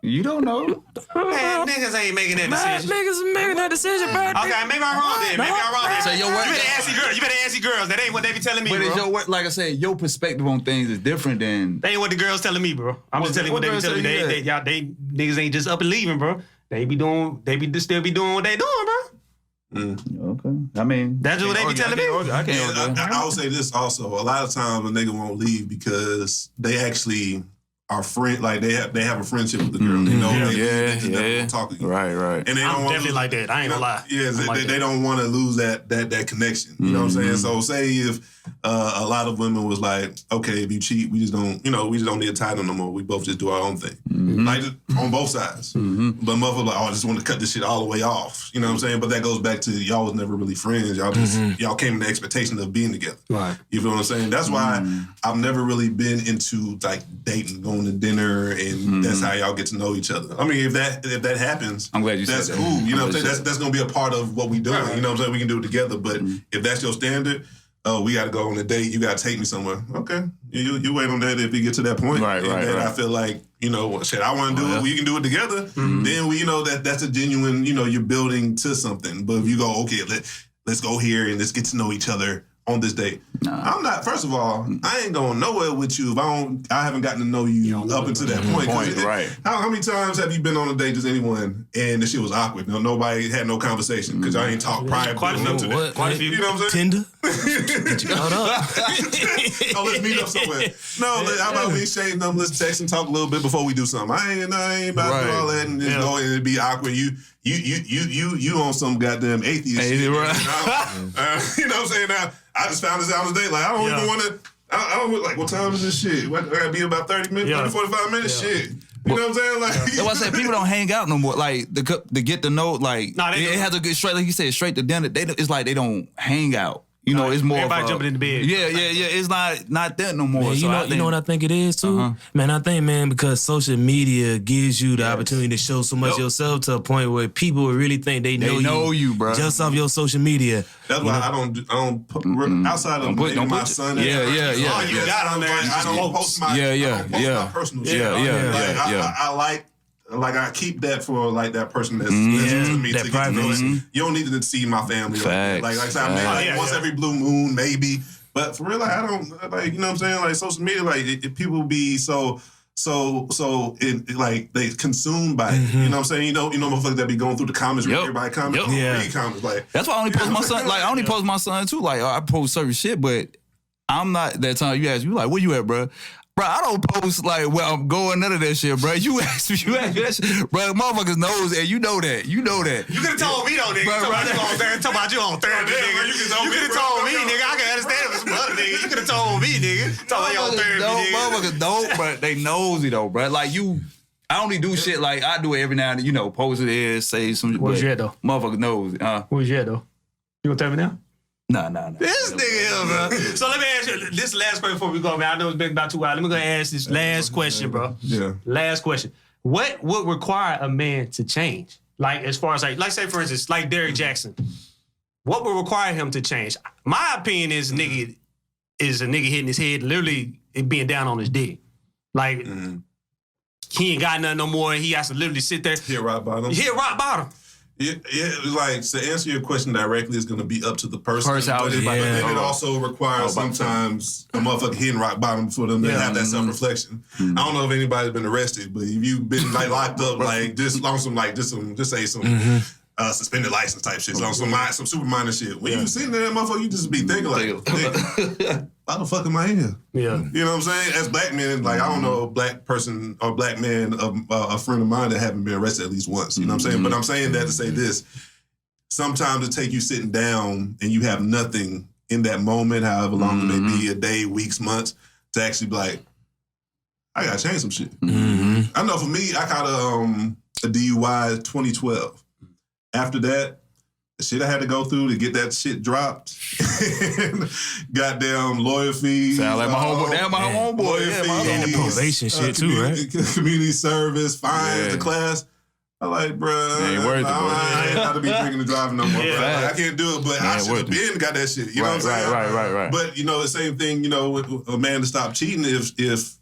You don't know. Man, niggas ain't making that decision. Niggas is making that decision, bro. Okay, maybe I'm wrong then. So your work, you better ask these girls. That ain't what they be telling me, but bro. it's your work, like I said, your perspective on things is different than. They ain't what the girls telling me, bro. I'm just telling you what they be telling me. They niggas ain't just up and leaving, bro. They still be doing what they doing, bro. Okay. I mean, that's what they be telling me. I will say this also. A lot of times a nigga won't leave because they actually are friend. Like they have a friendship with the girl. They know they never talk to you. Right. And they I'm definitely like that. I ain't gonna lie. Yeah, they don't want to lose that connection. You know what I'm saying? So say if a lot of women was like, okay, if you cheat, we just don't need to tie them no more. We both just do our own thing. Like on both sides. But motherfucker like, I just want to cut this shit all the way off. You know what I'm saying? But that goes back to y'all was never really friends. Y'all just y'all came in the expectation of being together. Right. You feel what I'm saying? That's why I've never really been into like dating, going to dinner, and that's how y'all get to know each other. I mean, if that happens, I'm glad you that's said cool. that. You know what I'm saying? That's gonna be a part of what we doing. You know what I'm saying? We can do it together. But if that's your standard, we got to go on a date. You got to take me somewhere. Okay, you wait on that if you get to that point. Right. I feel like shit. I want to do it. We can do it together. Then we that's a genuine. You're building to something. But if you go, okay, let's go here and let's get to know each other on this date. I'm not. First of all, I ain't going nowhere with you if I haven't gotten to know you up until that point. Right. How many times have you been on a date with anyone and the shit was awkward? Nobody had no conversation because I ain't talked prior to that. Quite a few. You know what I'm saying? Tinder? Get you caught up. Let's meet up somewhere. How about we exchange numbers, let's text and talk a little bit before we do something. I ain't about to do all that and just go and be awkward. You on some goddamn atheist shit. Right. You know what I'm saying? Now, I just found this out on the day. Like, I don't even want to. I don't like, what time is this shit? I gotta be about 30 minutes, 45 minutes. Shit. You know what I'm saying? Like, that's why I said people don't hang out no more. Like to get to know, like it has a good straight. Like you said, straight to dinner. It's like they don't hang out. It's more everybody jumping in the bed. Yeah. It's not that no more. Man, you know what I think it is too? Man, I think, because social media gives you the opportunity to show so much yourself to a point where people would really think they know you, bro, just off your social media. That's why I don't put, outside of my son. Yeah. Oh, you got on there. I don't post my personal shit. I keep that for like that person that's to me to get to know it. You don't need to see my family. Like I said, once every blue moon, maybe. But for real, I don't like. You know what I'm saying? Like social media, like people be so like they consumed by it. You know what I'm saying? You know motherfuckers that be going through the comments, read everybody comments, read comments. Like that's why I only post my son. Like I only post my son too. Like I post certain shit, but I'm not that time. You ask me like, where you at, bro? Bro, I don't post like where I'm going, none of that shit, bro. You ask me that shit. Bro, motherfuckers knows and you know that. You know that. You could have told me though, nigga. Talking about you on therapy, nigga. You could have told me, nigga. I can understand if it's some other nigga. You could have told me, nigga. Talking about you on therapy, nigga. Motherfuckers don't, but they nosy though, bro. Like I only do shit like I do it every now and then, post it there, say some shit. Where's your though? Motherfuckers knows. Where's your though? You gonna tell me now? Nah. This nigga here, bro. So let me ask you this last question before we go, man. I know it's been about 2 hours. Let me go ask this last question, bro. Yeah. Last question. What would require a man to change? Like, as far as like say for instance, like Derrick Jaxn. What would require him to change? My opinion is a nigga hitting his head, literally being down on his dick. Like, he ain't got nothing no more. He has to literally sit there. Hit rock bottom. Hit rock bottom. Yeah, like to answer your question directly is going to be up to the person. But then it also requires sometimes a motherfucker hitting rock bottom for them to have that self-reflection. I don't know if anybody's been arrested, but if you've been like locked up, like just on some suspended license type shit, on some super minor shit. When you sitting there, motherfucker, you just be thinking like, why the fuck am I here? Yeah. You know what I'm saying? As black men, like I don't know a black person or black man, a friend of mine that haven't been arrested at least once. You know what I'm saying? But I'm saying that to say this. Sometimes it take you sitting down and you have nothing in that moment, however long it may be, a day, weeks, months, to actually be like, I gotta change some shit. I know for me, I caught a DUI in 2012. After that, the shit I had to go through to get that shit dropped. Goddamn lawyer fees. Sound like my homeboy. Damn, my homeboy. Lawyer fees. And the probation shit too, right? Community service, fines, the class. I like, bruh. Ain't worth it, bro. I ain't got to be drinking and driving no more, bro. Like, I can't do it, but I should have been got that shit. You know what I'm saying? Right. But the same thing. A man to stop cheating if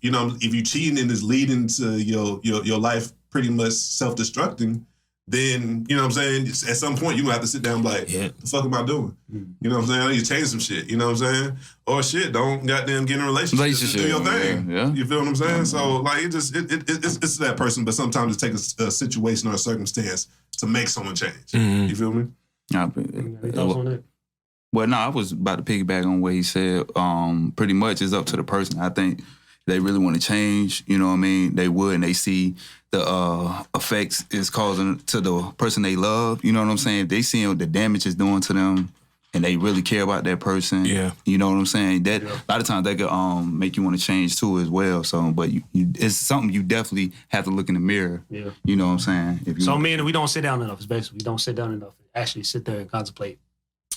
you cheating and it's leading to your life pretty much self-destructing. Then, you know what I'm saying? At some point, you're going to have to sit down and be like, the fuck am I doing? You know what I'm saying? I need to change some shit. You know what I'm saying? Or shit, don't goddamn get in a relationship. Just do your thing. Yeah. You feel what I'm saying? So, like, it's that person, but sometimes it takes a situation or a circumstance to make someone change. You feel me? Well, no, I was about to piggyback on what he said. Pretty much it's up to the person. I think they really want to change, you know what I mean? They would, and they see the effects it's causing to the person they love, you know what I'm saying? If they see the damage it's doing to them and they really care about that person, you know what I'm saying? That a lot of times that could make you want to change too as well. So, but it's something you definitely have to look in the mirror. Yeah. You know what I'm saying? So men, we don't sit down enough. It's basically we don't sit down enough. Actually sit there and contemplate.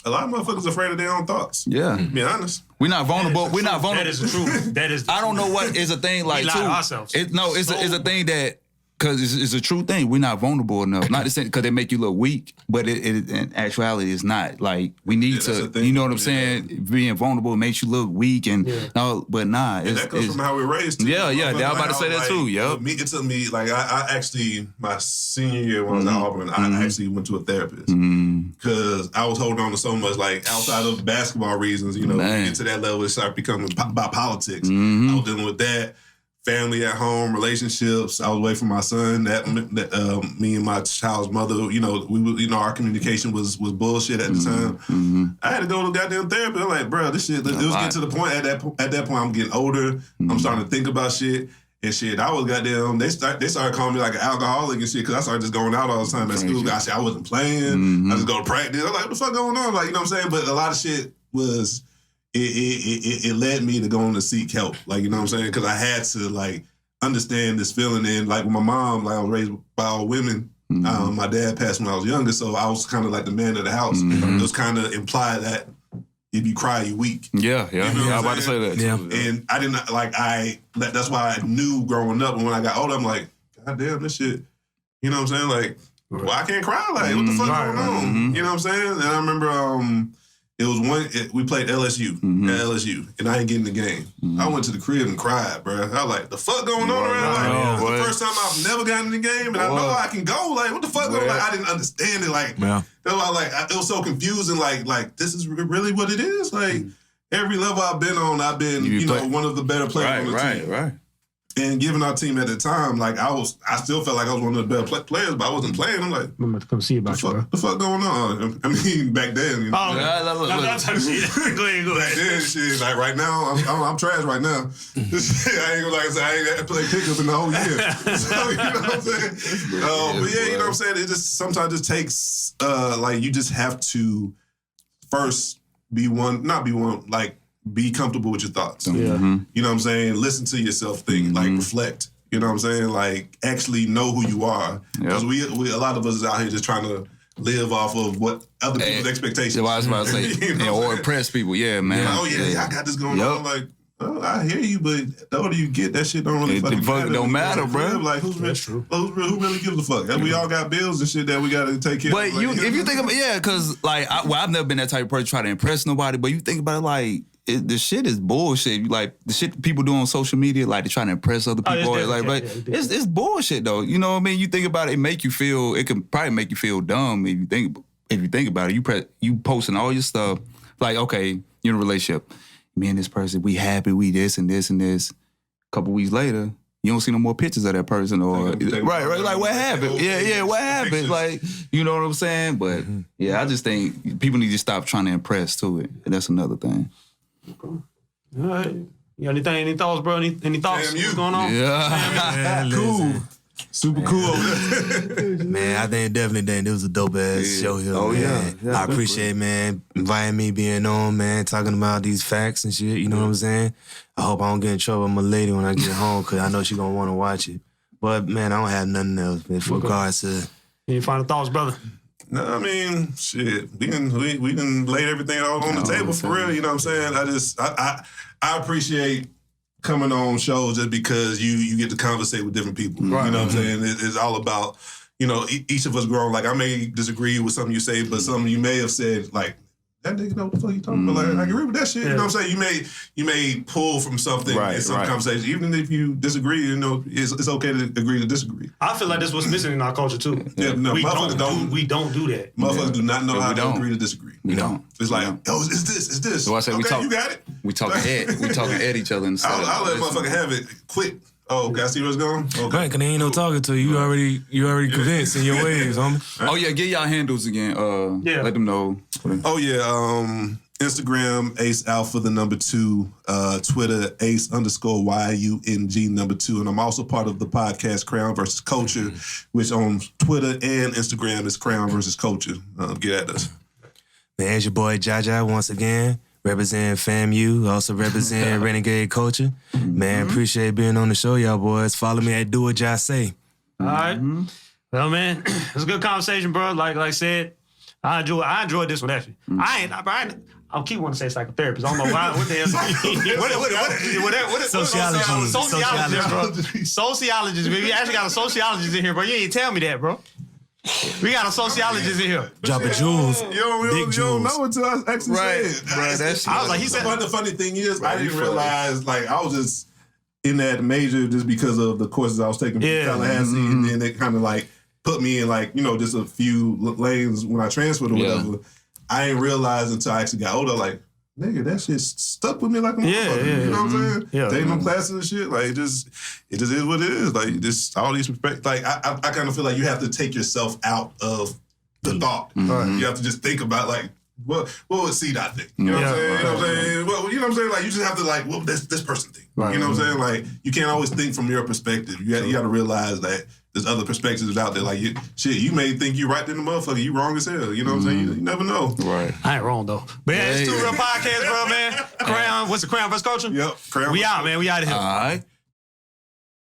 A lot of motherfuckers are afraid of their own thoughts. Yeah. To be honest. We're not vulnerable. We're not vulnerable. That is the truth. That is the I don't know what is a thing like, we lie to ourselves. It's a thing that, because it's a true thing. We're not vulnerable enough. Not to say because they make you look weak, but it in actuality it's not. Like, we need to, you know what I'm saying? Being vulnerable makes you look weak no, but nah. And that comes from how we're raised too. Yeah. I was about to say that too, It took me, like, I actually, my senior year when I was at Auburn, I actually went to a therapist. Because I was holding on to so much, like, outside of basketball reasons, you know, get to that level, it started becoming about politics. I was dealing with that. Family at home, relationships. I was away from my son. That me and my child's mother, our communication was bullshit at the time. I had to go to goddamn therapy. I'm like, bro, this shit. It was getting to the point at that point. I'm getting older. I'm starting to think about shit and shit. I was goddamn. They started calling me like an alcoholic and shit because I started just going out all the time at school. I wasn't playing. I just go to practice. I'm like, what the fuck going on? Like, you know what I'm saying? But a lot of shit was. It led me to go on to seek help, like, you know what I'm saying? Because I had to, like, understand this feeling. And, like, with my mom, like, I was raised by all women. My dad passed when I was younger, so I was kind of like the man of the house. It was kind of implied that if you cry, you're weak. Yeah. I was about to say that. Yeah. And I didn't, that's why I knew growing up. And when I got older, I'm like, God damn, this shit, you know what I'm saying? Like, well, I can't cry. Like, what the fuck going on? You know what I'm saying? And I remember, it was we played LSU at LSU, and I ain't getting the game. I went to the crib and cried, bro. I was like, the fuck going on around? Like, the first time I've never gotten in the game, and I know I can go. Like, what the fuck going on? Like, I didn't understand it. Like, that's why, it was so confusing. Like, this is really what it is? Like, every level I've been on, I've been, one of the better players on the team. Right. And given our team at the time, like I still felt like I was one of the better players, but I wasn't playing. I'm like, I'm about to come see about you, bro. the fuck going on? I mean, back then, you know. Oh, look. I'm trying to see that. Go ahead. Back then, shit, like right now, I'm trash right now. I ain't gonna like I say I ain't got to play pickup in the whole year. So, you know what I'm saying? But yeah, you know what I'm saying? It just sometimes just takes like you just have to first be comfortable with your thoughts. Yeah. You know what I'm saying? Listen to yourself, think, like reflect. You know what I'm saying? Like actually know who you are. Because we a lot of us is out here just trying to live off of what other people's expectations. I was about to say, You know or impress people. Yeah, man. I got this going on. Like, oh, I hear you, but the older you get, that shit don't really fucking matter. Don't matter, bro. Like, who really gives a fuck? We all got bills and shit that we got to take care of. But if you think about because like, I've never been that type of person to try to impress nobody. But you think about it, like, the shit is bullshit. Like the shit people do on social media, like they trying to impress other people. It's bullshit though. You know what I mean? You think about it, it can probably make you feel dumb if you think about it. You posting all your stuff, like, okay, you're in a relationship. Me and this person, we happy, we this and this and this. A couple weeks later, you don't see no more pictures of that person or right. Like what happened? Yeah, what happened? Like, you know what I'm saying? But yeah, I just think people need to stop trying to impress to it. And that's another thing. All right. You got any thoughts, bro? Any thoughts? Damn you. What's going on? Man, cool. Super cool. Man, I definitely think it was a dope ass show here. Oh, man. yeah. I appreciate, man, inviting me, being on, man, talking about these facts and shit. You know what I'm saying? I hope I don't get in trouble with my lady when I get home, because I know she gonna want to watch it. But man, I don't have nothing else with regards to. Any final thoughts, brother? No, I mean, shit. We didn't lay everything all on the table for real. You know what I'm saying? I appreciate coming on shows just because you get to conversate with different people. Right. You know what I'm saying? It's all about, you know, each of us growing. Like I may disagree with something you say, but something you may have said, like, that nigga know what the fuck you talking about. Like, I agree with that shit. You know what I'm saying? You may pull from something in some conversation. Even if you disagree, you know, it's okay to agree to disagree. I feel like that's what's missing in our culture too. Yeah, no, we don't do that. Motherfuckers do not know how to agree to disagree. We don't. It's like, oh, it's this. So I say you got it. We talking at each other instead. I'll let motherfucker have it quick. Oh, can I see where it's going? Okay. Right, cause there ain't no talking to you. You already convinced in your ways, homie. Oh yeah, get y'all handles again. Let them know. Oh yeah, Instagram Ace Alpha 2, Twitter Ace_YUNG 2, and I'm also part of the podcast Crayon vs. Culture, which on Twitter and Instagram is Crayon vs. Culture. Get at us. Man, it's your boy Jaja once again. Represent FAMU, also represent Renegade Culture. Man, appreciate being on the show, y'all boys. Follow me at Do What Y'all Say. All right. Well, man, it was a good conversation, bro. Like I said, I enjoyed this one actually. I keep wanting to say psychotherapist. I don't know why. What the hell? What Sociologist, bro. Sociologist. We actually got a sociologist in here, bro. You ain't tell me that, bro. We got a sociologist in here. Dropping jewels. You don't know until I actually say it. Right, I was like, he said. The funny thing is, I didn't realize, like, I was just in that major just because of the courses I was taking from Tallahassee, and then it kind of like put me in like, you know, just a few lanes when I transferred or whatever. I didn't realize until I actually got older, like, nigga, that shit stuck with me like a motherfucker. You know what I'm saying? Yeah. Taking no classes and shit. Like, it just is what it is. Like, just all these respect. Like, I kind of feel like you have to take yourself out of the thought. You have to just think about, like, what would C-Dot think? You know what I'm saying? You know what I'm saying? Well, you know what I'm saying? Like, you just have to, like, what does this person think? You know what I'm saying? Like, you can't always think from your perspective. You got to realize that there's other perspectives out there. Like, you may think you right in the motherfucker. You wrong as hell. You know what I'm saying? You never know. Right. I ain't wrong, though. But yeah, it's Two Real Podcast, bro, man. Crayon, what's the Crayon vs. Culture? Yep. Crayon we out, man. We out of here. All right.